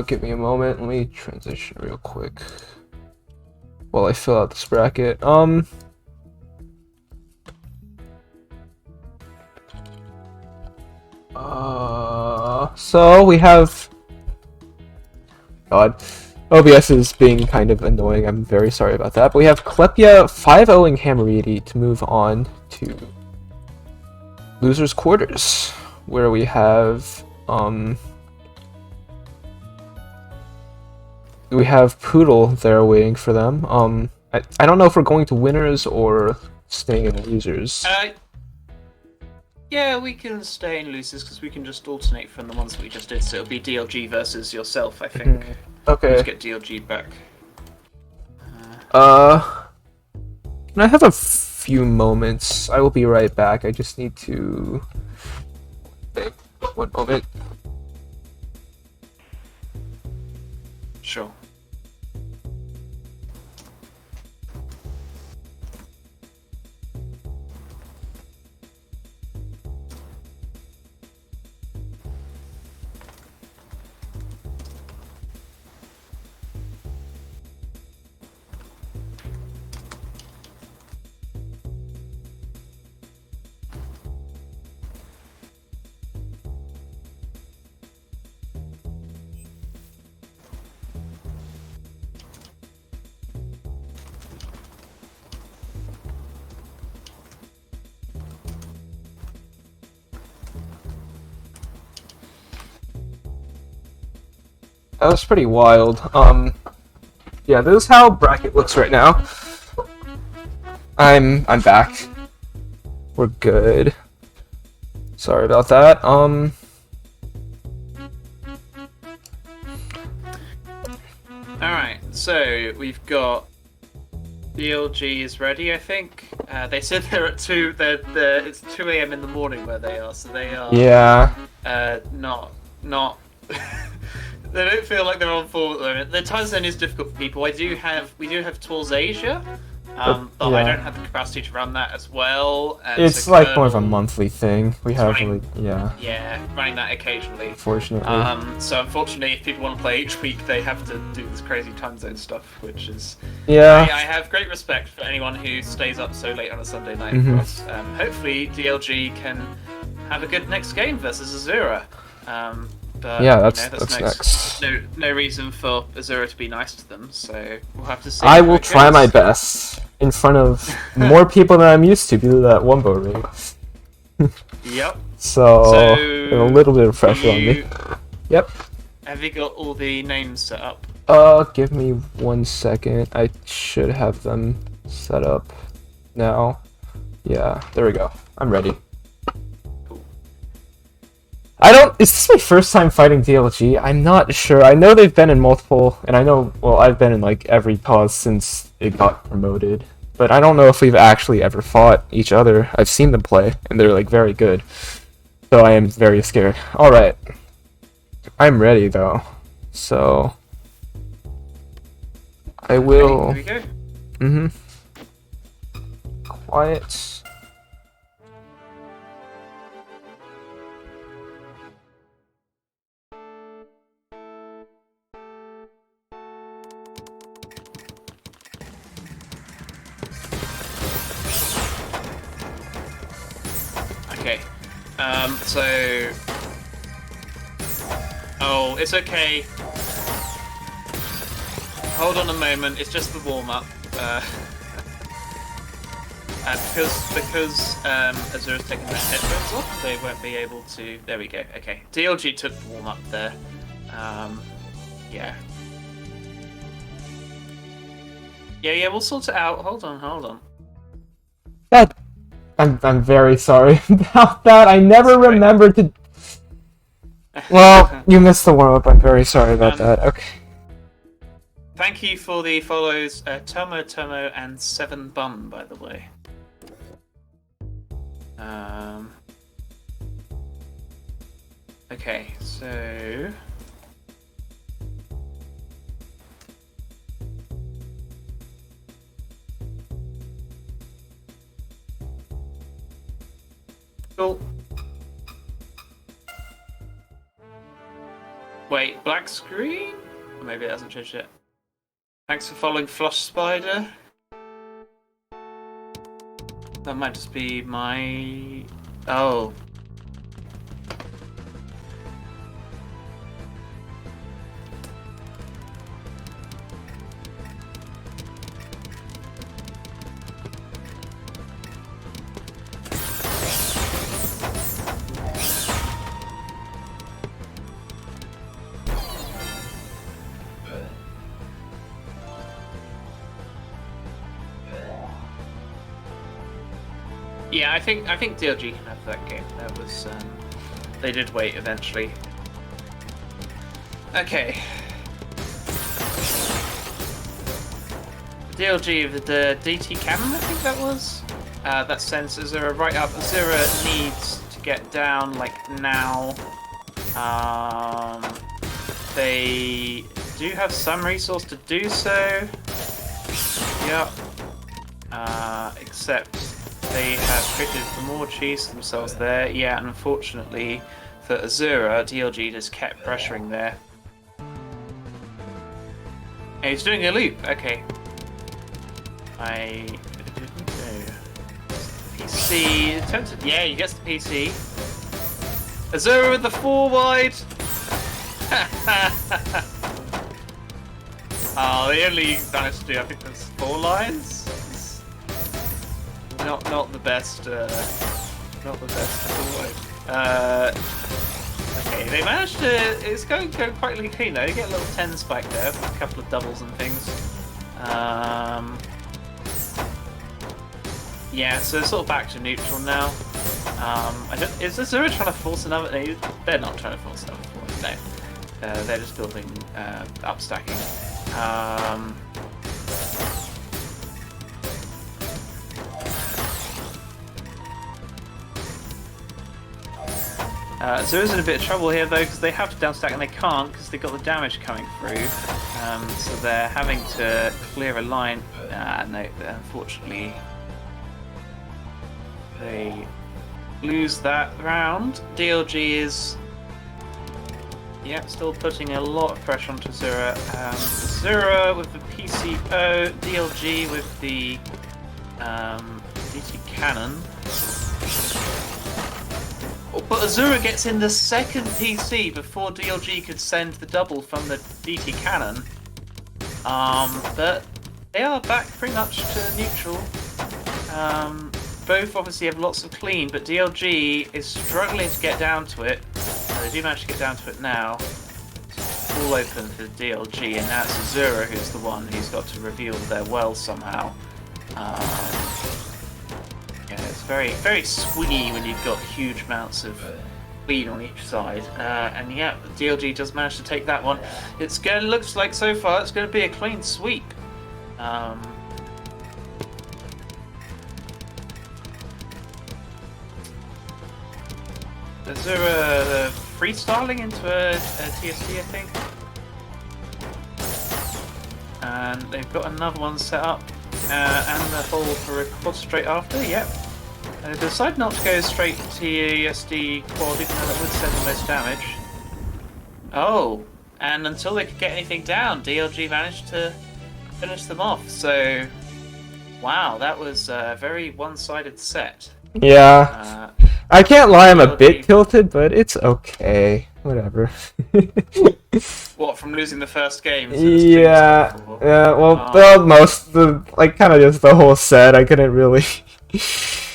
give me a moment, let me transition real quick while I fill out this bracket. So we have God, OBS is being kind of annoying, I'm very sorry about that, but we have Klepya 5-0ing Hammeridi to move on to losers quarters, where we have Poodle there waiting for them. I don't know if we're going to winners or staying in losers. Yeah, we can stay in losers because we can just alternate from the ones that we just did. So it'll be DLG versus yourself, I think. Okay. Let's get DLG back. Can I have a few moments? I will be right back. I just need to think. 1 moment. Sure. That was pretty wild. Yeah, this is how bracket looks right now. I'm back. We're good. Sorry about that. Alright, so we've got DLG is ready, I think. They said they're at 2, it's 2 AM in the morning where they are, so they are not they don't feel like they're on form at the moment. The time zone is difficult for people. We do have TAWS Asia, but yeah. I don't have the capacity to run that as well. And it's so like more of a monthly thing. We have running, yeah, running that occasionally. Unfortunately. So unfortunately, if people want to play each week, they have to do this crazy time zone stuff, which is I have great respect for anyone who stays up so late on a Sunday night for us. Hopefully, DLG can have a good next game versus Azura. But, yeah, that's next. no reason for Azura to be nice to them, so we'll have to see. I how will it try goes. my best in front of more people than I'm used to due to that Wumbo ring. Yep. So, So, a little bit of pressure on me. Yep. Have you got all the names set up? Give me 1 second. I should have them set up now. Yeah, there we go. I'm ready. Is this my first time fighting DLG? I'm not sure. I know they've been in multiple, and I know, well, I've been in like every TAWS since it got promoted. But I don't know if we've actually ever fought each other. I've seen them play, and they're like very good. So I am very scared. Alright. I'm ready though. So I will. Here we go. Quiet. Okay. So. Oh, it's okay. Hold on a moment. It's just the warm up. Because Azura's taken their headphones off, they won't be able to. There we go. Okay. DLG took the warm up there. Yeah. Yeah. We'll sort it out. Hold on. I'm very sorry about that. I never remembered to. Well, you missed the warm up. I'm very sorry about that. Okay. Thank you for the follows, Tomo and 7 Bum, by the way. Okay, so. Cool. Wait, black screen? Or maybe it hasn't changed yet. Thanks for following Flush Spider. That might just be my... Oh. Yeah, I think DLG can have that game. That was they did wait eventually. Okay. DLG with the DT cannon, I think that was. That sends Azura right up. Azura needs to get down like now. They do have some resource to do so. Yep. Except they have created more cheese themselves there. Yeah, and unfortunately for Azura, DLG just kept pressuring there. And he's doing a loop. Okay. I didn't know. PC attempted. Yeah, he gets the PC. Azura with the 4 wide. Oh, they only managed to do, I think there's 4 lines. Not the best. Not the best. Okay, they managed to. It's going quite clean though. You get a little 10 spike there, with a couple of doubles and things. Yeah, so sort of back to neutral now. Is Azura trying to force another? They're not trying to force another force. No, they're just building up stacking. Azura's in a bit of trouble here though, because they have to downstack and they can't because they've got the damage coming through. So they're having to clear a line. No, unfortunately, they lose that round. DLG is, yeah, still putting a lot of pressure onto Azura. Azura with the PCO, DLG with the DT cannon. Oh. But Azura gets in the second PC before DLG could send the double from the DT cannon. But they are back pretty much to neutral. Both obviously have lots of clean, but DLG is struggling to get down to it. They do manage to get down to it now. It's all open for DLG, and now it's Azura who's the one who's got to reveal their well somehow. Yeah, it's very, very swingy when you've got huge amounts of clean on each side. And yeah, DLG does manage to take that one. Looks like so far it's going to be a clean sweep. Azura freestyling into a TSD, I think. And they've got another one set up. And the hole for a quad straight after, yep. They decide not to go straight TSD quad, even though that would send the most damage. Oh, and until they could get anything down, DLG managed to finish them off. So, wow, that was a very one-sided set. Yeah. I can't lie, I'm a bit tilted, but it's okay. Whatever. What, from losing the first game? Yeah. Yeah, well, most, kind of just the whole set, I couldn't really...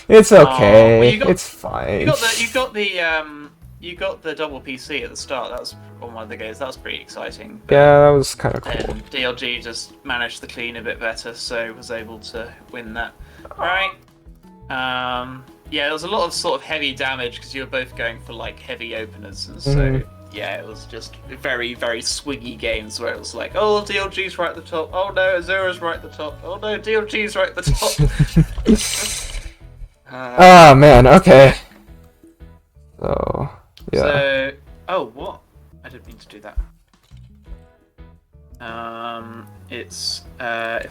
It's okay. Well, it's fine. You got the double PC at the start. That was on one of the games. That was pretty exciting. But yeah, that was kind of cool. And DLG just managed the clean a bit better, so was able to win that. Right. Yeah, there was a lot of sort of heavy damage because you were both going for like heavy openers, and so yeah, it was just very, very swingy games where it was like, oh, DLG's right at the top. Oh no, Azura's right at the top. Oh no, DLG's right at the top. Ah, man, okay. So, yeah. So, oh, what? I didn't mean to do that. It's,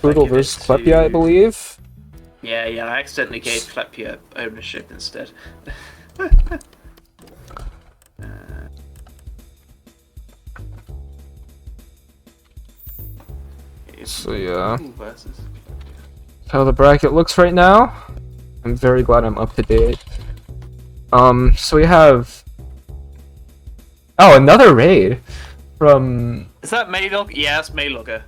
Poodle versus Klepia, I believe. Yeah, I accidentally gave Klepia ownership instead. So, yeah. How the bracket looks right now. I'm very glad I'm up to date. So we have... Oh, another raid from... Is that Maylog? Yeah, that's Maylogger.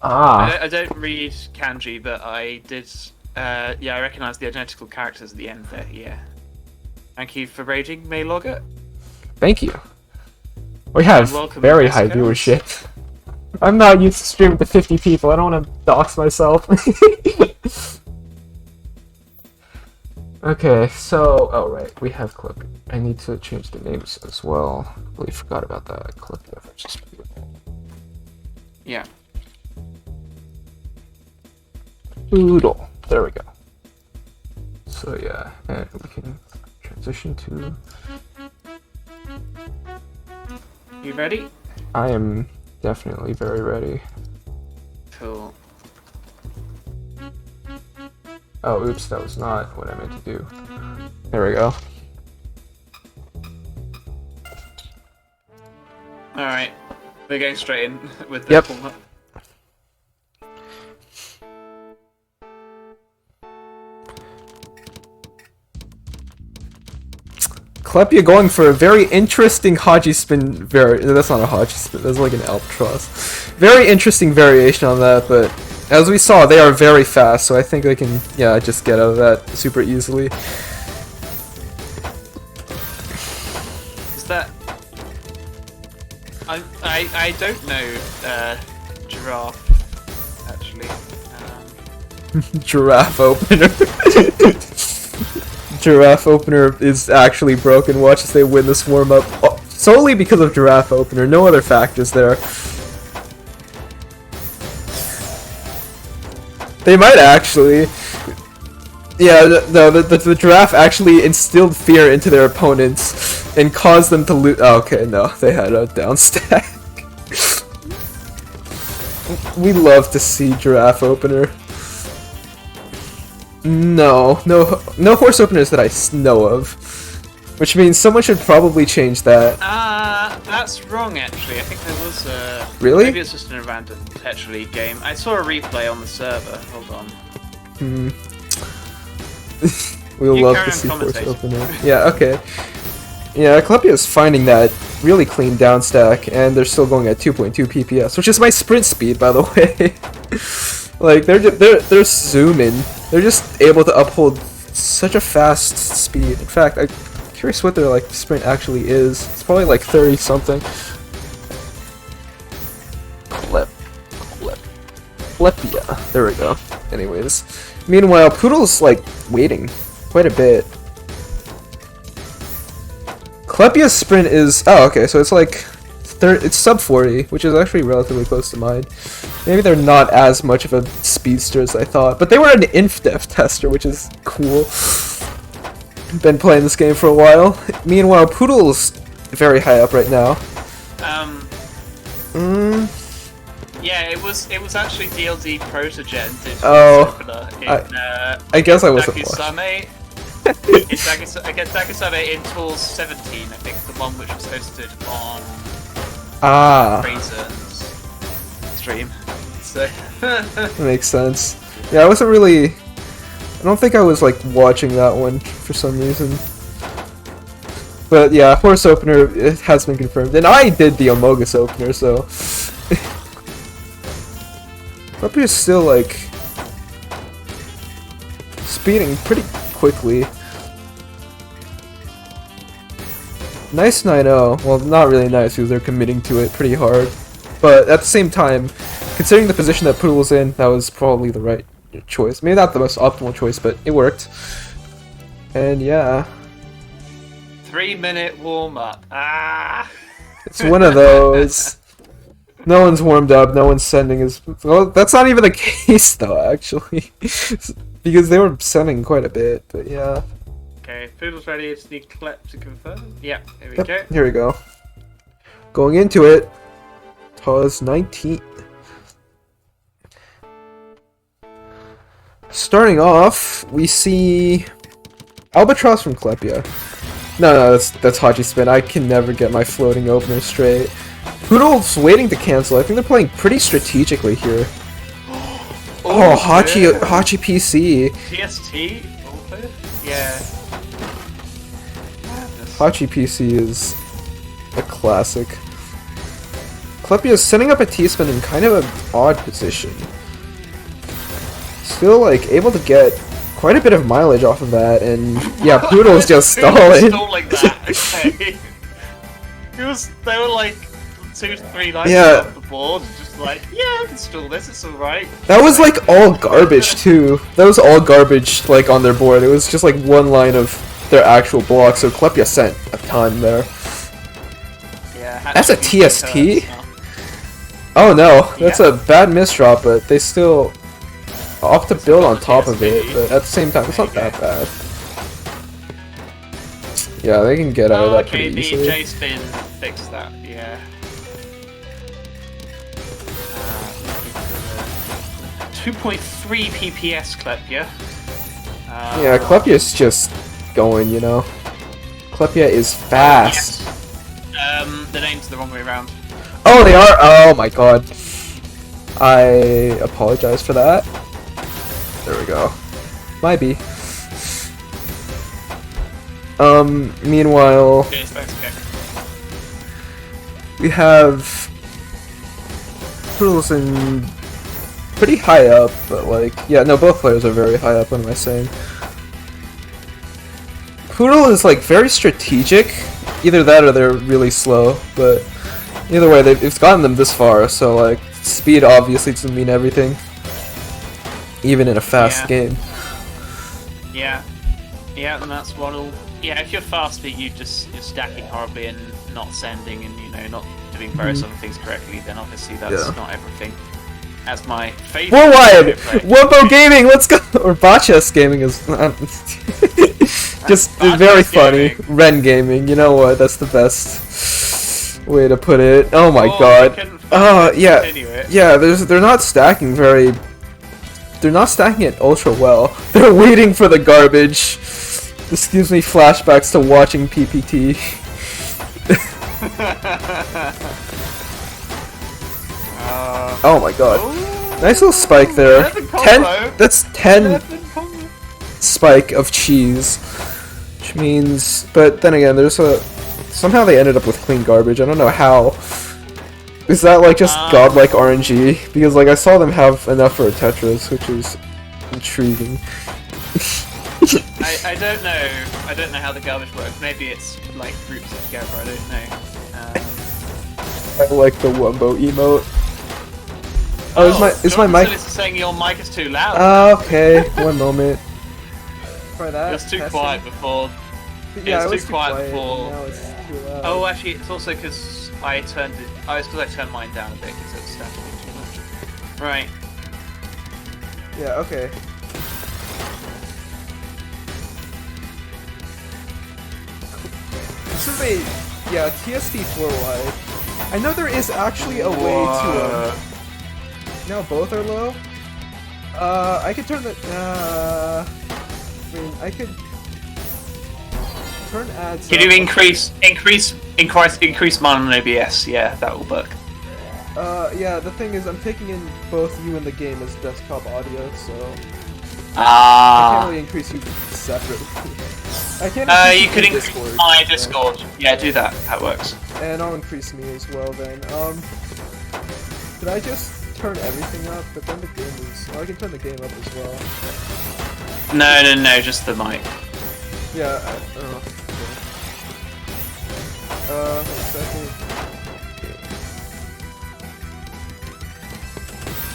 Ah. I don't read kanji, but I did... yeah, I recognise the identical characters at the end there, yeah. Thank you for raiding, Maylogger. Thank you. We have very high viewership. I'm not used to streaming to 50 people, I don't want to dox myself. Okay, so... Oh, right, we have Clip. I need to change the names as well. I really forgot about that. Clip versus yeah. Poodle. There we go. So, yeah, and we can transition to... You ready? I am definitely very ready. Cool. Oh, oops, that was not what I meant to do. There we go. Alright, we're going straight in with the warm-up. Klepia going for a very interesting Haji spin that's not a Haji spin, that's like an Albatross. Very interesting variation on that, but as we saw, they are very fast, so I think they can, yeah, just get out of that super easily. Is that... I don't know, Giraffe, actually. Giraffe opener. Giraffe opener is actually broken. Watch as they win this warm-up. Oh, solely because of Giraffe opener, no other factors there. They might actually. Yeah, the Giraffe actually instilled fear into their opponents and caused them to lose. Oh, okay, no, they had a down stack. We love to see Giraffe opener. No horse openers that I know of. Which means someone should probably change that. That's wrong actually. I think there was a... Really? Maybe it's just in a random Tetra League game. I saw a replay on the server. Hold on. We'll love to see horse opener. Yeah, okay. Yeah, Clepia is finding that really clean down stack, and they're still going at 2.2 PPS, which is my sprint speed, by the way. Like they're zooming. They're just able to uphold such a fast speed. In fact, I'm curious what their like sprint actually is. It's probably like 30 something. Clepia. There we go. Anyways, meanwhile, Poodle's like waiting quite a bit. Klepia's sprint is okay, so it's like it's sub 40, which is actually relatively close to mine. Maybe they're not as much of a speedster as I thought, but they were an inf-def tester, which is cool. Been playing this game for a while. Meanwhile, Poodle's very high up right now. Yeah, it was actually DLD Protogen. I guess I wasn't watching. Against Dakusame in TAWS 17, I think, the one which was hosted on Raisin's stream. So makes sense. Yeah, I don't think I was like watching that one for some reason. But yeah, horse opener, it has been confirmed, and I did the Amogus opener, so Klepia's still like speeding pretty quickly. Nice 9-0. Well, not really nice because they're committing to it pretty hard. But at the same time, considering the position that Poodle was in, that was probably the right choice. Maybe not the most optimal choice, but it worked. And yeah. 3-minute warm-up. It's one of those. No one's warmed up, no one's sending his... Well, that's not even the case, though, actually. Because they were sending quite a bit, but yeah. Okay, Poodle's ready. It's the Klep to confirm. Yeah, here we go. Here we go. Going into it. TAWS 19. Starting off, we see Albatross from Klepia. No, that's Hachi Spin. I can never get my floating opener straight. Poodle's waiting to cancel. I think they're playing pretty strategically here. Oh, Hachi PC. TST? Open? Yeah. Hachi PC is a classic. Klepia is setting up a T-spin in kind of an odd position. Still, like, able to get quite a bit of mileage off of that, and yeah, Poodle's just stalling. Stalling that, okay. They were like 2-3 lines off the board, just like, yeah, I can stall this, it's alright. That was like all garbage too. That was all garbage like on their board. It was just like one line of their actual block, so Klepia sent a ton there. Yeah, that's a TST? Oh no, that's a bad misdrop, but they still opt to build on top of it, but at the same time, it's not that bad. Yeah, they can get out of that pretty easily. Okay, the J-spin fixed that, yeah. 2.3 PPS Klepia. Yeah, Klepia's just going, you know. Klepia is fast. Yes. The name's the wrong way around. Oh, they are? Oh my god. I apologize for that. There we go. Might be. Meanwhile, we have Poodles in pretty high up, but like, yeah, no, both players are very high up, what am I saying? Poodle is like very strategic, either that or they're really slow, but either way, it's gotten them this far, so like, speed obviously doesn't mean everything, even in a fast game. Yeah, and that's what'll... Yeah, if you're fast, but you're stacking horribly and not sending and, you know, not doing various other things correctly, then obviously that's not everything. As my favorite... Worldwide! Wumbo Gaming, let's go! Or Botchess Gaming is... just very funny. Ren Gaming, you know what, that's the best way to put it. Oh my god. Oh, yeah. Yeah, they're not stacking very... They're not stacking it ultra well. They're waiting for the garbage. This gives me flashbacks to watching PPT. Oh my god. Nice little spike there. 10, that's 10 spike of cheese. Which means, but then again, there's a Somehow they ended up with clean garbage. I don't know how. Is that like just godlike RNG? Because like I saw them have enough for a Tetris, which is intriguing. I don't know. I don't know how the garbage works. Maybe it's like groups it together. I don't know. I like the Wumbo emote. Oh, is my mic? Is saying your mic is too loud. Okay, one moment. Try that. It was too quiet before. Yeah, it was too quiet before. Now it's too loud. Oh, actually, it's also because I turned it. Oh, it's because I turned mine down a bit because it's staticking too much. Right. Yeah. Okay. This is a TSD4Y. I know there is actually a way to. Now both are low. I could turn the. I mean, I could turn ads. Can you increase mine on OBS? Yeah, that will work. Yeah. The thing is, I'm taking in both you and the game as desktop audio, so. I can't really increase you separately. I can't. You could increase my Discord. Yeah, do that. That works. And I'll increase me as well then. Did I just turn everything up? But then the game is. Oh, I can turn the game up as well. No, just the mic. Yeah. Okay. One second.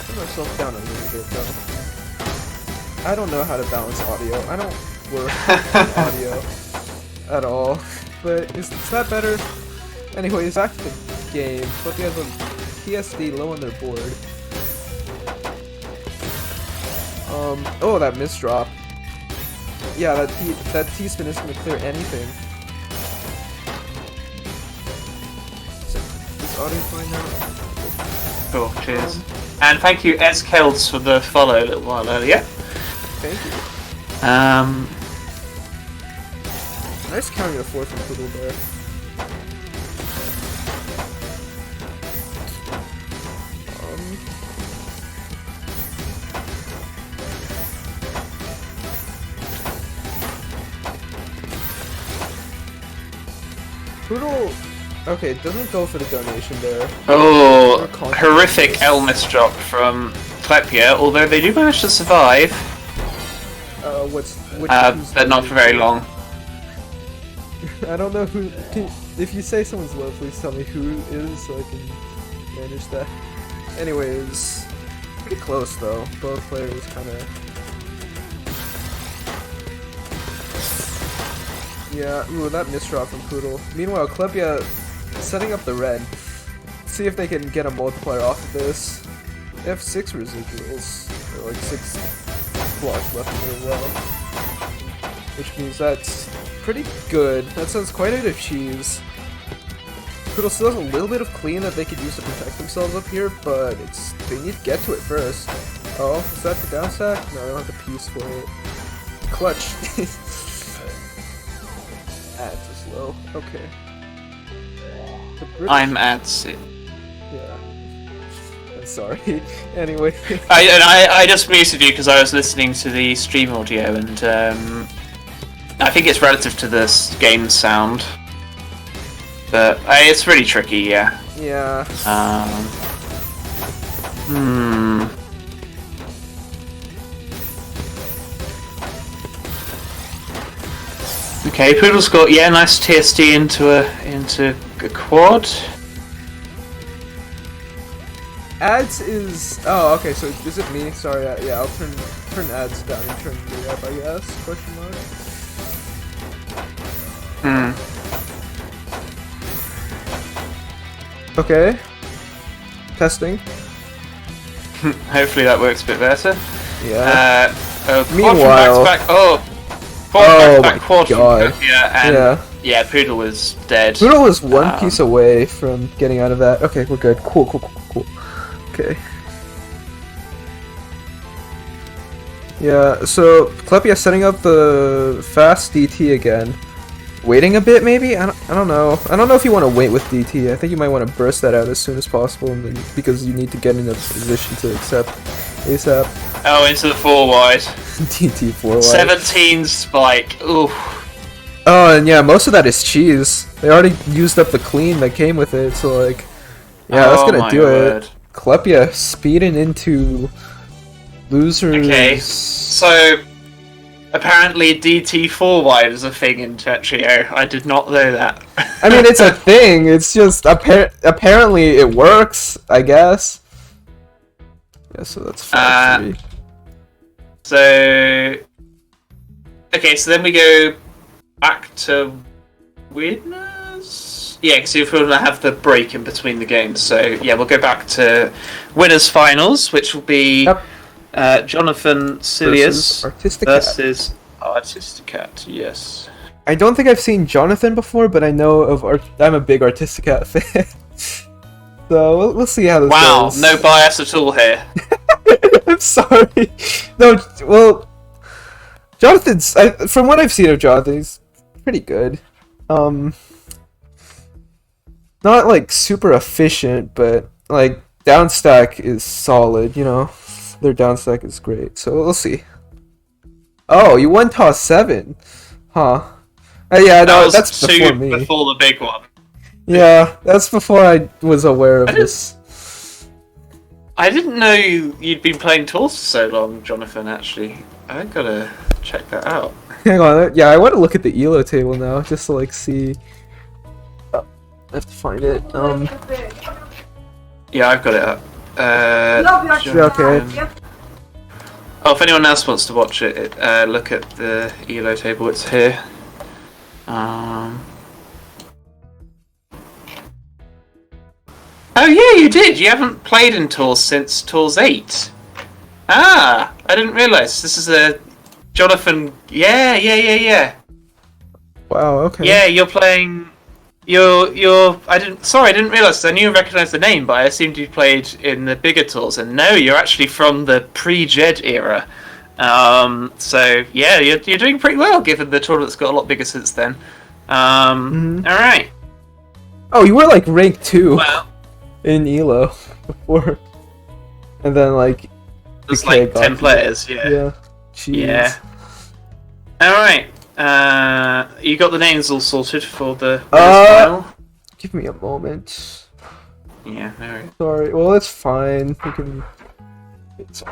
Put myself down a little bit though. I don't know how to balance audio. I don't work with audio at all. But is that better? Anyways, back to the game. But they have a PSD low on their board. Oh, that misdrop. Yeah, that T-spin is gonna clear anything. Is audio fine now? Cool, cheers. And thank you, Eskelds, for the follow a little while earlier. Thank you. Nice counting a 4 from Poodle there. Poodle, okay, doesn't go for the donation there. Oh, horrific Elmis drop from Klepia, although they do manage to survive. But not for very long. I don't know who. If you say someone's low, please tell me who is so I can manage that. Anyways, pretty close though. Both players kind of. Yeah, ooh, that misdrop from Poodle. Meanwhile, Klepia setting up the red. See if they can get a multiplier off of this. They have 6 residuals, or like 6 blocks left in their well. Which means that's pretty good. That sounds quite a bit of cheese. Poodle still has a little bit of clean that they could use to protect themselves up here, but they need to get to it first. Oh, is that the down stack? No, I don't have the piece for it. Clutch. Ads is low. Okay. I'm at 6. Yeah. I'm sorry. Anyway. I just muted you because I was listening to the stream audio, and I think it's relative to this game sound. But it's really tricky, yeah. Yeah. Okay, Poodle's got nice TSD into a quad. Ads is okay. So is it me? Sorry. Yeah, I'll turn ads down and turn me up. I guess. Question mark. Okay. Testing. Hopefully that works a bit better. Yeah. Meanwhile. Back. Oh back my quad god. Yeah, Poodle was dead. Poodle was one piece away from getting out of that. Okay, we're good. Cool. Okay. Yeah, so Klepia setting up the fast DT again. Waiting a bit, maybe? I don't know. I don't know if you want to wait with DT. I think you might want to burst that out as soon as possible, because you need to get in a position to accept ASAP. Oh, into the 4 wide. DT 4 wide. 17 spike. Ooh. Oh, and yeah, most of that is cheese. They already used up the clean that came with it, so like, yeah, that's gonna do it. Klepia speeding into losers. Okay, so apparently DT4 wide is a thing in Tetrio. I did not know that. I mean, it's a thing. It's just apparently it works, I guess. Yeah, so that's 5-3. So okay, so then we go back to winners. Yeah, because we're going to have the break in between the games. So yeah, we'll go back to winners finals, which will be Jonathan Silius versus Artisticat. Yes. I don't think I've seen Jonathan before, but I know of I'm a big Artisticat fan. So we'll see how this goes. Wow, no bias at all here. I'm sorry. No, well, Jonathan's from what I've seen of Jonathan, he's pretty good. Not like super efficient, but like downstack is solid. You know, their downstack is great. So we'll see. Oh, you won TAWS 7, huh? Yeah, no, that's before me. Before the big one. Yeah, that's before I was aware of this. I didn't know you'd been playing TAWS for so long, Jonathan, actually. I gotta check that out. Hang on, yeah, I want to look at the ELO table now, just to like see... Oh, I have to find it. Yeah, I've got it up. Okay. Oh, if anyone else wants to watch it, look at the ELO table, it's here. Oh yeah, you did! You haven't played in TAWS since TAWS 8. Ah! I didn't realise. This is a... Jonathan... Yeah. Wow, okay. Yeah, you're playing... You're... I didn't realise. I knew you recognised the name, but I assumed you played in the bigger TAWS. And no, you're actually from the pre-Jed era. So, yeah, you're doing pretty well, given the tournament's got a lot bigger since then. Alright. Oh, you were like rank 2. Well... in ELO before, and then like there's like 10 players. Yeah. Jeez. Yeah. All right. You got the names all sorted for the final? Give me a moment. Yeah. No worries. Sorry. Well, it's fine. We can. It's.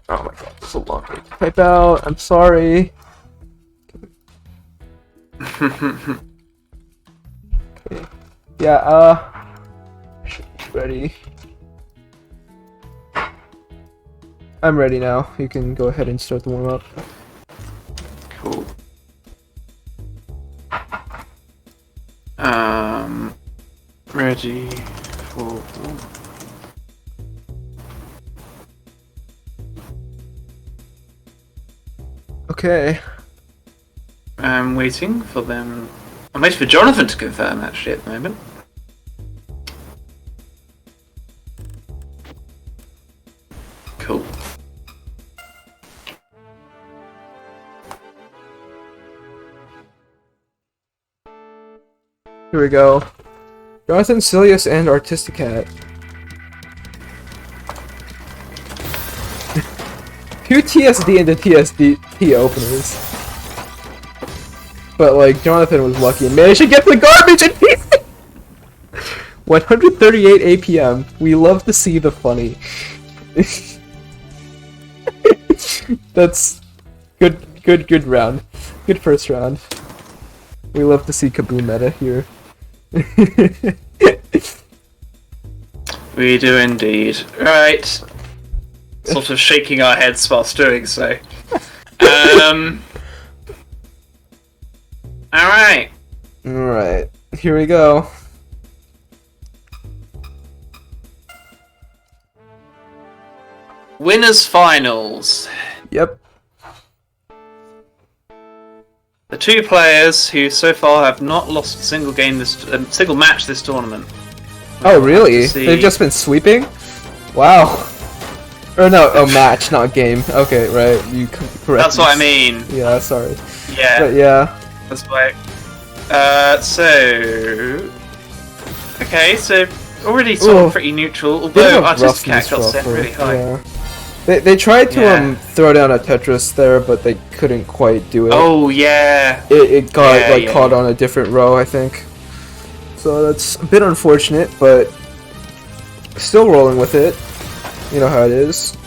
Oh my god, it's a long way to type out. I'm sorry. Okay. Yeah. Ready. I'm ready now. You can go ahead and start the warm-up. Cool. Ready for... Okay. I'm waiting for them... I'm waiting for Jonathan to confirm, actually, at the moment. Cool. Here we go. Jonathan Silius and Artisticat. Two TSD into TSD openers. But like Jonathan was lucky and managed to get the garbage and he's 138 APM. We love to see the funny. That's good round. Good first round. We love to see Kaboom meta here. We do indeed. Right. Sort of shaking our heads whilst doing so. Alright. Alright. Here we go. Winners finals. Yep. The two players who so far have not lost a single game single match this tournament. Oh really? They've just been sweeping? Wow. Or no, a match, not game. Okay, right. You correct. That's what I mean. Yeah, sorry. Yeah. But yeah. That's why. Okay, so already sort of pretty neutral, although Artisticat got set really high. Yeah. They tried to Yeah. throw down a Tetris there, but they couldn't quite do it. Oh yeah. It got Yeah, caught yeah. on a different row, I think. So that's a bit unfortunate, but still rolling with it. You know how it is.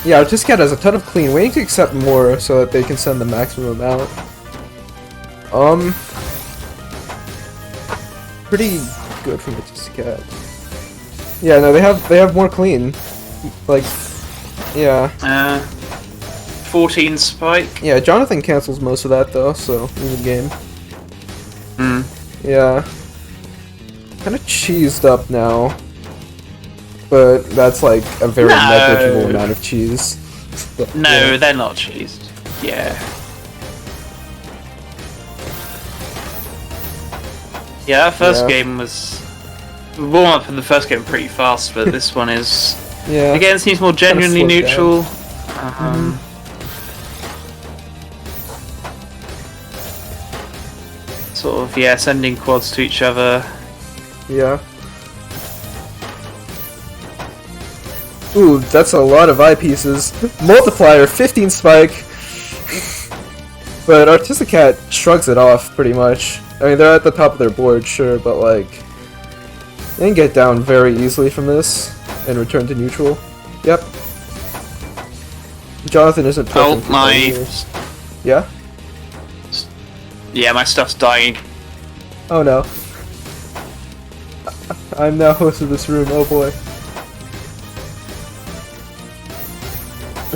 Yeah, Artiscat has a ton of clean, waiting to accept more so that they can send the maximum amount. Pretty good from Artiscat. Yeah, no, they have more clean. Like, yeah. 14 spike. Yeah, Jonathan cancels most of that though, so even game. Hmm. Yeah. Kind of cheesed up now. But that's like a very negligible amount of cheese. But, No, yeah. they're not cheesed. Yeah. Yeah, that first Yeah. game was warm up in the first game pretty fast, but this one is Yeah. again seems more genuinely slowed down. neutral. Sort of sending quads to each other. Yeah. Ooh, that's a lot of eyepieces. Multiplier, 15 spike. But Artisticat shrugs it off pretty much. I mean, they're at the top of their board, sure, but like, they can get down very easily from this and return to neutral. Yep. Jonathan isn't Oh pushing for my! 20 years. Yeah? Yeah, my stuff's dying. Oh no. I'm now host of this room, oh boy.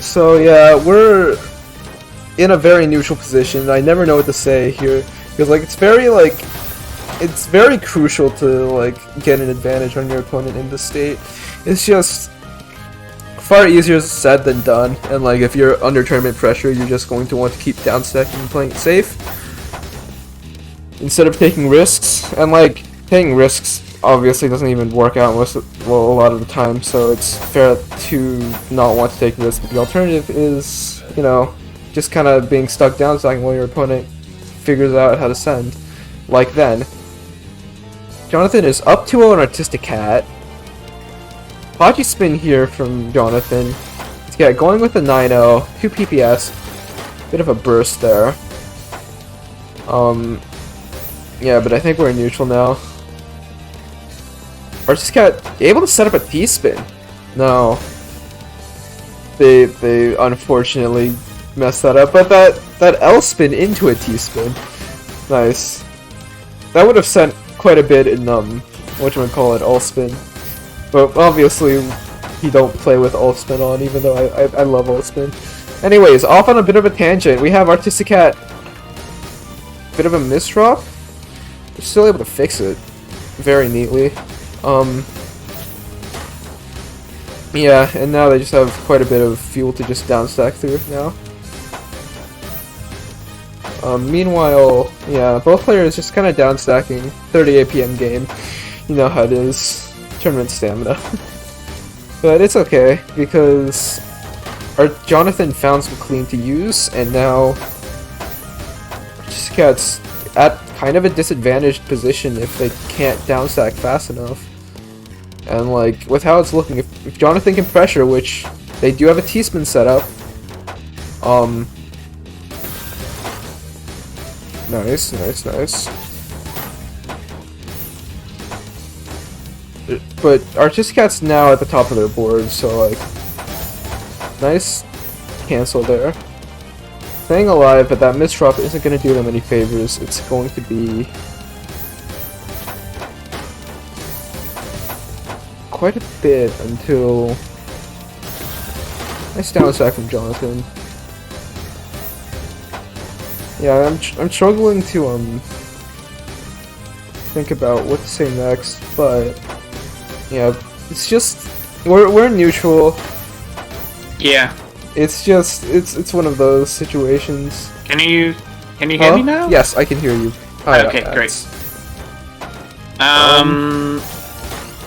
So yeah, we're in a very neutral position. I never know what to say here because like it's very crucial to like get an advantage on your opponent in this state. It's just far easier said than done, and like if you're under tournament pressure, you're just going to want to keep downstacking and playing it safe instead of taking risks. And like taking risks obviously doesn't even work out a lot of the time, so it's fair to not want to take risks. But the alternative is, you know, just kind of being stuck down stacking while your opponent figures out how to send. Like then. Jonathan is up 2-0 on Artisticat. Podgy spin here from Jonathan. Yeah, going with the 9-0, 2 PPS. Bit of a burst there. Yeah, but I think we're in neutral now. Artisticat able to set up a T-spin. No. They unfortunately messed that up, but that L-spin into a T-spin. Nice. That would have sent quite a bit in whatchamacallit, all-spin. But obviously he don't play with all-spin on, even though I love all-spin. Anyways, off on a bit of a tangent, we have Artisticat. Bit of a misdrop. We're still able to fix it very neatly. Yeah, and now they just have quite a bit of fuel to just downstack through now. Meanwhile, yeah, both players just kind of downstacking. 30 APM game. You know how it is. Tournament stamina. But it's okay, because our Jonathan found some clean to use, and now Artistica's at kind of a disadvantaged position if they can't downstack fast enough. And like, with how it's looking, if Jonathan can pressure, which they do have a T-spin set up, nice. But Artisticat's now at the top of their board, so like, nice cancel there. Staying alive, but that misdrop isn't going to do them any favors. It's going to be quite a bit until nice downstack from Jonathan. Yeah, I'm struggling to think about what to say next, but yeah, it's just we're neutral. Yeah. It's just it's one of those situations. Can you hear me now? Yes, I can hear you. Okay, great.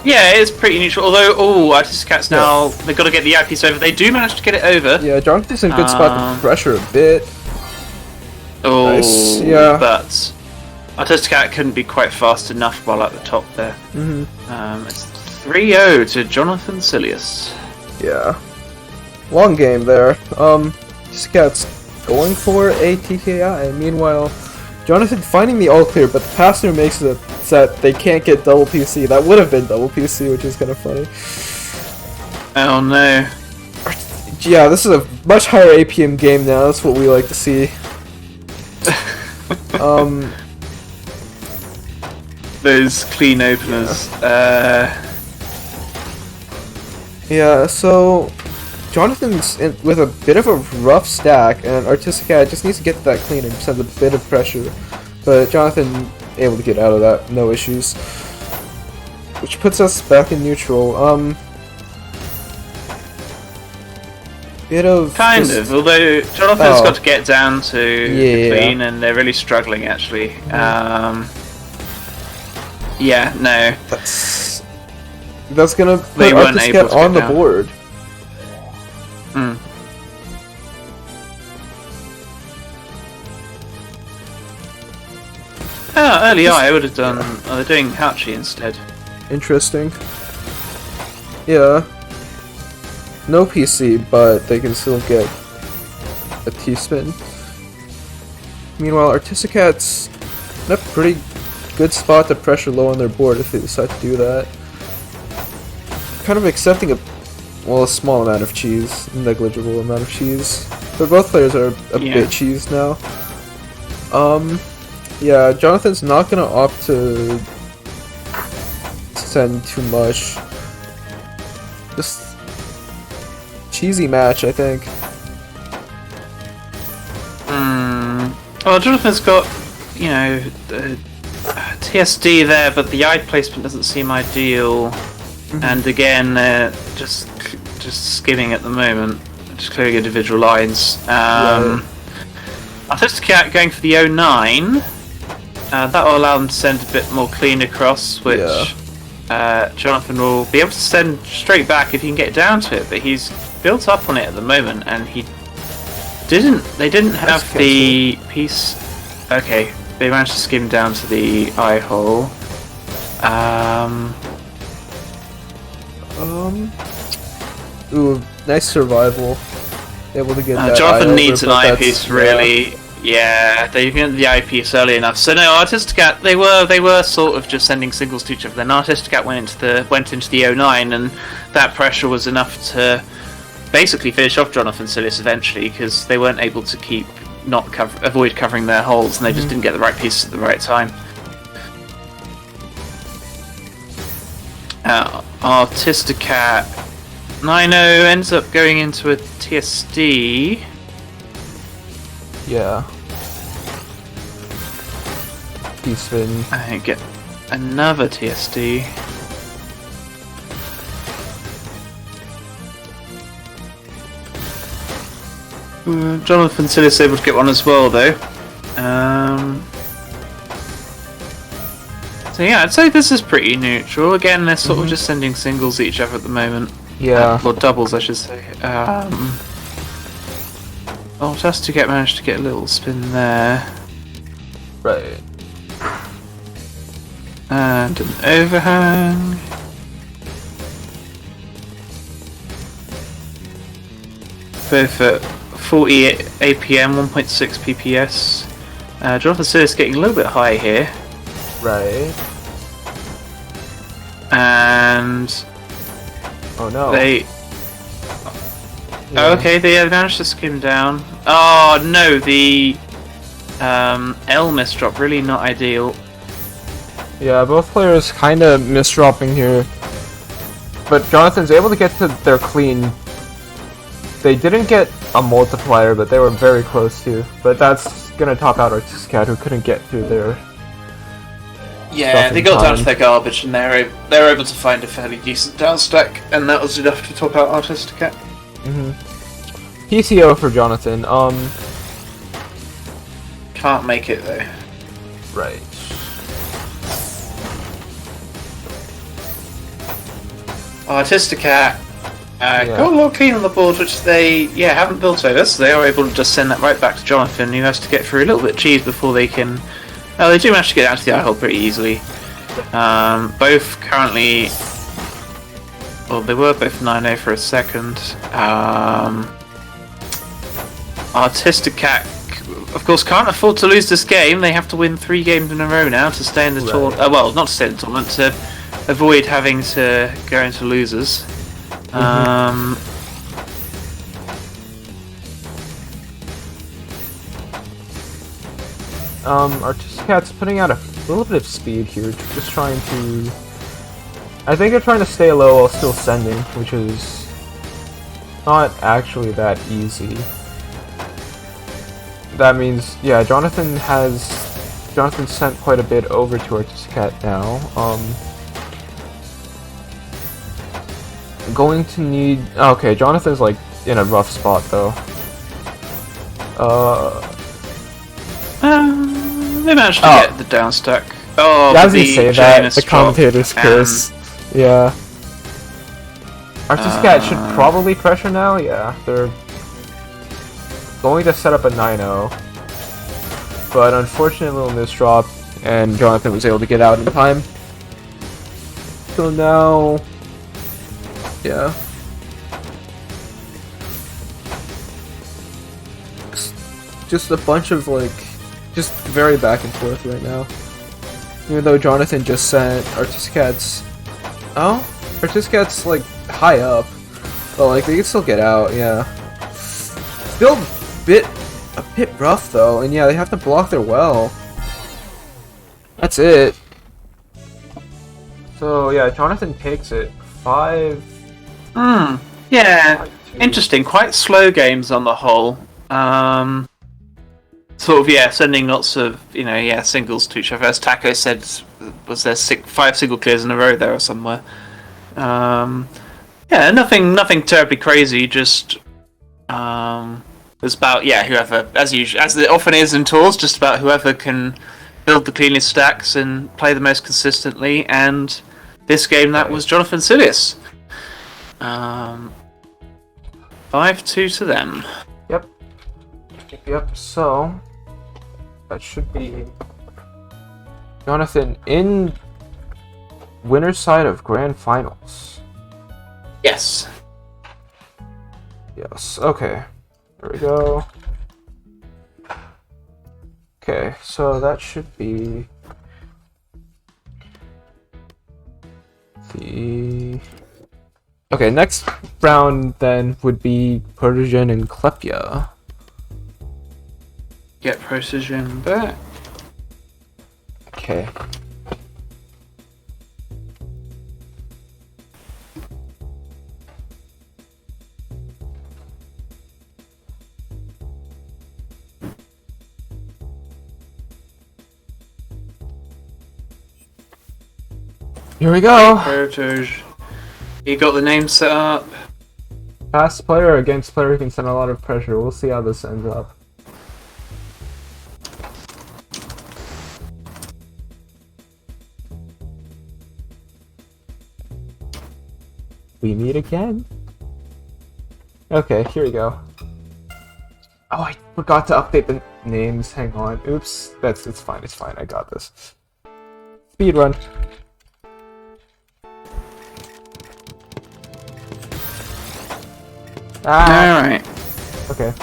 Yeah, it is pretty neutral. Although, Artisticat's now they've got to get the eyepiece over. They do manage to get it over. Yeah, Jonathan's in a good spot to pressure a bit. Oh, nice. Yeah. But Artisticat couldn't be quite fast enough while at the top there. It's 3-0 to Jonathan Silius. Yeah. Long game there. Artisticat's going for a TKI. Meanwhile, Jonathan finding the all clear, but the passer makes it that they can't get double PC. That would have been double PC, which is kind of funny. Oh no. Yeah, this is a much higher APM game now. That's what we like to see. Those clean openers. Yeah, so Jonathan's with a bit of a rough stack, and Artisticat just needs to get to that clean and send a bit of pressure. But Jonathan able to get out of that, no issues. Which puts us back in neutral. Bit of kind of, although Jonathan's got to get down to the clean, and they're really struggling actually. Yeah, no. That's gonna put Artisticat on the board. Earlier I would have done. They're doing Houchi instead. Interesting. Yeah. No PC, but they can still get a T-spin. Meanwhile, Artisticat's in a pretty good spot to pressure low on their board if they decide to do that. Kind of accepting a small amount of cheese, negligible amount of cheese. But both players are a bit cheese now. Yeah, Jonathan's not gonna opt to send too much. Just cheesy match, I think. Well, Jonathan's got, you know, TSD there, but the eye placement doesn't seem ideal. And again, they're just skimming at the moment, just clearing individual lines. Artisticat going for the 09. That will allow them to send a bit more clean across, which Jonathan will be able to send straight back if he can get down to it. But he's built up on it at the moment, and they didn't have the piece. Okay, they managed to skim down to the eye hole. Ooh, nice survival. Able to get that. Jonathan needs an eyepiece, really. Yeah, they get the eyepiece early enough. So no, Artisticat, they were sort of just sending singles to each other. Then Artisticat went into the 09, and that pressure was enough to basically finish off Jonathan Silius eventually, because they weren't able to avoid covering their holes, and they just didn't get the right pieces at the right time. Artisticat 9-0 ends up going into a TSD. Yeah. T-spin. I get another TSD. Jonathan Silius able to get one as well, though. So yeah, I'd say this is pretty neutral. Again, they're sort of just sending singles at each other at the moment. Yeah. Or doubles, I should say. Artisticat managed to get a little spin there. Right. And an overhang. Both at 40 APM, 1.6 PPS. Jonathan Silius getting a little bit high here. Right. And oh no. Oh, okay, they managed to skim down. Oh no, the L misdrop, really not ideal. Yeah, both players kind of misdropping here. But Jonathan's able to get to their clean. They didn't get a multiplier, but they were very close to. But that's gonna top out Artisticat, who couldn't get through their. Yeah, they got down to their garbage, and they were able to find a fairly decent down stack, and that was enough to top out Artisticat. PCO for Jonathan. Can't make it though. Right. Artisticat got a lot clean on the board, which they haven't built over, so they are able to just send that right back to Jonathan, who has to get through a little bit of cheese before they can Oh, they do manage to get out to the eye hole pretty easily. Both currently... Well, they were both 9-0 for a second. Artisticat, of course, can't afford to lose this game. They have to win 3 games in a row now to stay in the tournament. Well, not to stay in the tournament, to avoid having to go into losers. Artisticat's putting out a little bit of speed here, just trying to... I think they're trying to stay low while still sending, which is not actually that easy. That means, yeah, Jonathan sent quite a bit over to Artisticat now. Going to need... Okay, Jonathan's like in a rough spot though. They managed to get the down stack. Oh, yeah, I was gonna say that, the commentator's curse. Yeah. Artisticat should probably pressure now, yeah. They're going to set up a 9-0. But unfortunately, a little misdrop, and Jonathan was able to get out in time. So now... Yeah. Just a bunch of, like... Just very back and forth right now. Even though Jonathan just sent Artisticat's... Oh? Artisticat's, like, high up. But, like, they can still get out, yeah. Still a bit rough, though. And, yeah, they have to block their well. That's it. So, yeah, Jonathan takes it. 5... Yeah. 5-2. Interesting. Quite slow games on the whole. Sort of, yeah, sending lots of, singles to each other. As Taco said, was there 5 single clears in a row there or somewhere? Yeah, nothing terribly crazy. Just it's about whoever, as it often is in tours, just about whoever can build the cleanest stacks and play the most consistently. And this game, that was Jonathan Silius. 5-2 to them. Yep. So that should be Jonathan in winner's side of grand finals. Yes. Okay. There we go. Okay, so that should be the... Okay, next round then would be Persian and Klepia. Get Precision back. Okay. Here we go. You got the name set up. Fast player against player who can send a lot of pressure. We'll see how this ends up. We meet again. Okay, here we go. Oh, I forgot to update the names. Hang on. Oops. It's fine. I got this. Speedrun. Alright. Okay.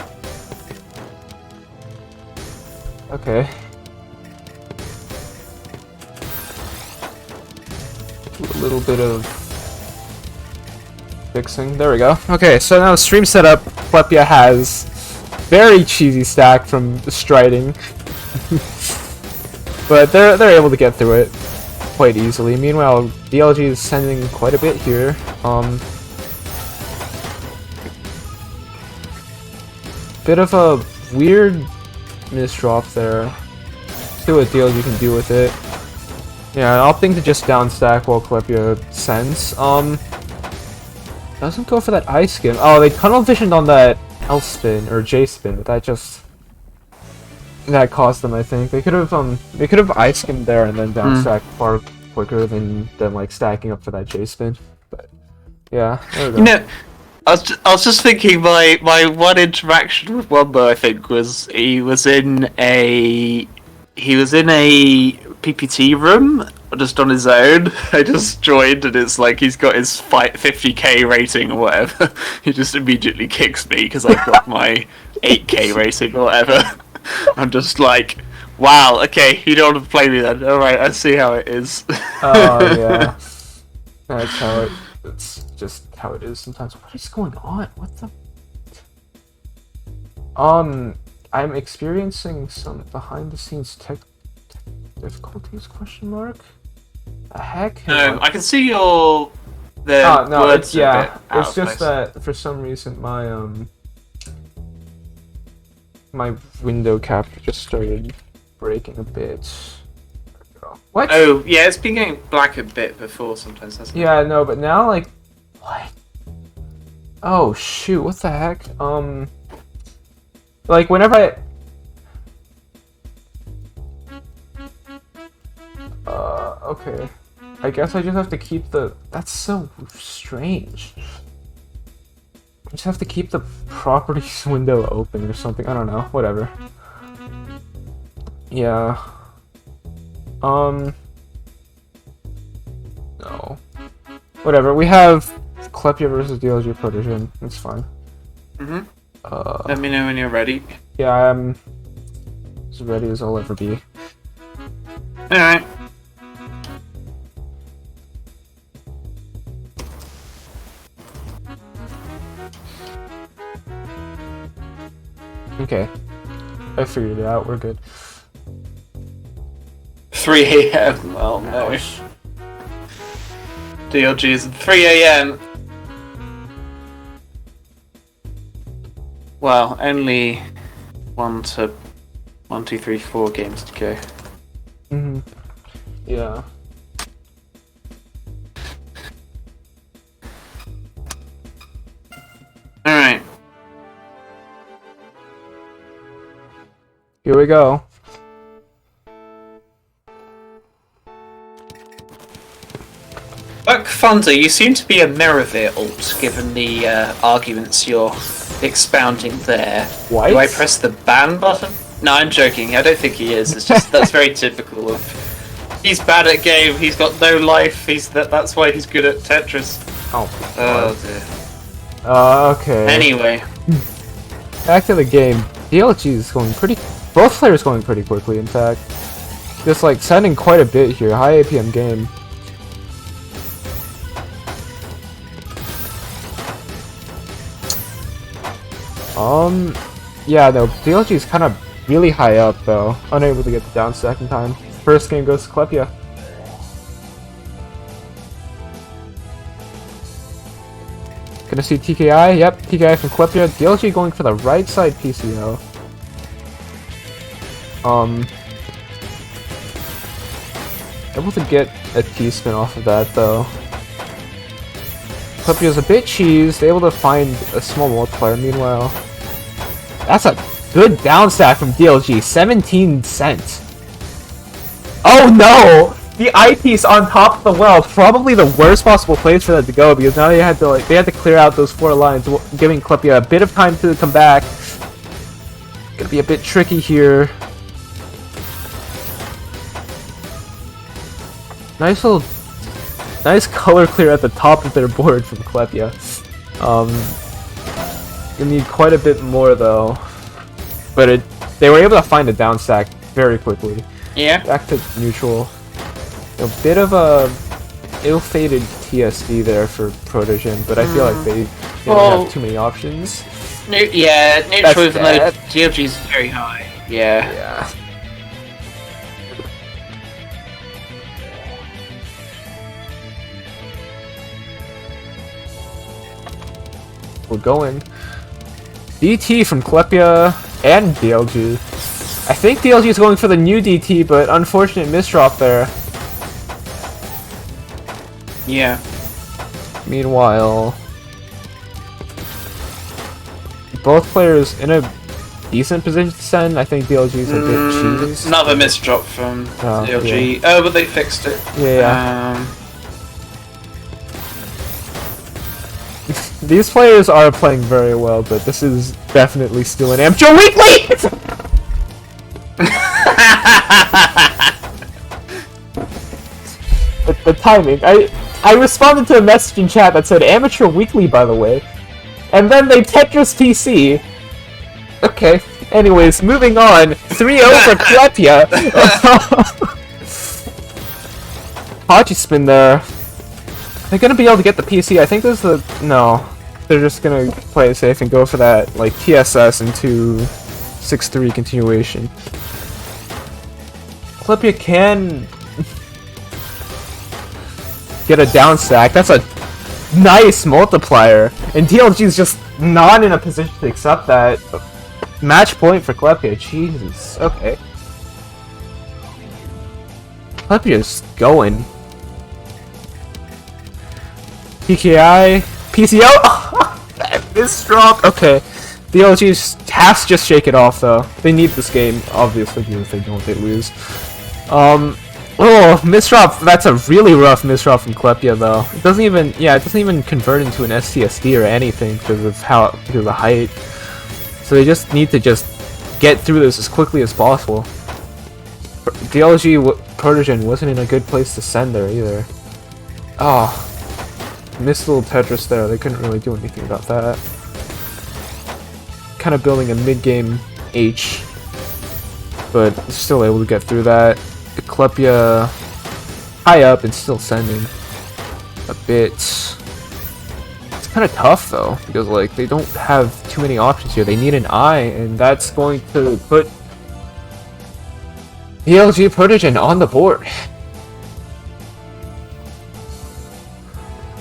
A little bit of fixing. There we go. Okay, so now stream setup. Klepia has very cheesy stack from the striding, but they're able to get through it quite easily. Meanwhile, DLG is sending quite a bit here. Bit of a weird misdrop there. See what DLG can do with it. Yeah, opting to just down stack while Klepia sends. Doesn't go for that eye skim. Oh, they tunnel visioned on that L spin or J spin, but that cost them. I think they could have eye skimmed there and then down stack far quicker than like stacking up for that J spin. But yeah, there we go. I was just thinking my one interaction with Wombo, I think, was he was in a he was in a PPT room just on his own. I just joined, and it's like he's got his 50k rating or whatever. He just immediately kicks me because I've got my 8k rating or whatever. I'm just like, wow, okay, you don't want to play me then. Alright, I see how it is. Oh, yeah. It's just how it is sometimes. What is going on? What the... I'm experiencing some behind-the-scenes tech difficulties, question mark? The heck? I can see your... no, words it's, yeah. a bit out It's of just place. that, for some reason, my window cap just started breaking a bit. What? Oh, yeah, it's been getting black a bit before sometimes, hasn't it? Yeah, no, but now, like... What? Oh, shoot, what the heck? Like, whenever I... Okay. I guess I just have to keep the... That's so strange. I just have to keep the properties window open or something. I don't know. Whatever. Yeah. No. Whatever. We have Klepia versus DLG Protegen. It's fine. Mm-hmm. Let me know when you're ready. Yeah, I'm as ready as I'll ever be. Alright. Okay. I figured it out. We're good. 3 a.m. Oh no. DLG is 3 a.m. Well, only 1, 2, 3, 4 games to go. Mm-hmm. Yeah. Alright. Here we go. Look, Fonda, you seem to be a Merivir alt, given the arguments you're expounding there. What? Do I press the ban button? No, I'm joking. I don't think he is. It's just that's very typical of. He's bad at game. He's got no life. That's why he's good at Tetris. Oh. Oh dear. Okay. Anyway, Back to the game. DLG is going pretty... Both players going pretty quickly, in fact. Just, like, sending quite a bit here. High APM game. Yeah, no, DLG is kind of really high up, though. Unable to get the down second time. First game goes to Klepia. Gonna see TKI? Yep, TKI from Klepia. DLG going for the right side PCO. Able to get a T-spin off of that, though. Klepia's a bit cheesed, able to find a small multiplier, meanwhile. That's a good down stack from DLG, 17 cents. Oh no! The eyepiece on top of the well, probably the worst possible place for that to go, because now they had to clear out those 4 lines, giving Klepia a bit of time to come back. Gonna be a bit tricky here. Nice color clear at the top of their board from Klepia. You need quite a bit more though, but they were able to find a down stack very quickly. yeah. Back to neutral. A bit of a ill-fated TSD there for Protegen, but I feel like they don't have too many options. Neutral, That's even though bad. DLG is very high. Yeah. Yeah. We're going. DT from Klepia and DLG. I think DLG is going for the new DT, but unfortunate misdrop there. Yeah. Meanwhile, both players in a decent position to send. I think DLG is a bit cheesed. Another misdrop from DLG. Yeah. Oh, but they fixed it. Yeah. These players are playing very well, but this is definitely still an amateur weekly! The timing. I responded to a message in chat that said amateur weekly, by the way, and then they Tetris PC. Okay. Anyways, moving on. 3-0 for Klepia. Hachi spin there. They're gonna be able to get the PC. I think there's the no. They're just gonna play it safe and go for that like TSS into 6-3 continuation. Klepia can get a down stack. That's a nice multiplier, and DLG's just not in a position to accept that. Match point for Klepia. Jesus. Okay. Klepia's going. PKI. PCO. This drop. Okay. DLG's has to just shake it off though. They need this game, obviously, because if they don't, they lose. Oh, misdrop. That's a really rough misdrop from Klepia though. It doesn't even, yeah, it doesn't even convert into an STSD or anything because of the height. So they just need to just get through this as quickly as possible. DLG Protogen wasn't in a good place to send there either. Oh, missed a little Tetris there. They couldn't really do anything about that. Kind of building a mid-game H, but still able to get through that. Klepia high up and still sending a bit. It's kind of tough though, because like they don't have too many options here. They need an eye, and that's going to put DLG Protogen on the board.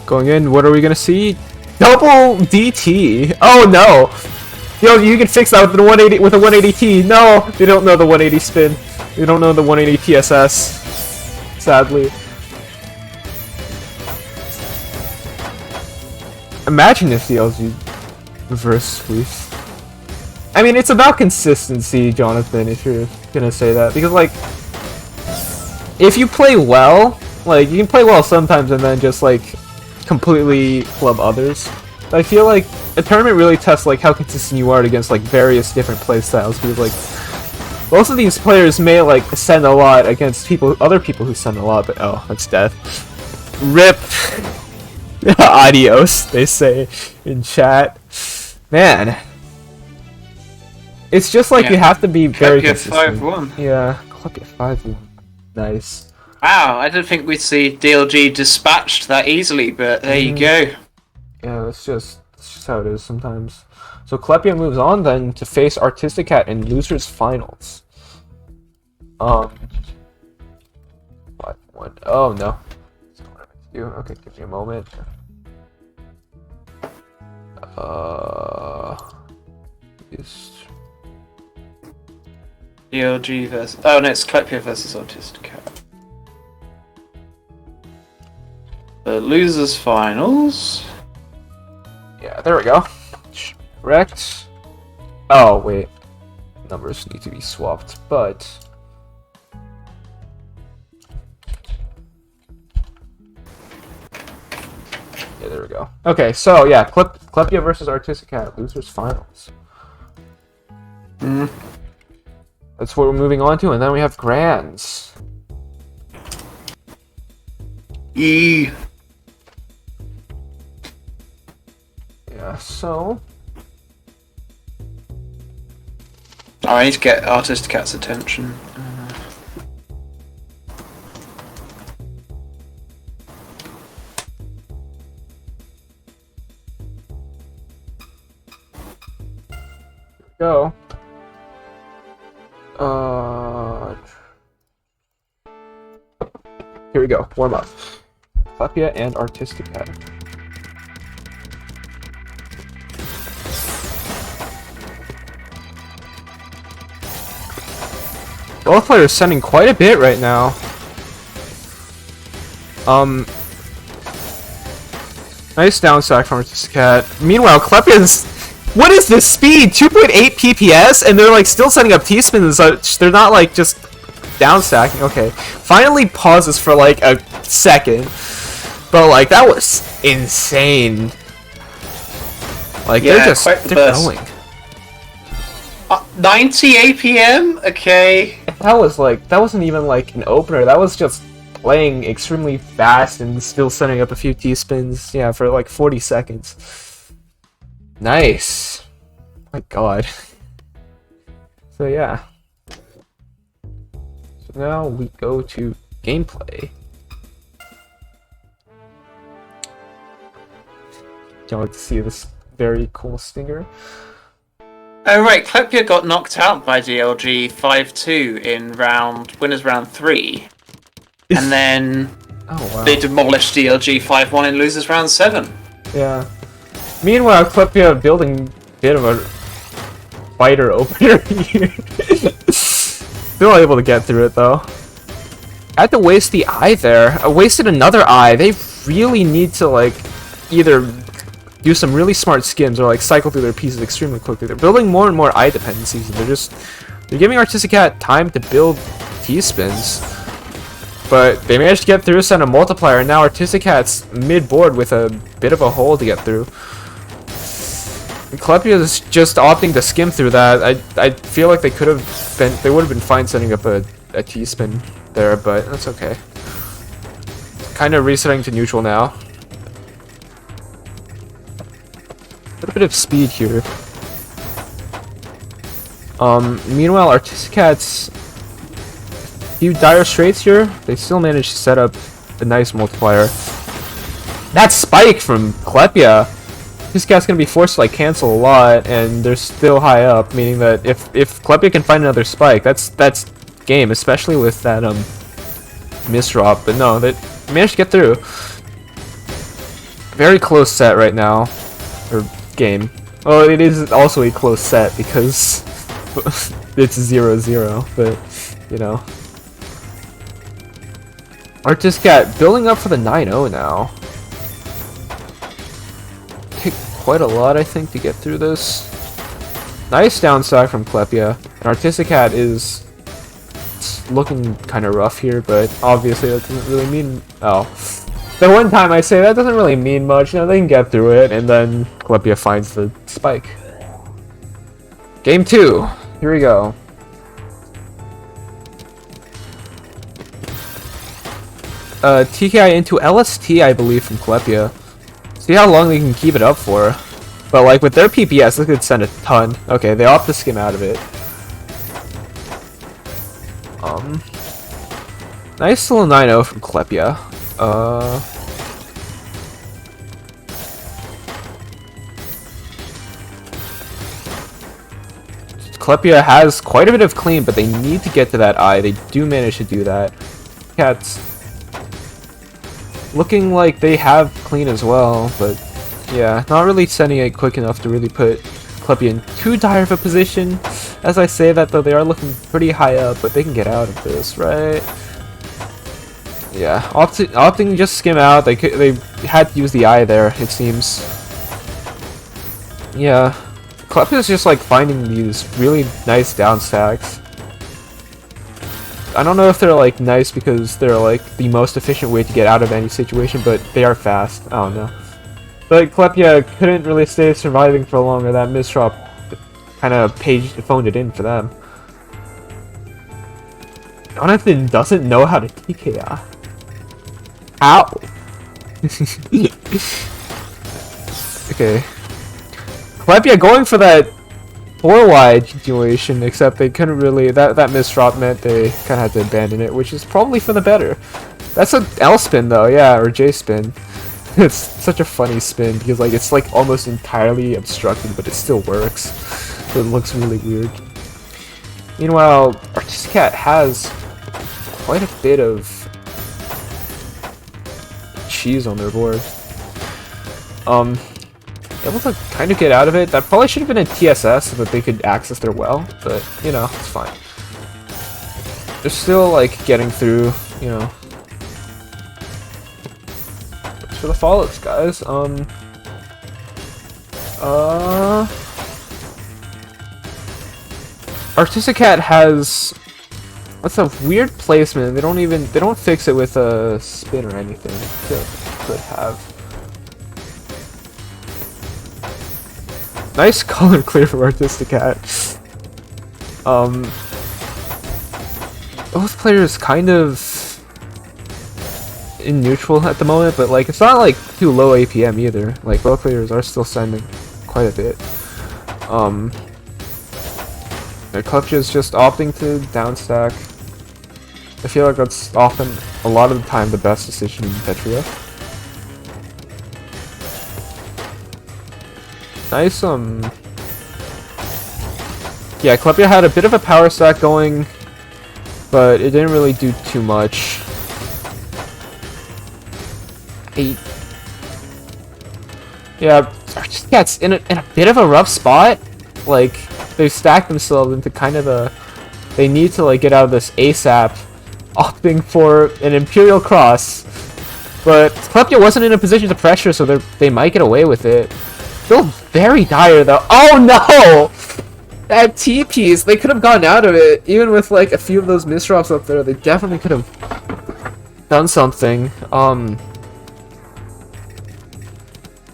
Going in, what are we gonna see? Double DT. Oh no! Yo, you can fix that with the 180 with a 180T. No, they don't know the 180 spin. They don't know the 180 TSS. Sadly. Imagine if DLG reverse squeeze. I mean, it's about consistency, Jonathan, if you're gonna say that. Because, like, if you play well, like, you can play well sometimes and then just, like, completely flub others. I feel like a tournament really tests, like, how consistent you are against, like, various different playstyles. Because, like, most of these players may, like, send a lot against other people who send a lot, but oh, that's death. RIP. Adios, they say in chat. Man. It's just like you have to be very consistent. 5-1. Yeah, Klepia 5-1. Nice. Wow, I didn't think we'd see DLG dispatched that easily, but there you go. Yeah, that's just how it is sometimes. So Klepia moves on then to face Artisticat in losers finals. 5-1. Oh no. That's not what I meant to do. Okay, give me a moment. DLG versus... Oh no, it's Klepia versus Artisticat. The losers finals. Yeah, there we go. Correct. Oh, wait. Numbers need to be swapped, but... Yeah, there we go. Okay, so yeah, Klepia versus Artisticat, losers finals. That's what we're moving on to, and then we have Grands. Yeah, so... Oh, I need to get Artisticat's attention. Go. Here we go. Warm up. Klepia and Artisticat. Both players sending quite a bit right now. Nice down stack from Artisticat. Meanwhile, Klepia's... What is this speed? 2.8 PPS? And they're like still sending up T-spins and such. They're not like just down stacking. Okay. Finally pauses for like a second. But like that was insane. Like yeah, they're just going. 90 APM? Okay. That was like, that wasn't even like an opener. That was just playing extremely fast and still setting up a few T-spins. Yeah, for like 40 seconds. Nice. My god. So yeah. So now we go to gameplay. Y'all like to see this very cool stinger? Oh right, Klepia got knocked out by DLG 5-2 in winners round 3. And then they demolished DLG 5-1 in losers round 7. Yeah. Meanwhile, Klepia building a bit of a fighter opener here. Still able to get through it though. I had to waste the eye there. I wasted another eye. They really need to like either do some really smart skims or like cycle through their pieces extremely quickly. They're building more and more eye dependencies and they're giving Artisticat time to build T-spins. But they managed to get through, send a multiplier, and now Artisticat's mid-board with a bit of a hole to get through. Klepia is just opting to skim through that. I feel like they would have been fine setting up a T-spin there, but that's okay. Kind of resetting to neutral now. A bit of speed here. Meanwhile, Artisticat's few dire straights here. They still managed to set up a nice multiplier. That spike from Klepia. Artisticat's gonna be forced to like cancel a lot, and they're still high up, meaning that if Klepia can find another spike, that's game, especially with that misdrop. But no, they managed to get through. Very close set right now, or game. Well, it is also a close set because it's 0-0, but you know. Artisticat building up for the 9-0 now. Take quite a lot, I think, to get through this. Nice downside from Klepia. And Artisticat is looking kind of rough here, but obviously that doesn't really mean... Oh. The one time I say that doesn't really mean much. You know, they can get through it, and then Klepia finds the spike. Game 2. Here we go. TKI into LST, I believe, from Klepia. See how long they can keep it up for. But like with their PPS, they could send a ton. Okay, they opt to skim out of it. Nice little 9-0 from Klepia. Klepia has quite a bit of clean, but they need to get to that eye. They do manage to do that. Cats looking like they have clean as well, but yeah, not really sending it quick enough to really put Klepia in too dire of a position. As I say that though, they are looking pretty high up, but they can get out of this, right? Yeah, opting to just skim out. They had to use the eye there, it seems. Yeah, Klepia is just like finding these really nice down stacks. I don't know if they're like nice because they're like the most efficient way to get out of any situation, but they are fast. I don't know. But Klepia couldn't really stay surviving for long, or that misdrop kind of phoned it in for them. Jonathan doesn't know how to TKI. Ow! Okay. Klepia going for that 4-wide situation, except they couldn't really... That misdrop meant they kind of had to abandon it, which is probably for the better. That's a L spin though, yeah, or J spin. It's such a funny spin because like it's like almost entirely obstructed, but it still works. So it looks really weird. Meanwhile, Artisticat has quite a bit of cheese on their board. Able to kind of get out of it. That probably should have been a TSS so that they could access their well, but you know, it's fine. They're still like getting through, you know. Thanks for the follows, guys. Artisticat has... What's a weird placement? They don't fix it with a spin or anything. Could have. Nice color clear from Artisticat. Both players kind of in neutral at the moment, but like it's not like too low APM either. Like both players are still sending quite a bit. Clutch is just opting to downstack. I feel like that's often, a lot of the time, the best decision in Tetria. Nice, yeah, Klepia had a bit of a power stack going, but it didn't really do too much. 8. Yeah, it's in a bit of a rough spot. Like, they've stacked themselves into kind of a... They need to, like, get out of this ASAP, opting for an Imperial Cross. But Klepia wasn't in a position to pressure, so they might get away with it. Still very dire, though. Oh, no! That T-piece, they could have gotten out of it. Even with, like, a few of those misdrops up there, they definitely could have done something.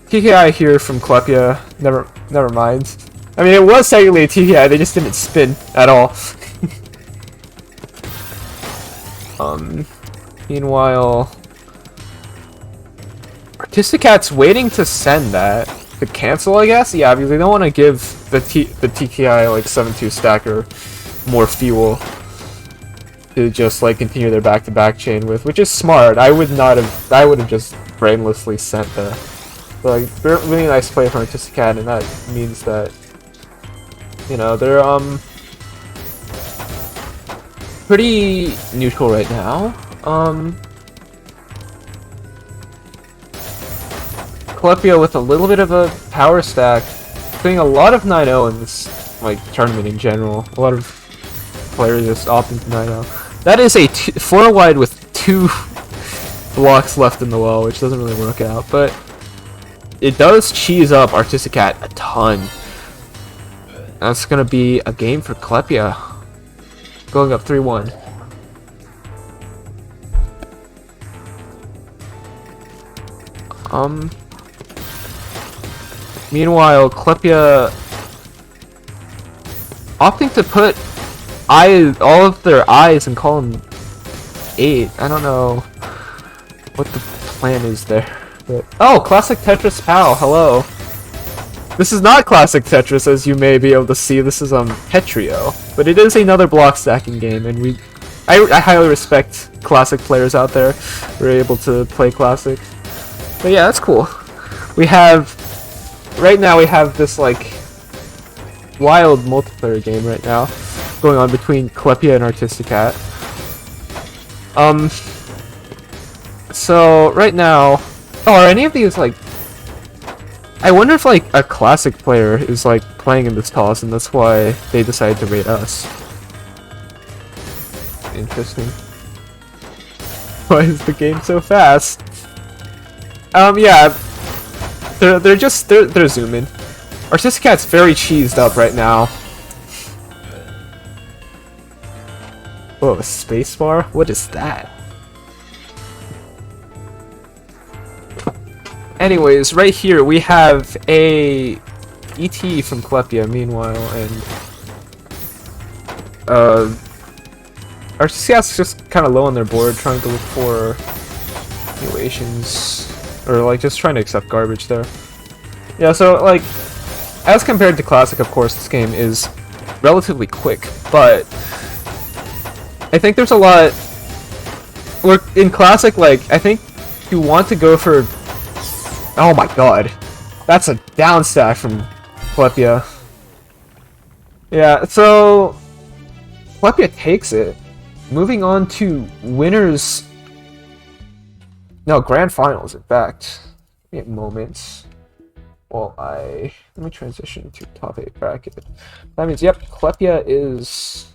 TKI here from Klepia. Never mind. I mean, it was technically a TKI, they just didn't spin at all. Meanwhile, Artisticat's waiting to send that. To cancel, I guess? Yeah, because they don't want to give the TKI, like, 7-2 stacker more fuel to just, like, continue their back-to-back chain with, which is smart. I would have just brainlessly sent the... Like, really nice play from Artisticat, and that means that, you know, they're, pretty neutral right now. Klepia with a little bit of a power stack, doing a lot of 9-0 in this, like, tournament in general. A lot of players just opting to 9-0. That is a 4-wide with 2 blocks left in the well, which doesn't really work out, but it does cheese up Artisticat a ton. That's gonna be a game for Klepia. Going up 3-1. Meanwhile, Klepia opting to put all of their eyes in column 8. I don't know what the plan is there. But, oh, Classic Tetris Pal, hello. This is not Classic Tetris, as you may be able to see. This is Petrio, but it is another block stacking game, and I highly respect Classic players out there who are able to play Classic. But yeah, that's cool. Right now we have this, like, wild multiplayer game right now going on between Klepia and Artisticat. So right now, are any of these, like, I wonder if, like, a Classic player is, like, playing in this TAWS and that's why they decided to raid us. Interesting. Why is the game so fast? Yeah. They're zooming. Artisticat's very cheesed up right now. Whoa, a spacebar? What is that? Anyways, right here we have a ET from Klepia, meanwhile, and Artisticat's just kind of low on their board, trying to look for continuations, or like just trying to accept garbage there. Yeah, so like, as compared to Classic, of course, this game is relatively quick, but I think there's a lot. In Classic, like, I think you want to go for. Oh my god, that's a down stack from Klepia. Yeah, so Klepia takes it. Moving on to winners. No, grand finals, in fact. Give me a moment. Well, let me transition to top 8 bracket. That means, yep, Klepia is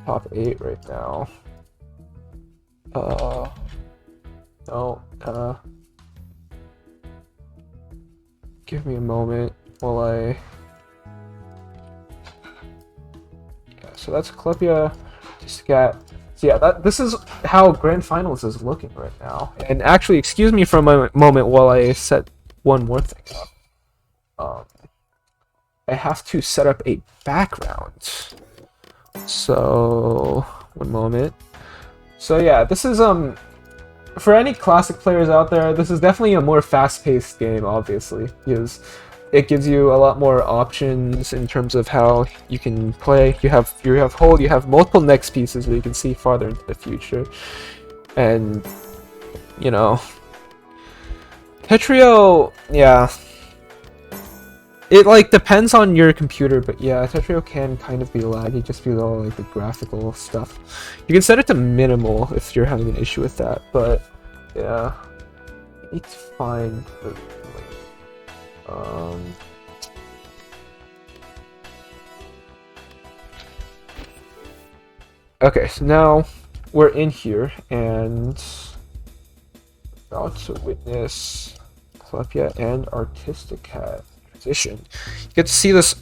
top 8 right now. Give me a moment while I... Yeah, so that's Klepia, Artisticat. So yeah, this is how Grand Finals is looking right now. And actually, excuse me for a moment while I set one more thing up. I have to set up a background So, one moment. So yeah, this is for any classic players out there, this is definitely a more fast-paced game, obviously, because it gives you a lot more options in terms of how you can play. You have hold, you have multiple next pieces where you can see farther into the future, and you know, Tetrio, yeah. It like depends on your computer, but yeah, Tetrio can kind of be laggy just because of all like the graphical stuff. You can set it to minimal if you're having an issue with that, but yeah, it's fine. But, like, okay, so now we're in here and about to witness Clepia and Artistic Cat. You get to see this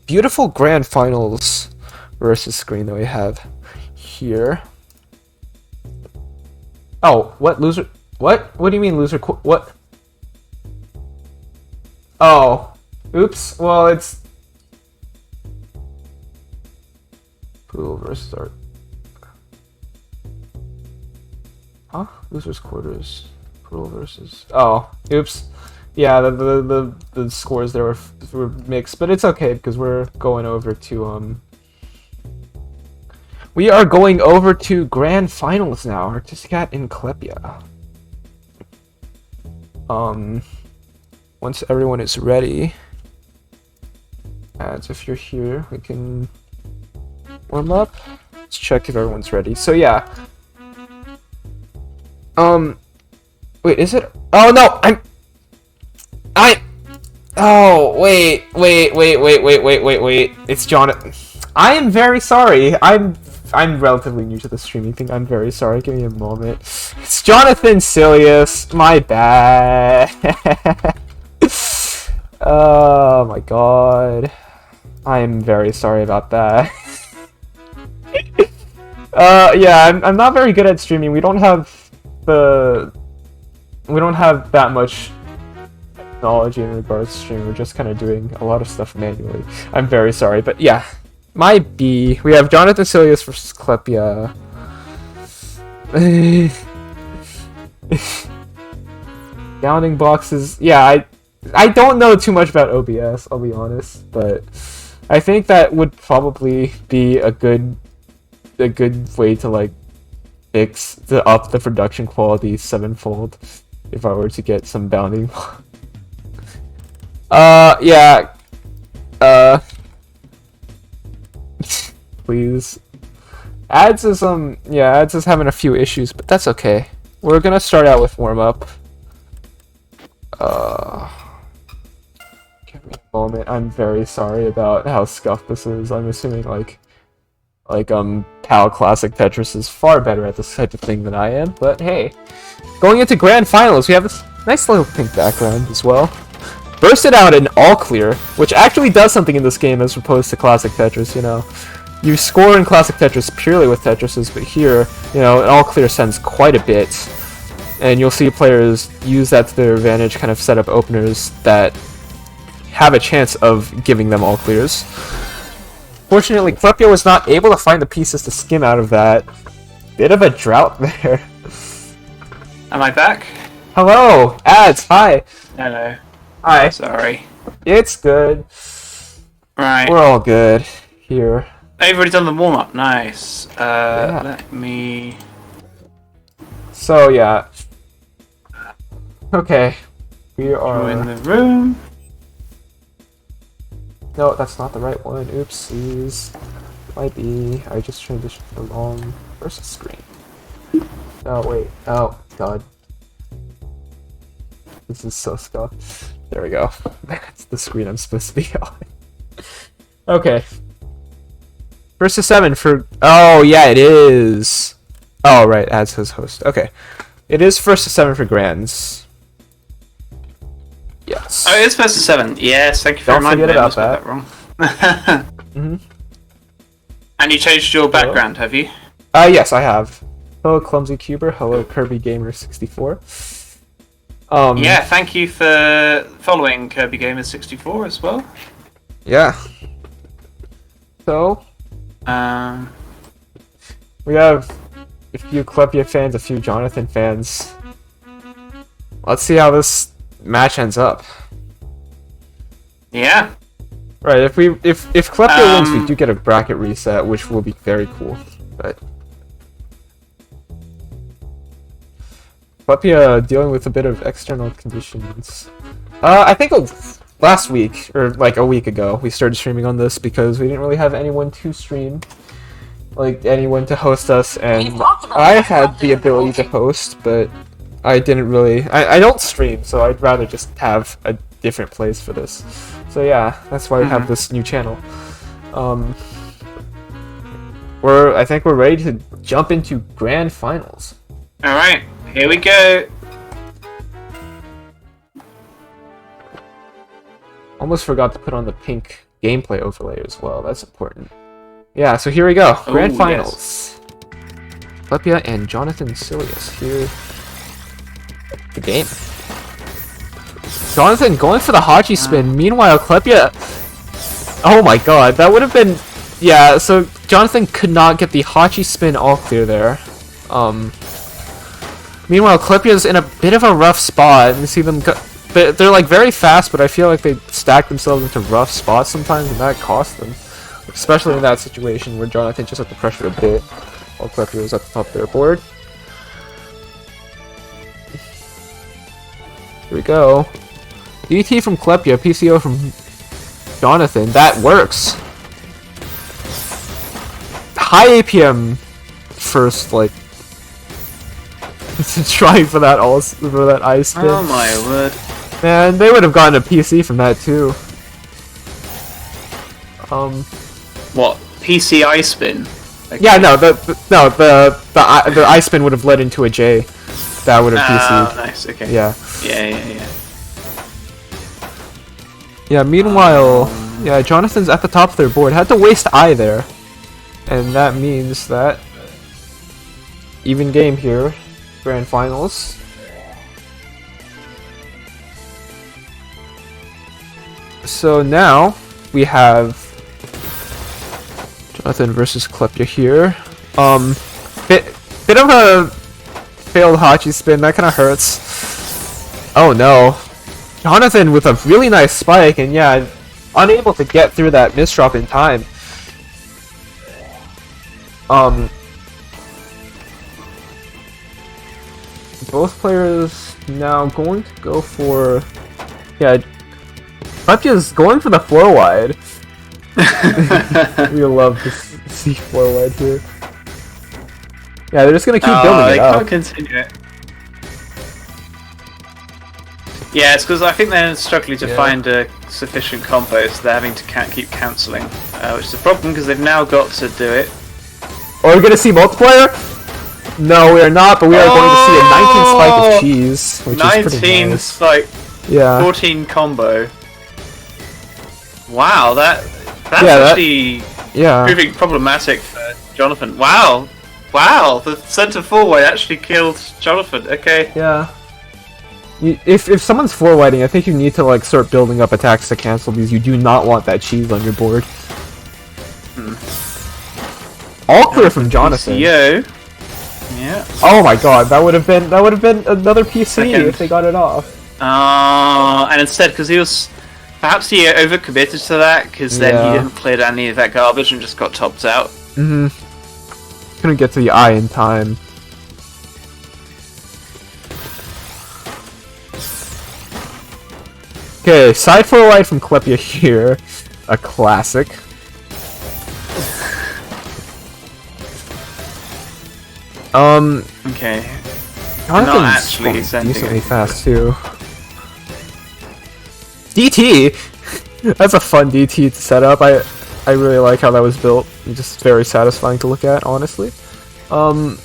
beautiful grand finals versus screen that we have here. Oh, what loser? What? What do you mean loser? What? Oh, oops. Well, it's pool versus art. Huh? Losers quarters. Pool versus. Oh, oops. Yeah, the scores there were mixed, but it's okay because we're going over to we are going over to grand finals now. Artistic Cat in Clepia. Once everyone is ready, as if you're here, we can warm up. Let's check if everyone's ready. So yeah. Wait, is it? Oh no, Oh, wait. It's Jonathan. I am very sorry. I'm relatively new to the streaming thing. I'm very sorry. Give me a moment. It's Jonathan Silius. My bad. Oh my god. I'm very sorry about that. Yeah, I'm not very good at streaming. We don't have that much technology in regards to streaming. We're just kind of doing a lot of stuff manually. I'm very sorry, but yeah. My B. We have Jonathan Silius versus Clepia. Bounding boxes. Yeah, I don't know too much about OBS, I'll be honest, but I think that would probably be a good way to like up the production quality sevenfold if I were to get some bounding. Yeah. Please. Ads is Ads is having a few issues, but that's okay. We're gonna start out with warm up. Give me a moment. I'm very sorry about how scuffed this is. I'm assuming PAL Classic Tetris is far better at this type of thing than I am, but hey. Going into grand finals, we have this nice little pink background as well. Bursted out in all clear, which actually does something in this game as opposed to classic Tetris, you know. You score in classic Tetris purely with Tetrises, but here, you know, an all clear sends quite a bit. And you'll see players use that to their advantage, kind of set up openers that have a chance of giving them all clears. Fortunately, Clepia was not able to find the pieces to skim out of that. Bit of a drought there. Am I back? Hello! Ads, hi! Hello. Hi. Sorry. It's good. Right. We're all good here. Everybody's done the warm-up. Nice. Yeah. Let me... So, yeah. Okay. We are... in the room. No, that's not the right one. Oopsies. Might be. I just transitioned to the wrong versus screen. Oh, wait. Oh, God. This is so scuffed. There we go. That's the screen I'm supposed to be on. Okay. Versus 7 for... Oh, yeah, it is. Oh, right, as his host. Okay. It is versus 7 for Grands. Yes. Oh, it's versus 7. Yes, thank you for Don't reminding me. forget I about must have that wrong. And you changed your background, have you? Yes, I have. Hello, Clumsy Cuber. Hello, Kirby Gamer 64. Yeah, thank you for following Kirby Gamer 64 as well. Yeah. So, We have a few Klepia fans, a few Jonathan fans. Let's see how this match ends up. Yeah. Right, if Klepia wins, we do get a bracket reset, which will be very cool. But Klepia dealing with a bit of external conditions. I think last week, or like a week ago, we started streaming on this because we didn't really have anyone to stream. Like, anyone to host us, and I had the ability to host, but I didn't really... I don't stream, so I'd rather just have a different place for this. So yeah, that's why we have this new channel. I think we're ready to jump into grand finals. Alright, here we go. Almost forgot to put on the pink gameplay overlay as well. That's important. Yeah, so here we go. Grand finals. Yes. Klepia and Jonathan Silius here. The game. Jonathan going for the Hachi spin. Meanwhile, Klepia... Oh my god, that would have been... Yeah, so Jonathan could not get the Hachi spin all clear there. Meanwhile, Klepia's in a bit of a rough spot. And you see them... They're like very fast, but I feel like they stack themselves into rough spots sometimes, and that costs them. Especially in that situation where Jonathan just had to pressure a bit while Klepia was at the top of their board. Here we go. DT from Klepia, PCO from Jonathan. That works. High APM first, like, trying for that ice spin. Oh my word. Man, they would have gotten a PC from that too. What? PCI spin? Okay. Yeah, no, the ice spin would have led into a J. That would have PC'd. Oh, nice. Okay. Yeah. Yeah. Yeah. Meanwhile, yeah, Jonathan's at the top of their board. Had to waste I there, and that means that even game here, grand finals. So now we have Jonathan versus Klepia here. Bit of a failed Hachi spin. That kind of hurts. Oh no. Jonathan with a really nice spike, and yeah, unable to get through that misdrop in time. Both players now going to go for... Yeah, Klepia's going for the 4-wide. We love to see 4-wide here. Yeah, they're just gonna keep building it up. They can't continue it. Yeah, it's because I think they're struggling to find a sufficient combo, so they're having to keep cancelling, which is a problem because they've now got to do it. Are we gonna see multiplayer? No, we are not, but we are going to see a 19 spike of cheese, which is pretty nice. Spike, yeah. 14 combo. Wow, that's actually proving problematic for Jonathan. Wow, the center 4-way actually killed Jonathan. Okay. Yeah. If someone's 4-whiting, I think you need to like start building up attacks to cancel because you do not want that cheese on your board. All clear from Jonathan. PCO. Yeah. Oh my god, that would have been another PC if they got it off. And instead, because perhaps he overcommitted to that, because then he didn't clear any of that garbage and just got topped out. Couldn't get to the eye in time. Okay, side 4-wide from Klepia here. A classic. Okay. Jonathan's not actually decently fast too. DT! That's a fun DT to set up. I really like how that was built. It's just very satisfying to look at, honestly. Oh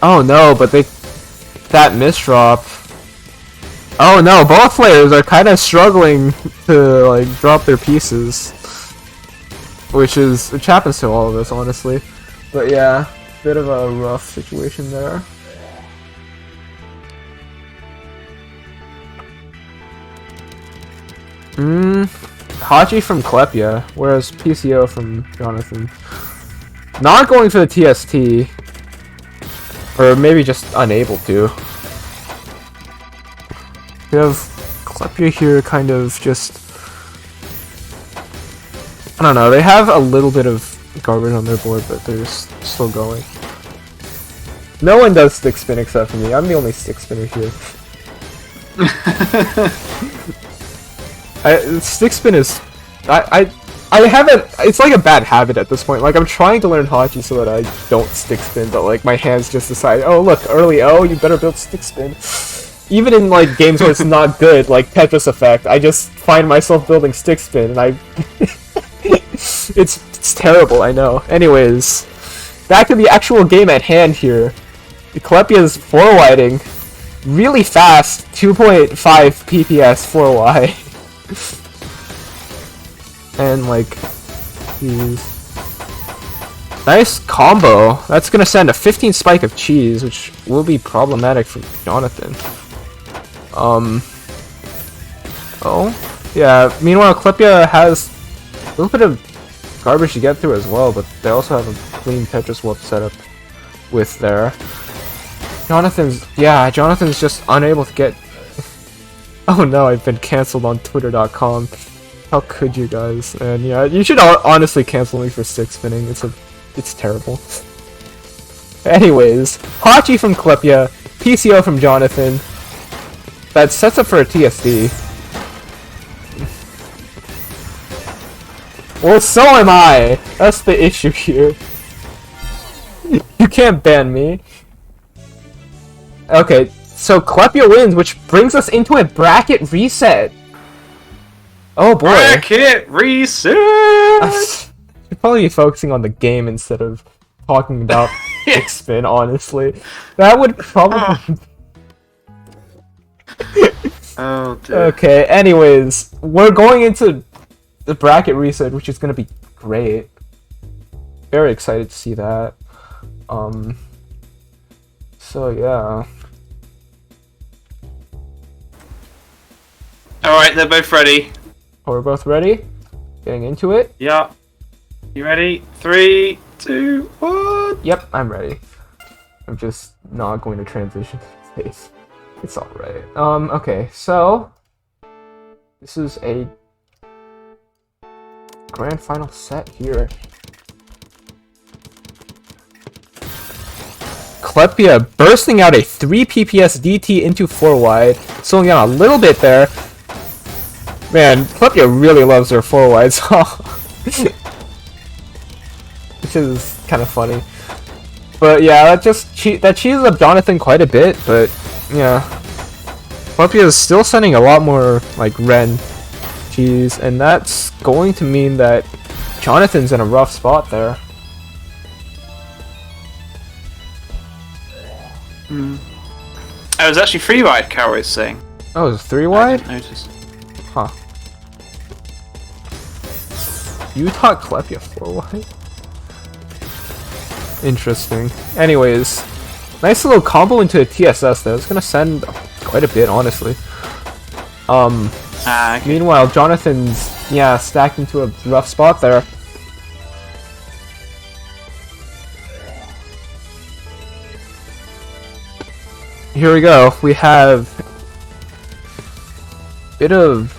no, but that misdrop. Oh no, both players are kind of struggling to like drop their pieces, which happens to all of us, honestly. But yeah, bit of a rough situation there. Hachi from Klepia, whereas PCO from Jonathan. not going for the TST, or maybe just unable to. We have Klepia here kind of just, I don't know, they have a little bit of garbage on their board, but they're just still going. No one does stick spin except for me. I'm the only stick spinner here. Stick spin is, I haven't, it's like a bad habit at this point. Like, I'm trying to learn Hachi so that I don't stick spin, but like my hands just decide, oh look, early you better build stick spin. Even in like games where it's not good, like Tetris Effect, I just find myself building stick spin, and I it's terrible, I know. Anyways, back to the actual game at hand here. Klepia's 4-widing really fast, 2.5 PPS 4Y. And like, geez. Nice combo. That's gonna send a 15 spike of cheese, which will be problematic for Jonathan. Oh, yeah. Meanwhile, Klepia has a little bit of garbage to get through as well, but they also have a clean Tetris Warp setup with there. Jonathan's just unable to get. Oh no, I've been cancelled on Twitter.com. How could you guys? And yeah, you should honestly cancel me for stick spinning. It's terrible. Anyways, Hachi from Klepia, PCO from Jonathan. That sets up for a TSD. Well, so am I! That's the issue here. You can't ban me. Okay, so Klepia wins, which brings us into a bracket reset. Oh boy. Bracket reset! Should probably be focusing on the game instead of talking about stick spin, honestly. That would probably... Oh, dear. Okay, anyways, we're going into the bracket reset, which is gonna be great. Very excited to see that. So yeah. Alright, they're both ready. Oh, we're both ready? Getting into it? Yeah. You ready? 3, 2, 1. Yep, I'm ready. I'm just not going to transition to space. It's alright. Okay, so this is a grand final set here. Klepia bursting out a 3 PPS DT into 4 wide, slowing down a little bit there. Man, Klepia really loves their 4 wides, which is kind of funny. But yeah, that cheeses up Jonathan quite a bit, but yeah. Klepia is still sending a lot more like Ren cheese, and that's going to mean that Jonathan's in a rough spot there. Oh, it was actually 3 wide, Carol is saying. Oh, it's 3 wide? I didn't notice. Huh. You taught Klepia 4 wide? Interesting. Anyways, nice little combo into a TSS there. It's gonna send quite a bit, honestly. Okay. Meanwhile, Jonathan's, stacked into a rough spot there. Here we go. We have a bit of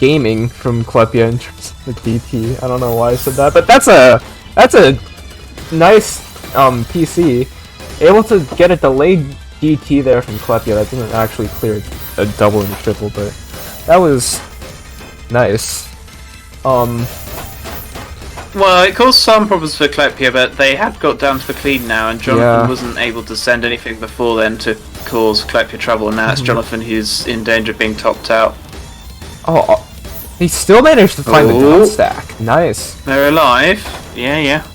gaming from Klepia in terms of the DT. I don't know why I said that, but that's a nice PC. Able to get a delayed DT there from Klepia. That doesn't actually clear a double and a triple, but that was nice. Well, it caused some problems for Klepia, but they had got down to the clean now, and Jonathan wasn't able to send anything before then to cause Klepia trouble, and now it's Jonathan who's in danger of being topped out. Oh, he still managed to find the dot stack. Nice. They're alive. Yeah.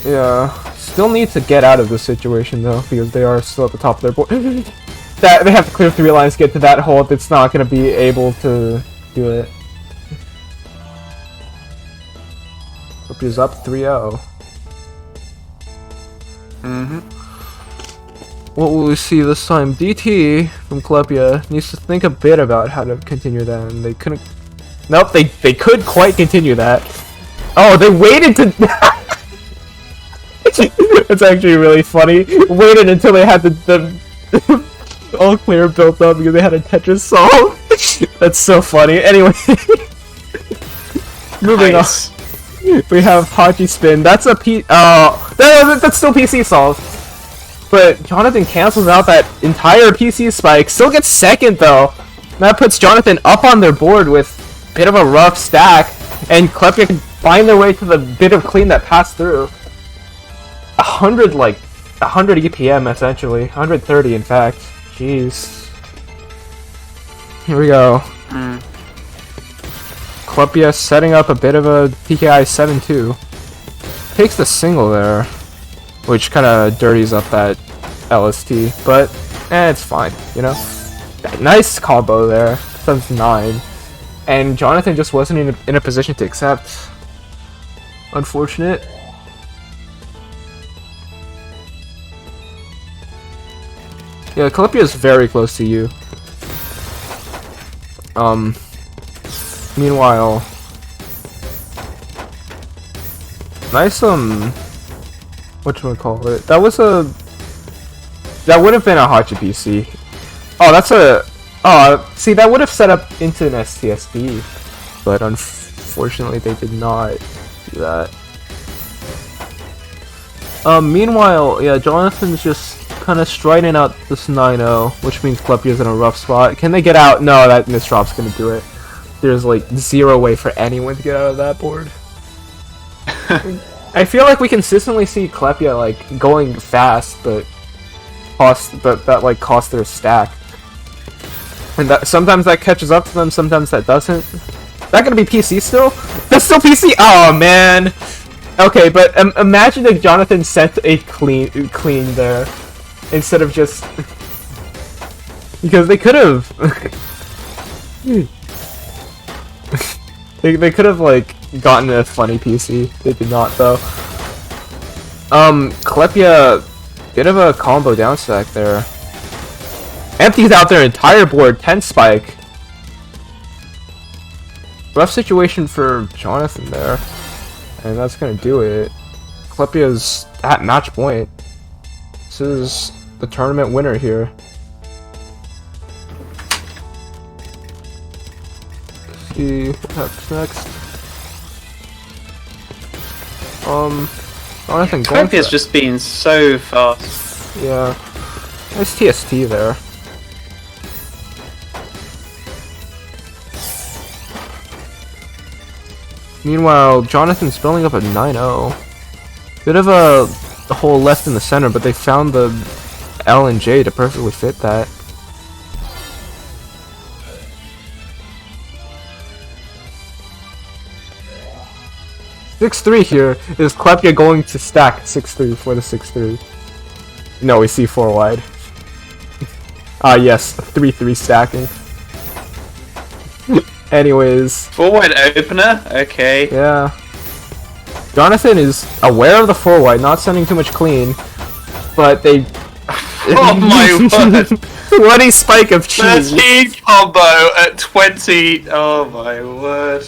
Yeah. Still need to get out of this situation though, because they are still at the top of their board. That they have to clear 3 lines to get to that hole. It's not going to be able to do it. Klepia's up 3-0. What will we see this time? DT from Klepia needs to think a bit about how to continue that, and they couldn't. Nope, they could quite continue that. Oh, they waited to. It's actually really funny. Waited until they had the all clear built up because they had a Tetris solve. That's so funny. Anyway, moving on. We have Hachi Spin. That's a that's still PC solve. But Jonathan cancels out that entire PC spike. Still gets second though. That puts Jonathan up on their board with a bit of a rough stack, and Klepia can find their way to the bit of clean that passed through. 100 EPM essentially, 130 in fact. Jeez. Here we go. Klepia setting up a bit of a PKI 7-2. Takes the single there, which kind of dirties up that LST, but it's fine, you know? Nice combo there, 7-9. And Jonathan just wasn't in a position to accept. Unfortunate. Yeah, Klepia is very close to you. Meanwhile, nice whatchamacallit? That would have been a Hachi PC. Oh, that's a see, that would have set up into an STSD, but unfortunately they did not do that. Meanwhile, yeah, Jonathan's just kind of striding out this 9-0, which means Klepia's in a rough spot. Can they get out? No, that misdrop's gonna do it. There's like zero way for anyone to get out of that board. I feel like we consistently see Klepia like going fast, but that like costs their stack. And that sometimes that catches up to them, sometimes that doesn't. That gonna be PC still? That's still PC? Oh man. Okay, but imagine if Jonathan sent a clean there instead of just because they could have. They could have like gotten a funny PC. They did not though. Klepia, bit of a combo down stack there. Empties out their entire board, 10 spike. Rough situation for Jonathan there. And that's gonna do it. Klepia's at match point. This is the tournament winner here. Let's see what happens next. Jonathan Klepia's just been so fast. Yeah. Nice TST there. Meanwhile, Jonathan's filling up a 9-0. Bit of a hole left in the center, but they found the L and J to perfectly fit that. (6-3) here. Is Klepia going to stack 6-3 for the 6-3? No, we see 4 wide. Yes, 3-3 stacking. Anyways. 4 wide opener? Okay. Yeah. Jonathan is aware of the 4 wide, not sending too much clean, but they. Oh my word! 20 spike of cheese. 13 combo at 20. Oh my word.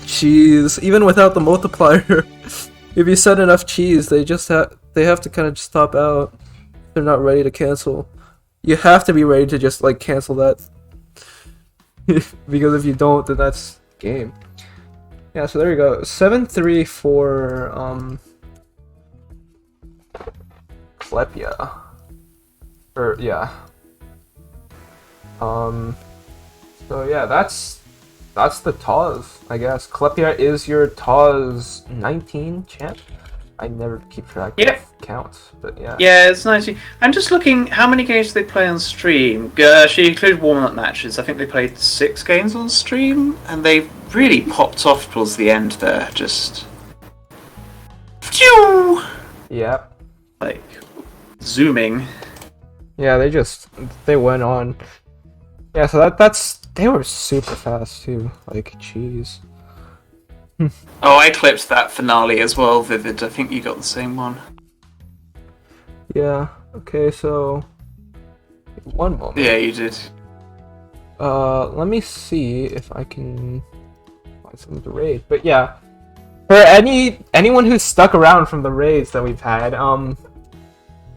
Cheese, even without the multiplier. If you send enough cheese, they have to kind of just top out. They're not ready to cancel. You have to be ready to just like cancel that. Because if you don't, then that's game. Yeah, so there you go. 7-3 for Klepia. Or yeah. So yeah, that's the TAWS, I guess. Klepia is your TAWS 19 champ. I never keep track of counts, but yeah. Yeah, it's 19. I'm just looking how many games they play on stream. She included warm-up matches. I think they played 6 games on stream, and they really popped off towards the end there. Just, phew! Yep. Like zooming. Yeah, they went on. Yeah, so they were super fast too. Like, jeez. Oh, I clipped that finale as well, Vivid. I think you got the same one. Yeah. Okay, so one moment. Yeah, you did. Let me see if I can find something to raid. But yeah, For anyone who's stuck around from the raids that we've had,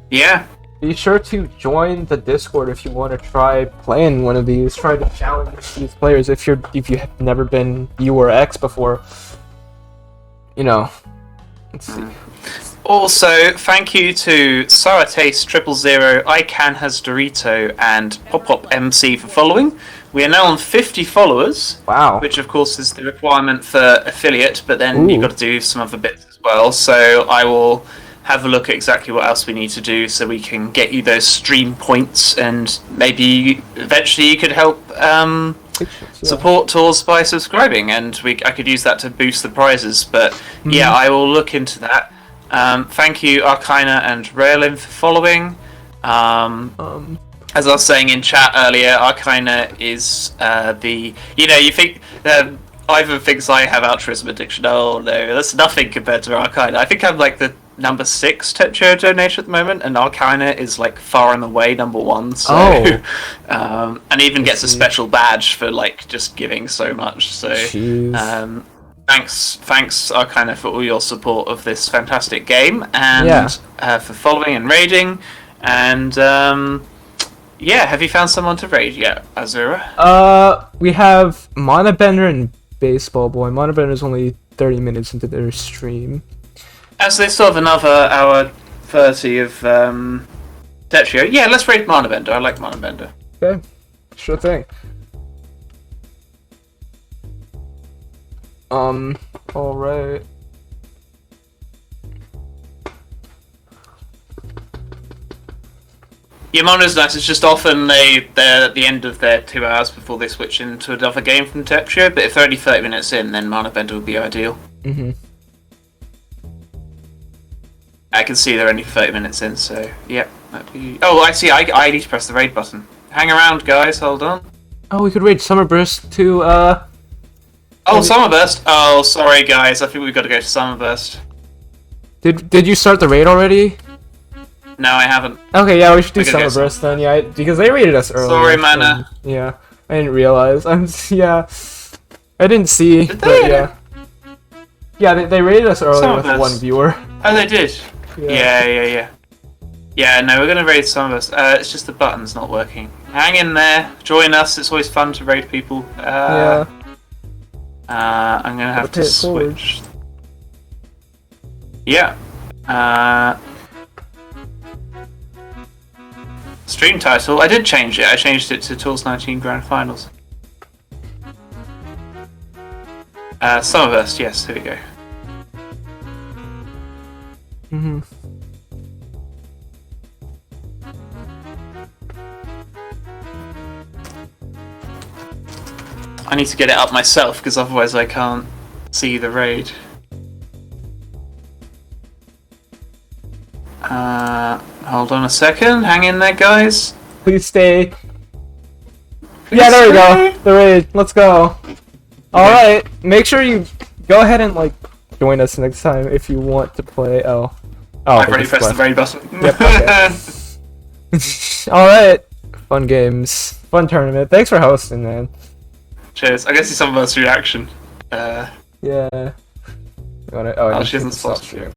Yeah. be sure to join the Discord if you want to try playing one of these. Try to challenge these players if you have never been U or X before. You know. Let's see. Also, thank you to Sour Taste 000, ICANN has Dorito, and Pop Pop MC for following. We are now on 50 followers. Wow. Which, of course, is the requirement for affiliate, but then you've got to do some other bits as well. So I will have a look at exactly what else we need to do so we can get you those stream points, and maybe eventually you could help support TAWS by subscribing, and I could use that to boost the prizes. But yeah, I will look into that. Thank you, Arcana and Raelin, for following. As I was saying in chat earlier, Arcana is you think Ivan thinks I have altruism addiction. Oh no, that's nothing compared to Arcana. I think I'm like the number 6 Tetrio donation at the moment, and Arcana is like far and away number 1. So, and even gets a special badge for like just giving so much. So, thanks Arcana for all your support of this fantastic game, and for following and raiding, and have you found someone to raid yet, Azura? We have Monabender and Baseball Boy. Monabender's only 30 minutes into their stream. As they still have another hour 30 of Tetrio. Yeah, let's raid Monabender. I like Monabender. Okay, sure thing. Alright. Yeah, Mono's nice. It's just often they're at the end of their 2 hours before they switch into another game from Tetrio, but if they're only 30 minutes in, then Monabender would be ideal. I can see they're only 30 minutes in, so yeah. Oh, I see. I need to press the raid button. Hang around, guys. Hold on. Oh, we could raid Summerburst to Oh, Summerburst. Oh, sorry, guys. I think we've got to go to Summerburst. Did you start the raid already? No, I haven't. Okay, yeah, we should do Summerburst then. Yeah, because they raided us earlier. Sorry, Mana. Yeah, I didn't realize. I didn't see. Did they? Yeah, they raided us earlier with 1 viewer. Oh, they did. Yeah. Yeah, no, we're gonna raid Summerburst. It's just the button's not working. Hang in there. Join us. It's always fun to raid people. I'm gonna have to switch. Yeah. Stream title. I did change it. I changed it to TAWS 19 Grand Finals. Summerburst. Yes. Here we go. I need to get it up myself because otherwise I can't see the raid. Hold on a second. Hang in there, guys. Please stay. Yeah, there we go. The raid. Let's go. Alright. Make sure you go ahead and join us next time if you want to play. I've already pressed the raid button. Yep, okay. Alright. Fun games. Fun tournament. Thanks for hosting, man. Cheers. I guess it's some of us reaction. Yeah. She hasn't stopped streaming.